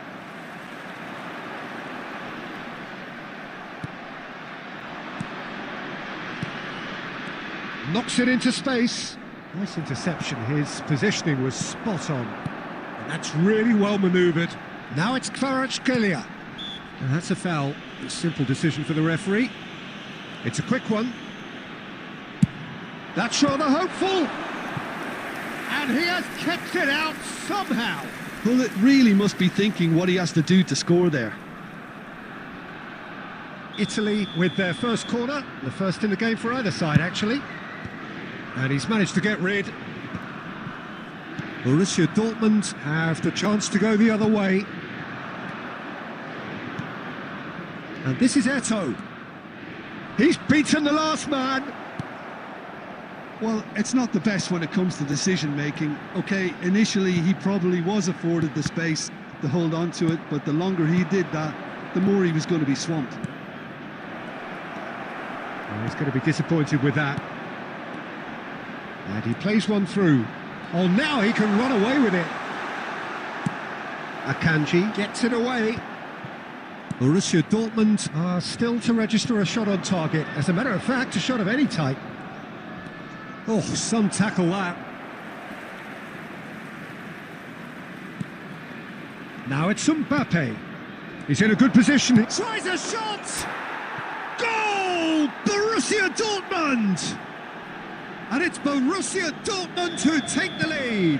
Knocks it into space. Nice interception. His positioning was spot on. And that's really well manoeuvred. Now it's Kvaratskhelia. And that's a foul. A simple decision for the referee. It's a quick one. That's rather hopeful. And he has kept it out somehow. Well, it really must be thinking what he has to do to score there. Italy with their first corner. The first in the game for either side, actually. And he's managed to get rid. Borussia Dortmund have the chance to go the other way. And this is Eto'o. He's beaten the last man. Well, it's not the best when it comes to decision-making. OK, initially he probably was afforded the space to hold on to it, but the longer he did that, the more he was going to be swamped. Well, he's going to be disappointed with that. And he plays one through. Oh, now he can run away with it. Akanji gets it away. Borussia Dortmund are still to register a shot on target. As a matter of fact, a shot of any type. Oh, some tackle that. Now it's Mbappe. He's in a good position. He tries a shot! Goal! Borussia Dortmund! And it's Borussia Dortmund who take the lead.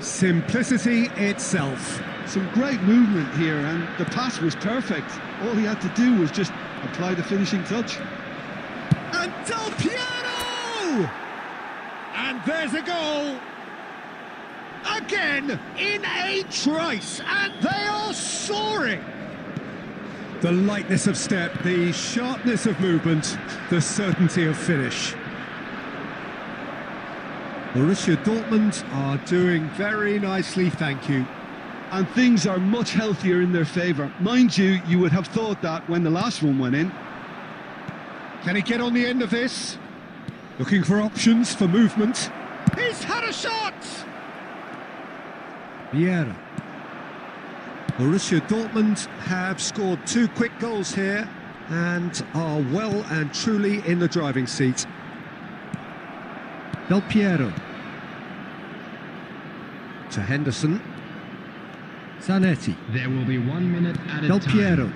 Simplicity itself. Some great movement here, and the pass was perfect. All he had to do was just apply the finishing touch. And Del Piero! And there's a goal. Again, in a trice, and they are soaring. The lightness of step, the sharpness of movement, the certainty of finish. Borussia Dortmund are doing very nicely, thank you. And things are much healthier in their favour. Mind you, you would have thought that when the last one went in. Can he get on the end of this? Looking for options for movement. He's had a shot! Vieira. Borussia Dortmund have scored 2 quick goals here and are well and truly in the driving seat. Del Piero. To Henderson. Zanetti. There will be 1 minute at a Del time. Piero.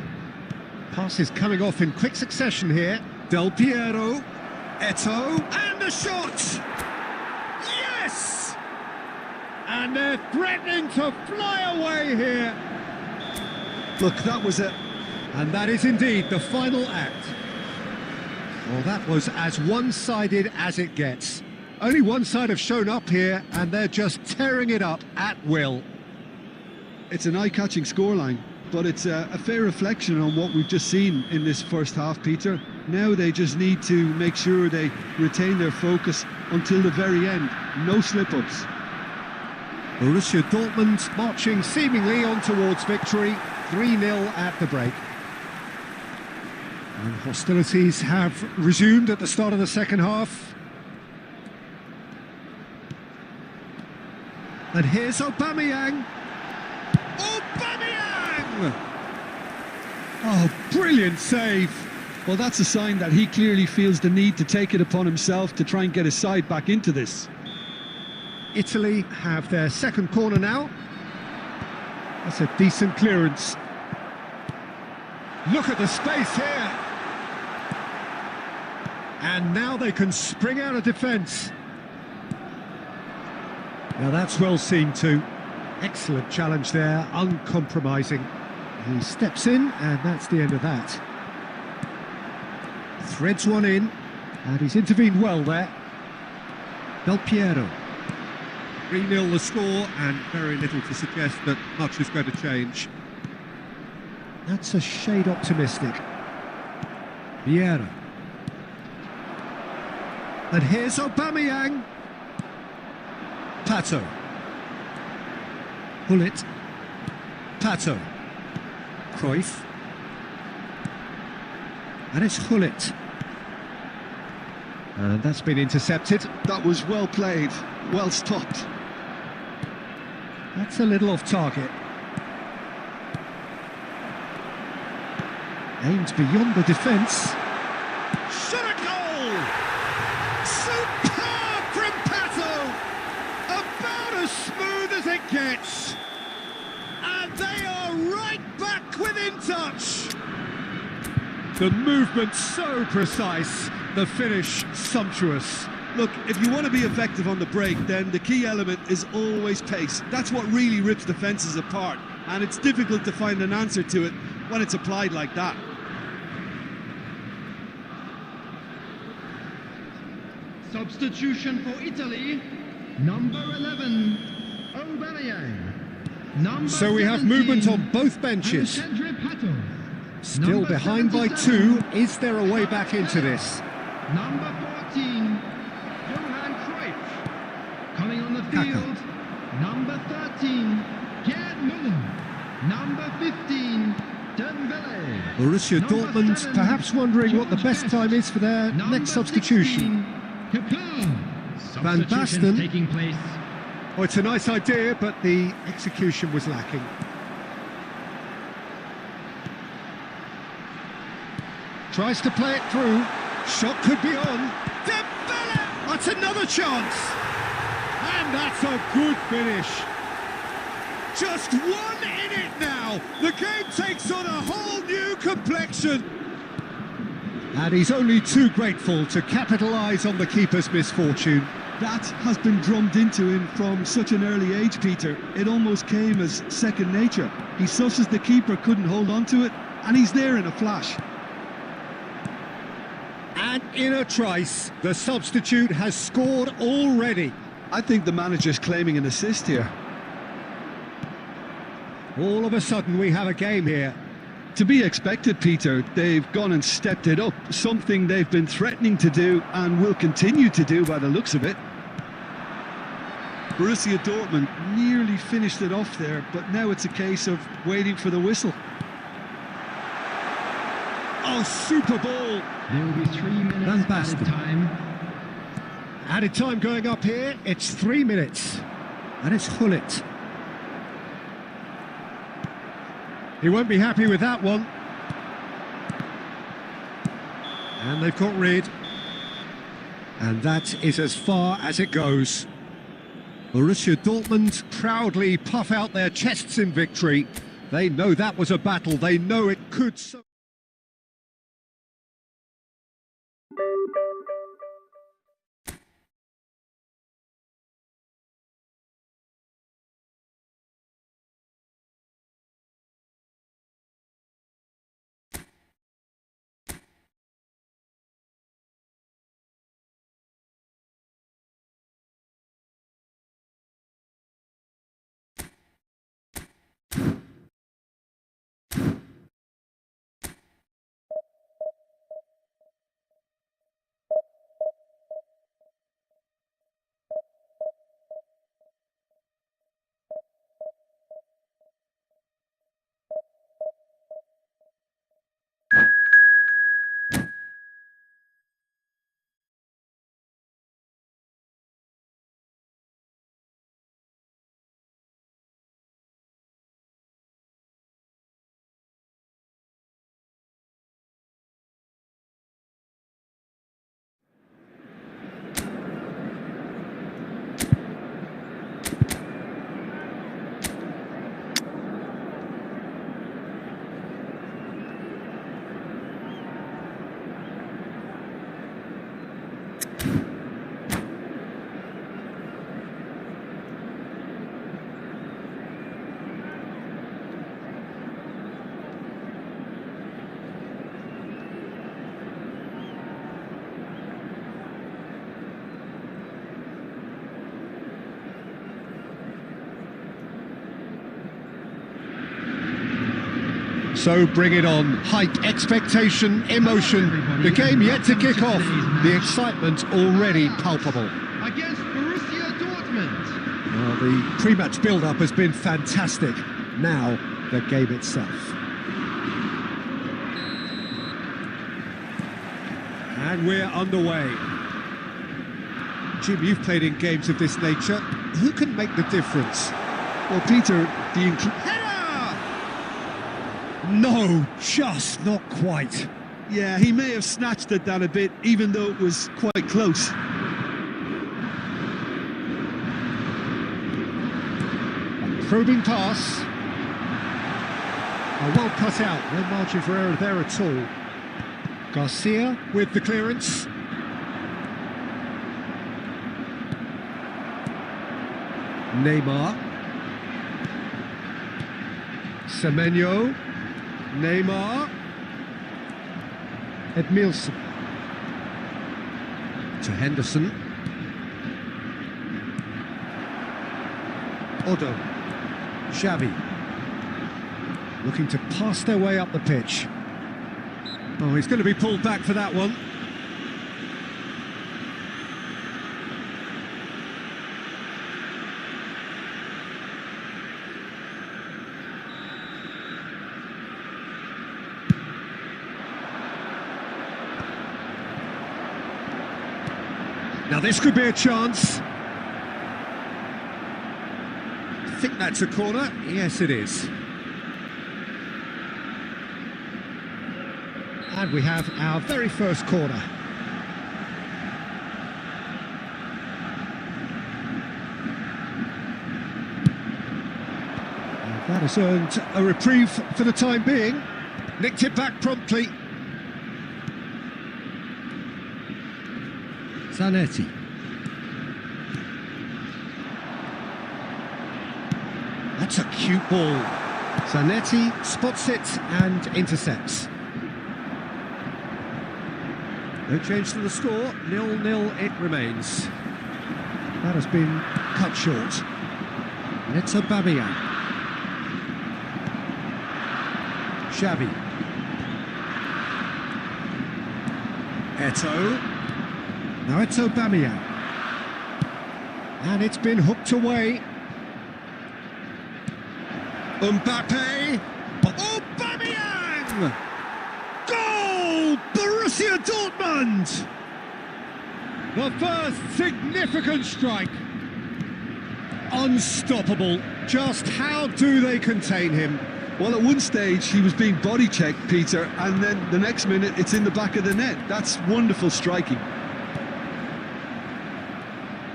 Passes coming off in quick succession here. Del Piero. Eto'o. And a shot! Yes! And they're threatening to fly away here. Look, that was it. And that is indeed the final act. Well, that was as one-sided as it gets. Only one side have shown up here, and they're just tearing it up at will. It's an eye-catching scoreline, but it's a fair reflection on what we've just seen in this first half, Peter. Now they just need to make sure they retain their focus until the very end. No slip-ups. Borussia Dortmund marching seemingly on towards victory, 3-0 at the break. And hostilities have resumed at the start of the second half. And here's Aubameyang. Aubameyang! Oh, brilliant save. Well, that's a sign that he clearly feels the need to take it upon himself to try and get his side back into this. Italy have their second corner now. That's a decent clearance. Look at the space here. And now they can spring out of defence. Now that's well seen too. Excellent challenge there, uncompromising. He steps in, and that's the end of that. Threads one in, and he's intervened well there. Del Piero. 3-0 the score, and very little to suggest that much is going to change. That's a shade optimistic. Vieira. And here's Aubameyang. Pato. Hullet. Pato. Cruyff. And it's Hullet. And that's been intercepted. That was well played, well stopped. That's a little off target. Aimed beyond the defence. Shot a goal! Superb from Pato! About as smooth as it gets. And they are right back within touch. The movement so precise, the finish sumptuous. Look, if you want to be effective on the break, then the key element is always pace. That's what really rips defences apart, and it's difficult to find an answer to it when it's applied like that. Substitution for Italy, number 11, Aubameyang. So we have movement on both benches. Still behind by 2. Is there a way back into this? Number 14, Johan Cruyff. Coming on the field, number 13, Gerd Müller. Number 15, Dembele. Borussia Dortmund perhaps wondering what the best time is for their next substitution. Van Basten. Taking place. Oh, it's a nice idea, but the execution was lacking. Tries to play it through. Shot could be on. Dembele! That's another chance. And that's a good finish. Just 1 in it now. The game takes on a whole new complexion. And he's only too grateful to capitalise on the keeper's misfortune. That has been drummed into him from such an early age, Peter. It almost came as second nature. He susses the keeper couldn't hold on to it, and he's there in a flash. And in a trice, the substitute has scored already. I think the manager's claiming an assist here. All of a sudden we have a game here. To be expected, Peter. They've gone and stepped it up, something they've been threatening to do and will continue to do by the looks of it. Borussia Dortmund nearly finished it off there, but now it's a case of waiting for the whistle. Oh, super ball! There will be 3 minutes Van Basten. added time. Added time going up here, it's 3 minutes. And it's Hullet. He won't be happy with that one. And they've got rid. And that is as far as it goes. Borussia Dortmund proudly puff out their chests in victory. They know that was a battle. They know it could so... So bring it on. Hype, expectation, emotion. The game yet to kick off. The excitement already palpable. Against Borussia Dortmund. Well, the pre-match build-up has been fantastic. Now, the game itself. And we're underway. Jim, you've played in games of this nature. Who can make the difference? Well, Peter, Header! No, just not quite. yeah, he may have snatched at that a bit, even though it was quite close. A probing pass. Well cut out, no margin for error there at all. Garcia with the clearance. Neymar. Semenyo. Neymar. Edmilson. To Henderson. Odo. Xavi. Looking to pass their way up the pitch. Oh, he's going to be pulled back for that one. Now this could be a chance. I think that's a corner. Yes, it is. And we have our very first corner. And that has earned a reprieve for the time being. Nicked it back promptly. Zanetti. That's a cute ball. Zanetti spots it and intercepts. No change to the score, 0-0 it remains. That has been cut short. Neto Babian. Xavi. Eto. Now it's Aubameyang. And it's been hooked away. Mbappe. Aubameyang! Goal! Borussia Dortmund! The first significant strike. Unstoppable. Just how do they contain him? Well, at one stage he was being body checked, Peter, and then the next minute it's in the back of the net. That's wonderful striking.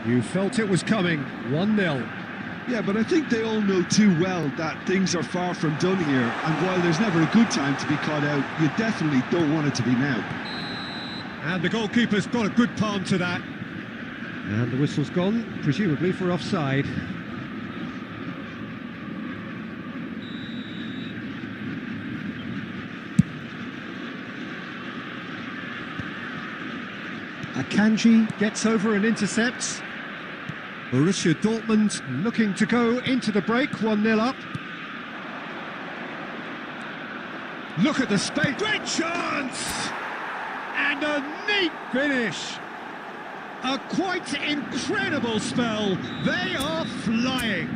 You felt it was coming, 1-0. Yeah, but I think they all know too well that things are far from done here, and while there's never a good time to be caught out, you definitely don't want it to be now. And the goalkeeper's got a good palm to that. And the whistle's gone, presumably for offside. Akanji gets over and intercepts. Borussia Dortmund looking to go into the break, 1-0 up. Look at the space, great chance! And a neat finish. A quite incredible spell. They are flying.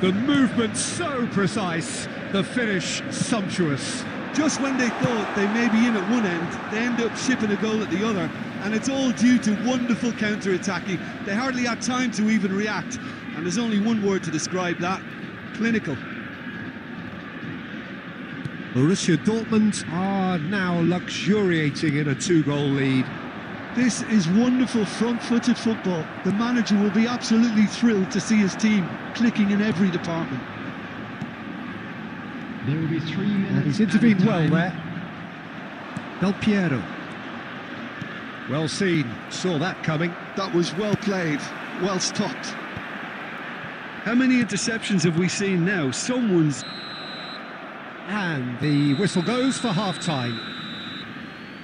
The movement so precise, the finish sumptuous. Just when they thought they may be in at one end, they end up shipping a goal at the other, and it's all due to wonderful counter-attacking. They hardly had time to even react, and there's only one word to describe that: clinical. Borussia Dortmund are now luxuriating in a 2-goal lead. This is wonderful front-footed football. The manager will be absolutely thrilled to see his team clicking in every department. There will be 3 minutes. And he's intervened well there. Del Piero. Well seen, saw that coming. That was well played, well stopped. How many interceptions have we seen now? Someone's... And the whistle goes for half-time.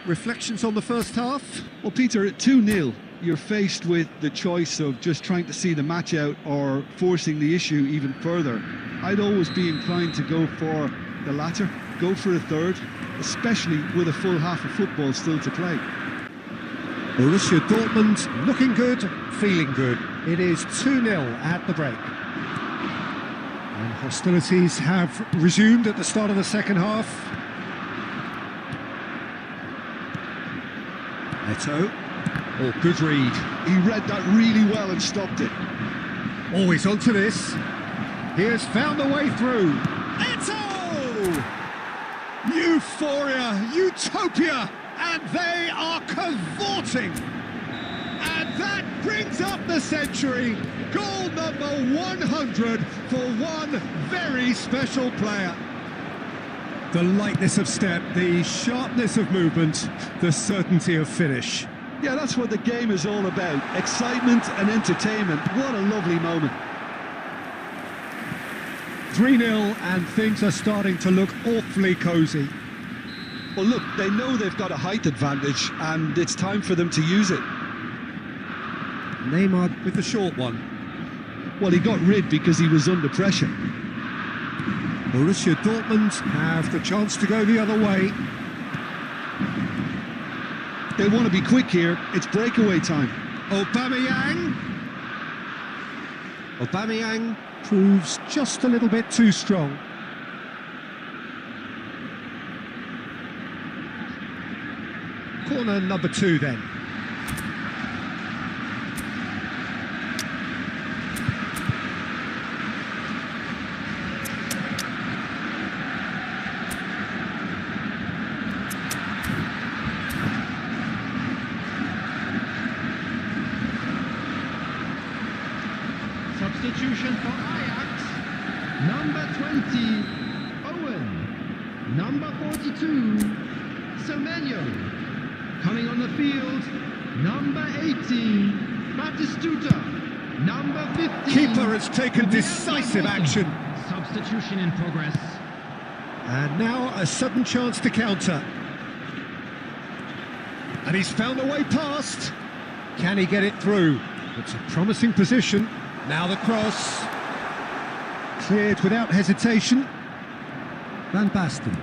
Reflections on the first half? Well, Peter, at 2-0, you're faced with the choice of just trying to see the match out or forcing the issue even further. I'd always be inclined to go for the latter. Go for a third, especially with a full half of football still to play. Borussia Dortmund looking good, feeling good. It is 2-0 at the break. And hostilities have resumed at the start of the second half. Eto. Oh, good read. He read that really well and stopped it. Oh, he's onto this. He has found a way through. Eto! Euphoria, utopia, and they are cavorting. And that brings up the century. Goal number 100 for one very special player. The lightness of step, the sharpness of movement, the certainty of finish. Yeah, that's what the game is all about. Excitement and entertainment. What a lovely moment. 3-0 and things are starting to look awfully cosy. Well, look, they know they've got a height advantage and it's time for them to use it. Neymar with the short one. Well, he got rid because he was under pressure. Borussia Dortmund have the chance to go the other way. They want to be quick here. It's breakaway time. Aubameyang proves just a little bit too strong. Corner number 2 then. Substitution for Ajax. Number 20, Owen. Number 42, Semenyo. Coming on the field, number 18, Batistuta. Number 15. Keeper has taken decisive action. Substitution in progress. And now a sudden chance to counter. And he's found a way past. Can he get it through? It's a promising position. Now the cross. Cleared without hesitation. Van Basten.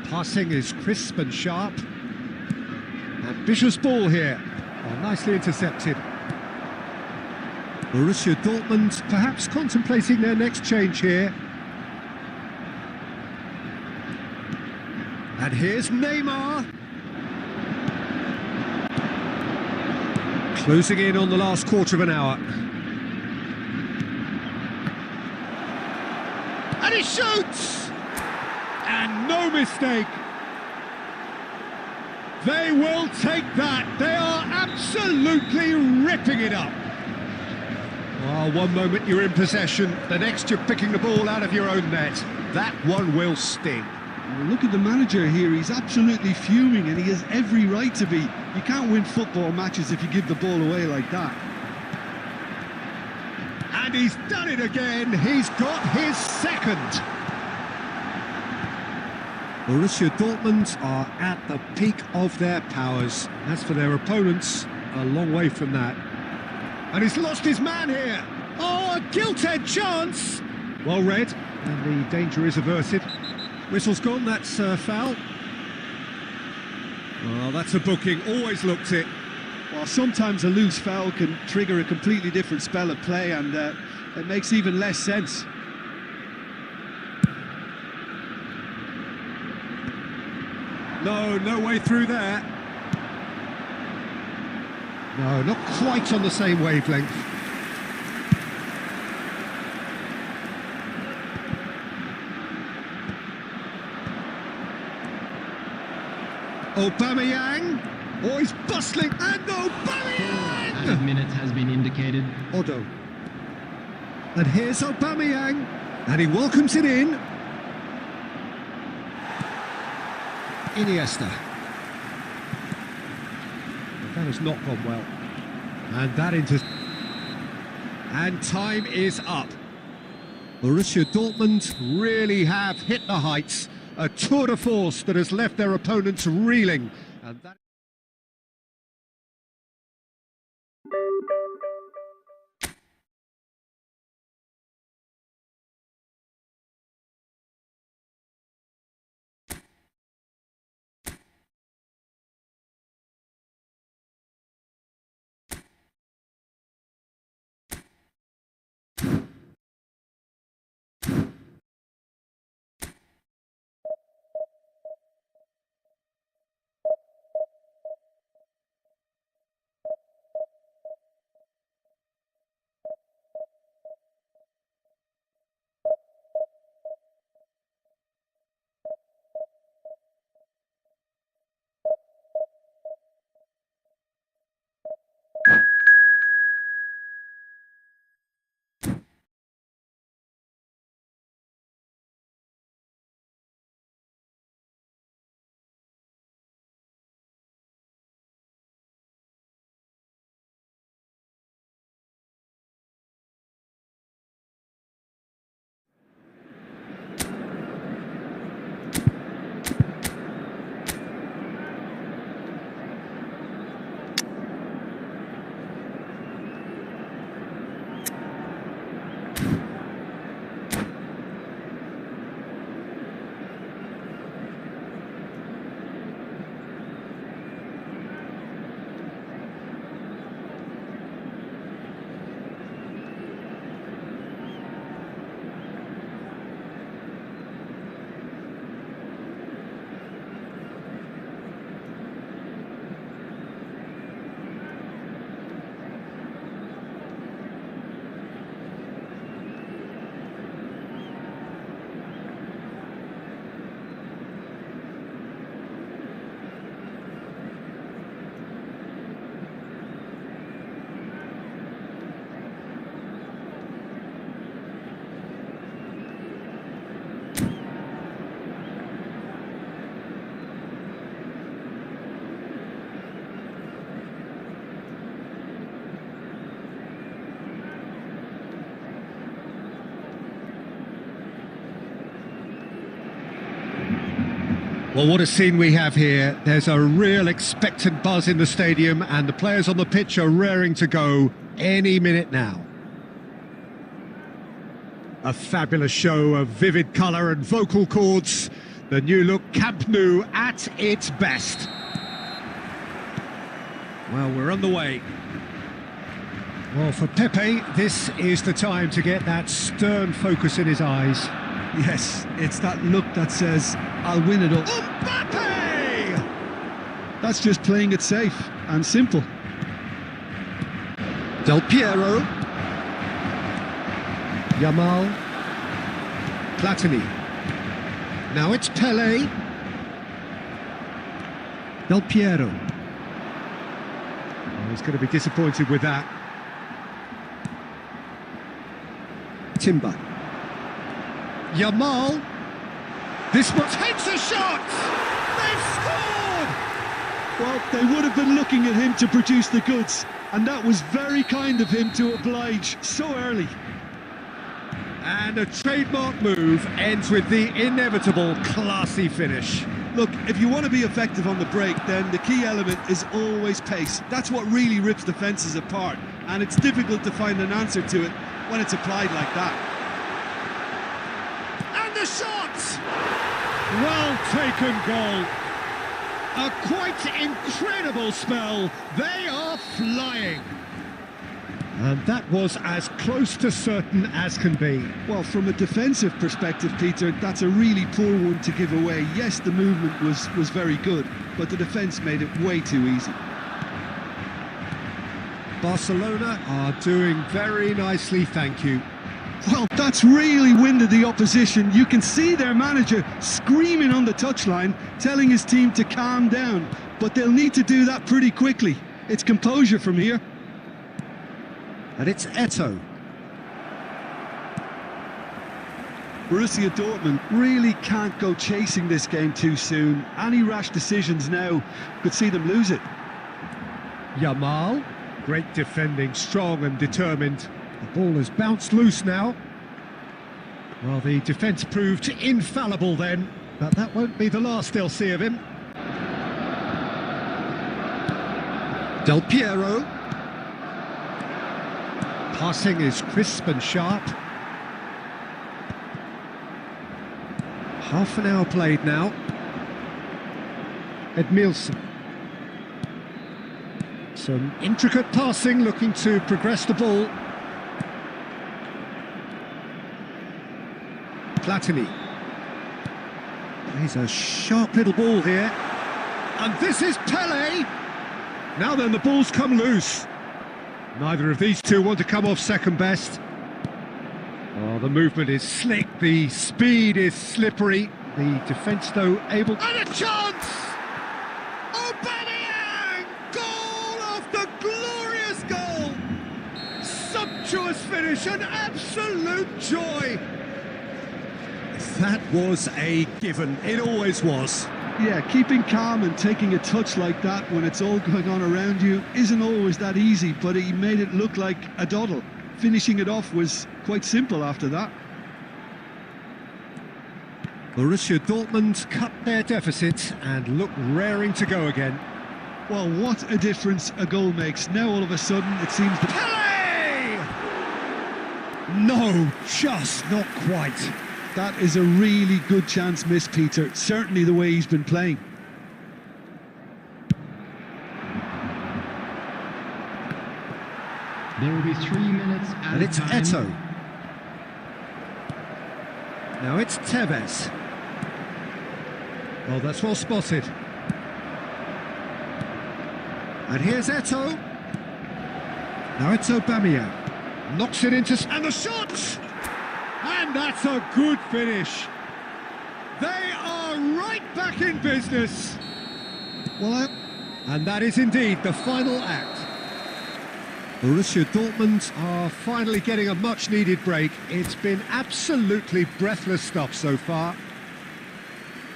Passing is crisp and sharp. Ambitious ball here. Oh, nicely intercepted. Borussia Dortmund perhaps contemplating their next change here. And here's Neymar. Closing in on the last quarter of an hour. And he shoots! And no mistake. They will take that. They are absolutely ripping it up. Oh, one moment you're in possession, the next you're picking the ball out of your own net. That one will sting. Well, look at the manager here. He's absolutely fuming and he has every right to be. You can't win football matches if you give the ball away like that. And he's done it again. He's got his second. Borussia Dortmund are at the peak of their powers. As for their opponents, a long way from that. And he's lost his man here. Oh, a gilt-edged chance. Well read, and the danger is averted. Whistle's gone, that's foul. Oh, that's a booking, always looked it. Well, sometimes a loose foul can trigger a completely different spell of play and it makes even less sense. No way through there. No, not quite on the same wavelength. Aubameyang. Oh, he's bustling. And Aubameyang! Added minutes has been indicated. Odo. And here's Aubameyang. And he welcomes it in. Iniesta. But that has not gone well. And that into... And time is up. Borussia Dortmund really have hit the heights. A tour de force that has left their opponents reeling. And that... Well, what a scene we have here. There's a real expectant buzz in the stadium and the players on the pitch are raring to go any minute now. A fabulous show of vivid colour and vocal cords. The new look Camp Nou at its best. Well, we're on the way. Well, for Pepe, this is the time to get that stern focus in his eyes. Yes, it's that look that says, I'll win it all. Mbappe! That's just playing it safe and simple. Del Piero. Yamal. Platini. Now it's Pele. Del Piero. Oh, he's going to be disappointed with that. Timber. Yamal. This one takes a shot! They've scored! Well, they would have been looking at him to produce the goods, and that was very kind of him to oblige so early. And a trademark move ends with the inevitable classy finish. Look, if you want to be effective on the break, then the key element is always pace. That's what really rips defences apart, and it's difficult to find an answer to it when it's applied like that. And the shot! Well taken goal. A quite incredible spell. They are flying. And that was as close to certain as can be. Well, from a defensive perspective, Peter, that's a really poor one to give away. Yes, the movement was very good, but the defence made it way too easy. Barcelona are doing very nicely, thank you. Well, that's really winded the opposition. You can see their manager screaming on the touchline, telling his team to calm down, but they'll need to do that pretty quickly. It's composure from here. And it's Eto'o. Borussia Dortmund really can't go chasing this game too soon. Any rash decisions now could see them lose it. Yamal, great defending, strong and determined. The ball has bounced loose now. Well, the defence proved infallible then, but that won't be the last they'll see of him. Del Piero. Passing is crisp and sharp. Half an hour played now. Edmilson. Some intricate passing, looking to progress the ball. Platini. He's a sharp little ball here. And this is Pele. Now then, the ball's come loose. Neither of these two want to come off second best. Oh, the movement is slick, the speed is slippery. The defence, though, able... And a chance! Aubameyang! Goal after glorious goal! Sumptuous finish, an absolute joy! That was a given, it always was. Yeah, keeping calm and taking a touch like that when it's all going on around you isn't always that easy, but he made it look like a doddle. Finishing it off was quite simple after that. Borussia Dortmund cut their deficit and look raring to go again. Well, what a difference a goal makes. Now all of a sudden it seems that... Pele! No, just not quite. That is a really good chance missed, Peter. Certainly the way he's been playing. There will be 3 minutes and it's time. Eto'o. Now it's Tevez. Oh, that's well spotted. And here's Eto'o. Now it's Aubameyang. Knocks it into... And the shot! And that's a good finish. They are right back in business. Well, and that is indeed the final act. Borussia Dortmund are finally getting a much-needed break. It's been absolutely breathless stuff so far.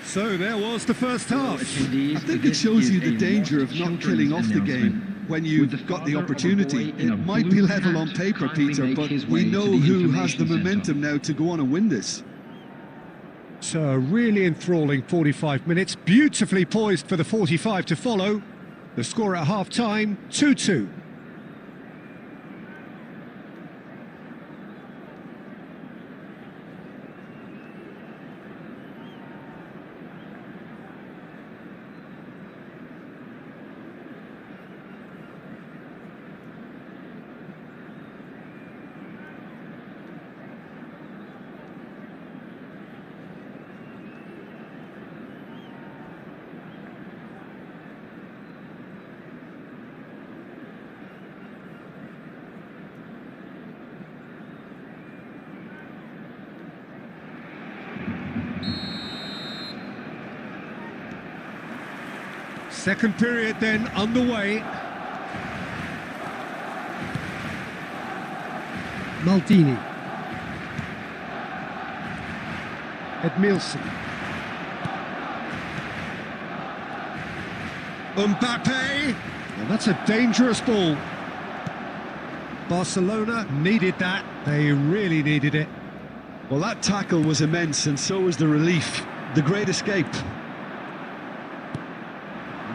So there was the first half. I think it shows you the danger of not killing off the game when you've got the opportunity. It might be level on paper, Peter, but we know who has the momentum now to go on and win this. So a really enthralling 45 minutes, beautifully poised for the 45 to follow. The score at half-time, 2-2. Second period then underway. Maldini. Edmilson. Mbappe. And that's a dangerous ball. Barcelona needed that. They really needed it. Well, that tackle was immense, and so was the relief. The great escape.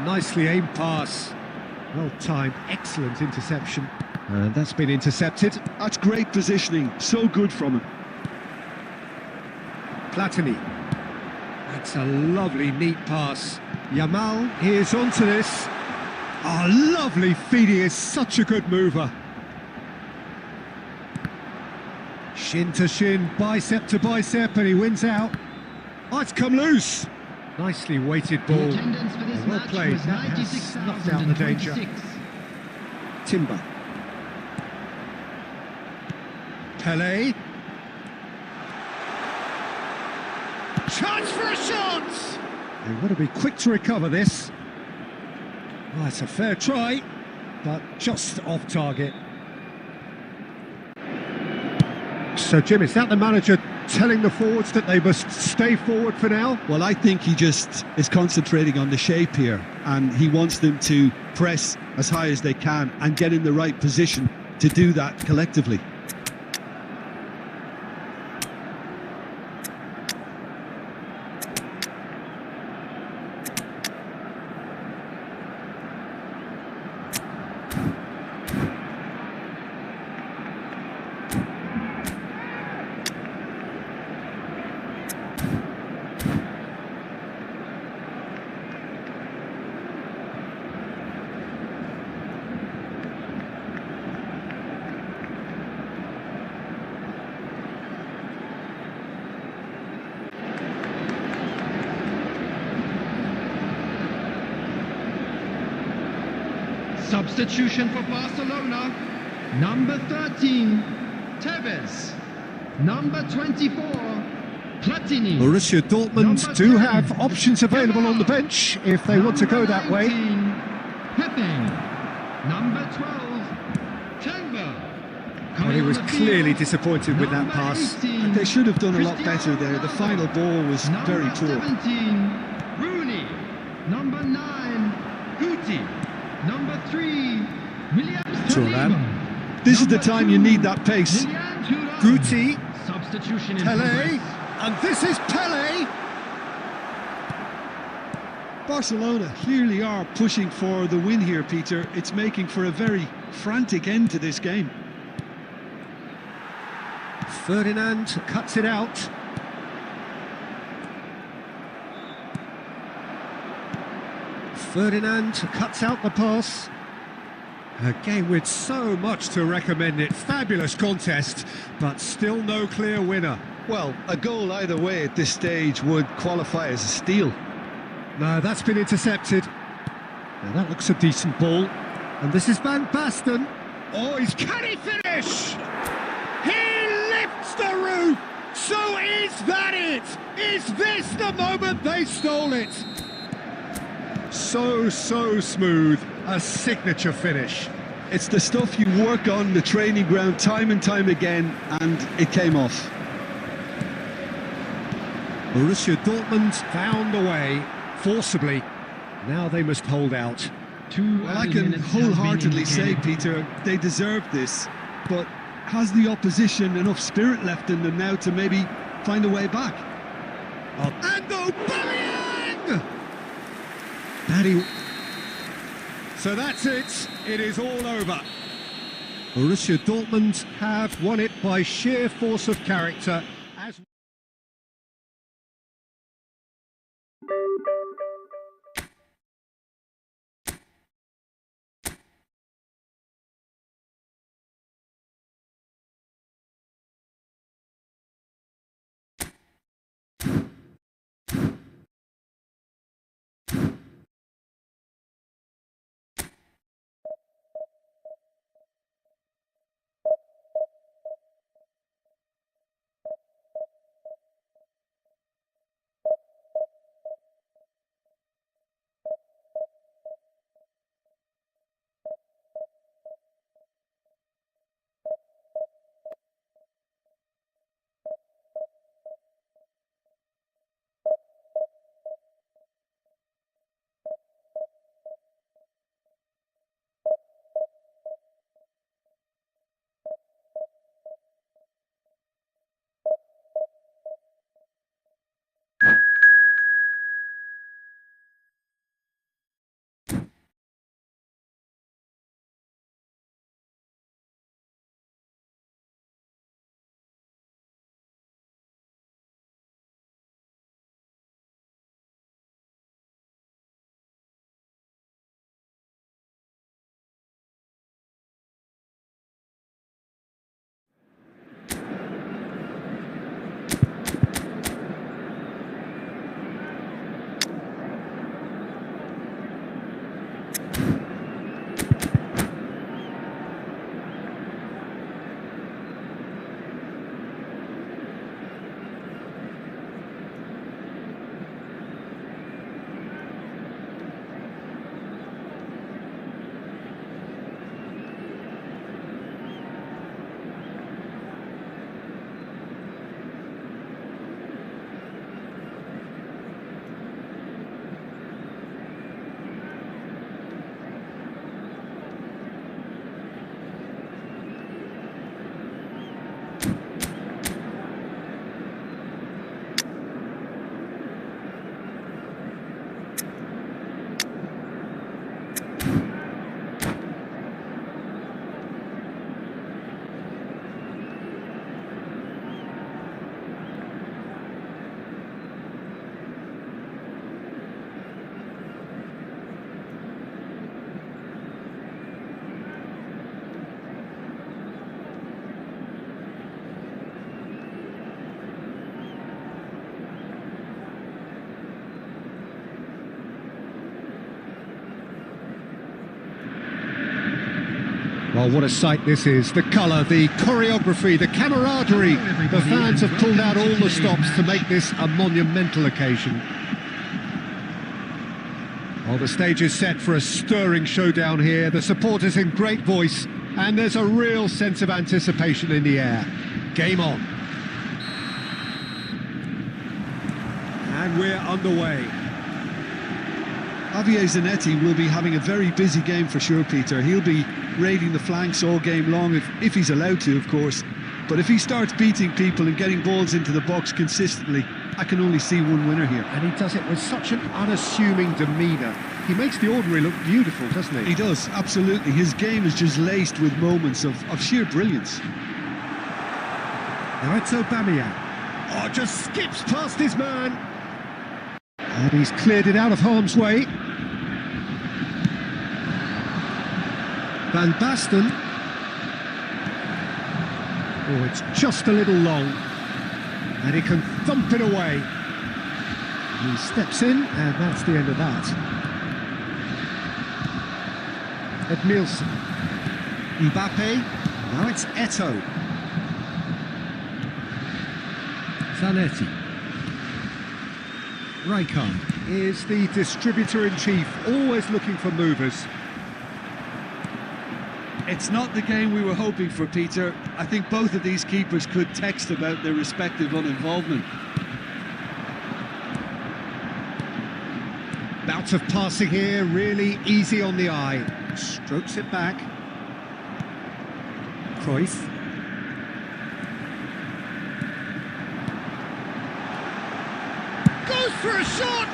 Nicely aimed pass. Well timed, excellent interception. And that's been intercepted. That's great positioning, so good from him. Platini. That's a lovely, neat pass. Yamal is onto this. Oh, lovely feed, he is such a good mover. Shin to shin, bicep to bicep, and he wins out. Oh, it's come loose. Nicely weighted ball. Well played. That has snuffed out the danger. Timber. Pelé. Chance for a shot! They've got to be quick to recover this. Oh, it's a fair try, but just off target. So, Jim, is that the manager telling the forwards that they must stay forward for now? Well, I think he just is concentrating on the shape here, and he wants them to press as high as they can and get in the right position to do that collectively. Substitution for Barcelona. Number 13, Tevez. Number 24, Platini. Borussia Dortmund do have options available on the bench if they want to go that way. Pepe. Number 12, Chamber. Well, he was clearly disappointed with that pass. They should have done a lot better there. The final ball was very poor. 17, Rooney. Number 9, Guti. Number 3, Williams. This is the time you need that pace. Guti. Substitution in Pelé. And this is Pelé. Barcelona clearly are pushing for the win here, Peter. It's making for a very frantic end to this game. Ferdinand cuts it out. Ferdinand cuts out the pass. A game with so much to recommend it. Fabulous contest, but still no clear winner. Well, a goal either way at this stage would qualify as a steal. No, that's been intercepted. Now that looks a decent ball. And this is Van Basten. Oh, can he finish? He lifts the roof! So is that it? Is this the moment they stole it? So smooth, a signature finish. It's the stuff you work on the training ground time and time again, and it came off. Borussia Dortmund found a way, forcibly. Now they must hold out. Well, I can wholeheartedly say, Peter, they deserve this, but has the opposition enough spirit left in them now to maybe find a way back? And Aubameyang! So that's it. It is all over. Borussia Dortmund have won it by sheer force of character. As well, what a sight this is. The colour, the choreography, the camaraderie. The fans have pulled out all the stops to make this a monumental occasion. Well, the stage is set for a stirring showdown here. The supporters in great voice, and there's a real sense of anticipation in the air. Game on. And we're underway. Javier Zanetti will be having a very busy game for sure, Peter. He'll be raiding the flanks all game long, if he's allowed to, of course. But if he starts beating people and getting balls into the box consistently, I can only see one winner here. And he does it with such an unassuming demeanour. He makes the ordinary look beautiful, doesn't he? He does, absolutely. His game is just laced with moments of sheer brilliance. Now it's Aubameyang. Oh, just skips past his man. And he's cleared it out of harm's way. Van Basten. Oh, it's just a little long. And he can thump it away. He steps in, and that's the end of that. Edmilson. Mbappe. Now it's Eto'o. Zanetti. Rijkaard is the distributor-in-chief, always looking for movers. It's not the game we were hoping for, Peter. I think both of these keepers could text about their respective uninvolvement. Bouts of passing here, really easy on the eye. Strokes it back. Cruyff. goes for a shot!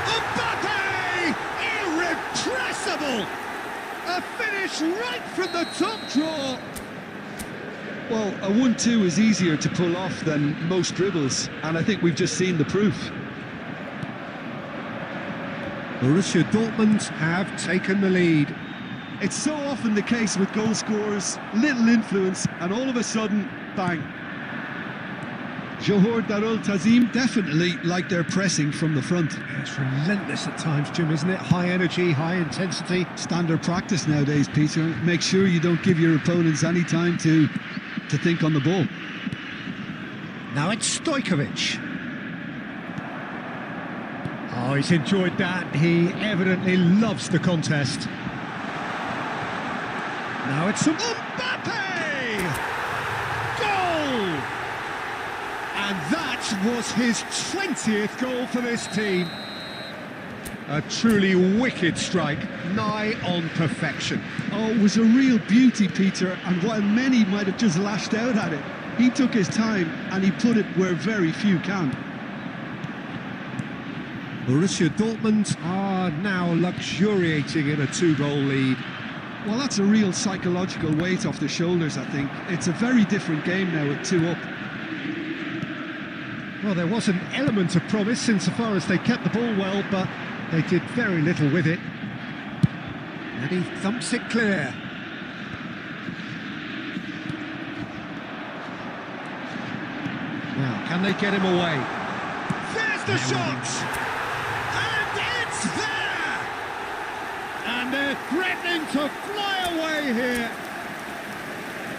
Mbappe! Irrepressible! A finish right from the top draw! Well, a 1-2 is easier to pull off than most dribbles, and I think we've just seen the proof. Borussia Dortmund have taken the lead. It's so often the case with goal scorers, little influence, and all of a sudden, bang. Johor Darul Tazim definitely like their pressing from the front. It's relentless at times, Jim, isn't it? High energy, high intensity. Standard practice nowadays, Peter. Make sure you don't give your opponents any time to think on the ball. Now it's Stojkovic. Oh, he's enjoyed that. He evidently loves the contest. Now it's Mbappe! Goal! And that was his 20th goal for this team. a truly wicked strike, nigh on perfection. Oh, it was a real beauty, Peter, and while many might have just lashed out at it, he took his time and he put it where very few can. Borussia Dortmund are now luxuriating in a 2-goal lead. Well, that's a real psychological weight off the shoulders, I think. It's a very different game now with 2 up. Well, there was an element of promise insofar as they kept the ball well, but they did very little with it. And he thumps it clear. Now, can they get him away? There's the shot! And it's there! And they're threatening to fly away here.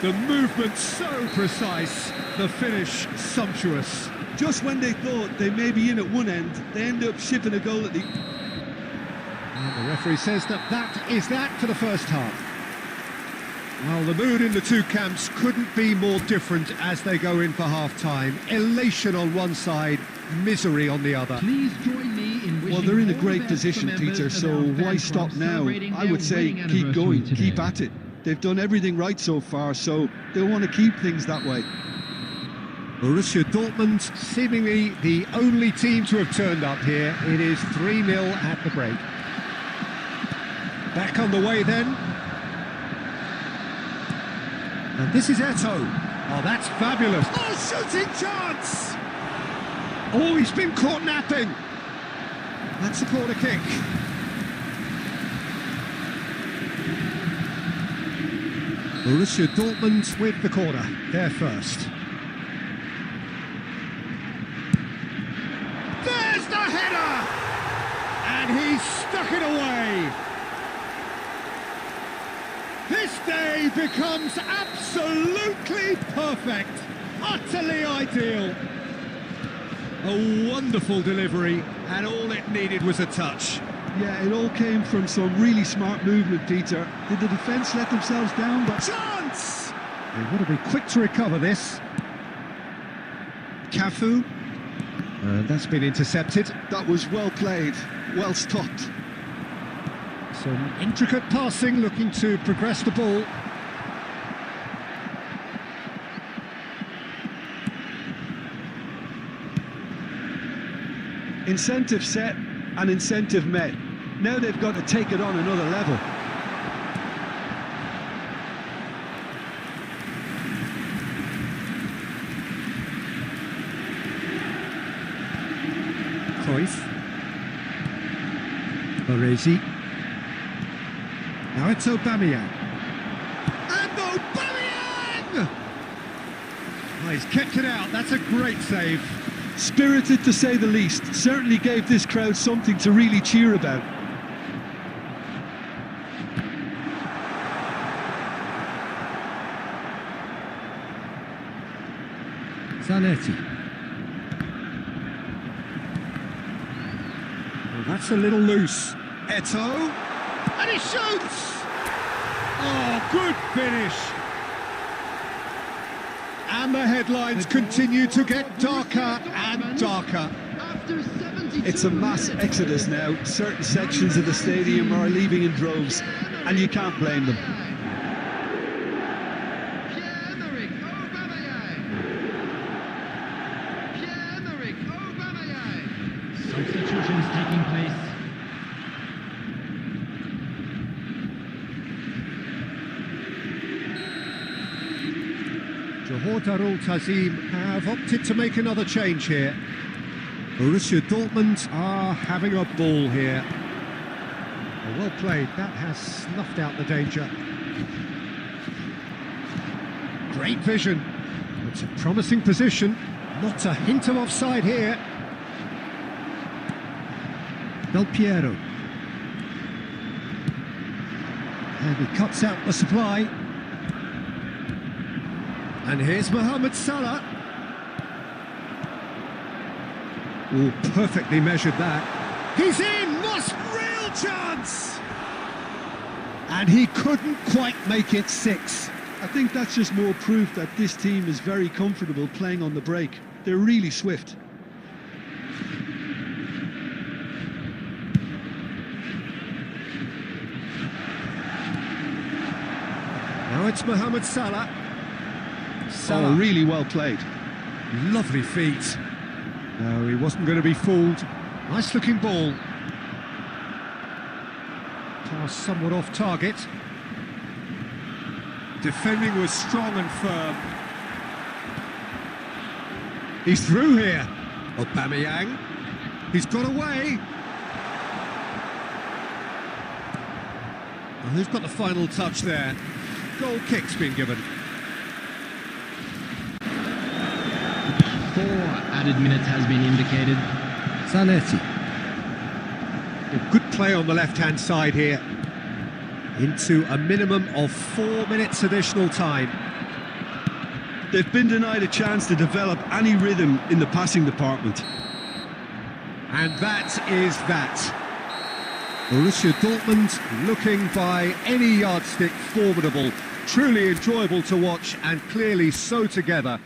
The movement so precise, the finish sumptuous. Just when they thought they may be in at one end, they end up shipping a goal at the... And the referee says that is that for the first half. Well, the mood in the two camps couldn't be more different as they go in for half-time. Elation on one side, misery on the other. Please join me in wishing Well, they're in a all great the best position, for members Peter, of so our why fan stop club now? celebrating I their would say wedding keep anniversary going, today. keep at it. They've done everything right so far, so they'll want to keep things that way. Borussia Dortmund, seemingly the only team to have turned up here. It is 3-0 at the break. Back on the way then. And this is Eto'o. Oh, that's fabulous. Oh, shooting chance! Oh, he's been caught napping. That's a corner kick. Borussia Dortmund with the corner. They're first. There's the header! And he's stuck it away. This day becomes absolutely perfect, utterly ideal. A wonderful delivery, and all it needed was a touch. Yeah, it all came from some really smart movement, Peter. Did the defence let themselves down? But Chance! They want to be quick to recover this. Cafu. That's been intercepted. that was well played, well stopped. Some intricate passing, looking to progress the ball. Incentive set and incentive met. Now they've got to take it on another level. Cruyff. Baresi. Now it's Aubameyang. And Aubameyang! Oh, he's kept it out. That's a great save. Spirited to say the least. Certainly gave this crowd something to really cheer about. Zanetti. Well, that's a little loose. Eto'o, and he shoots! Oh, good finish! And the headlines continue to get darker and darker. After 72 It's a mass exodus now. Certain sections of the stadium are leaving in droves, and you can't blame them. Pierre-Emerick Aubameyang. Pierre-Emerick Aubameyang. taking place. Johor Darul Tazim have opted to make another change here. Borussia Dortmund are having a ball here. Well played, that has snuffed out the danger. Great vision. It's a promising position. Not a hint of offside here. Del Piero. And he cuts out the supply. And here's Mohamed Salah. Oh, perfectly measured that. He's in! Must real chance! And he couldn't quite make it 6. I think that's just more proof that this team is very comfortable playing on the break. They're really swift. Now it's Mohamed Salah. Oh, really well played. Lovely feet. No, he wasn't going to be fooled. Nice looking ball. Pass somewhat off target. Defending was strong and firm. He's through here. Aubameyang. He's got away. And who's got the final touch there? Goal kick's been given. 4 added minutes has been indicated. Zanetti. A good play on the left-hand side here. Into a minimum of 4 minutes additional time. They've been denied a chance to develop any rhythm in the passing department. And that is that. Borussia Dortmund looking by any yardstick formidable. Truly enjoyable to watch and clearly so together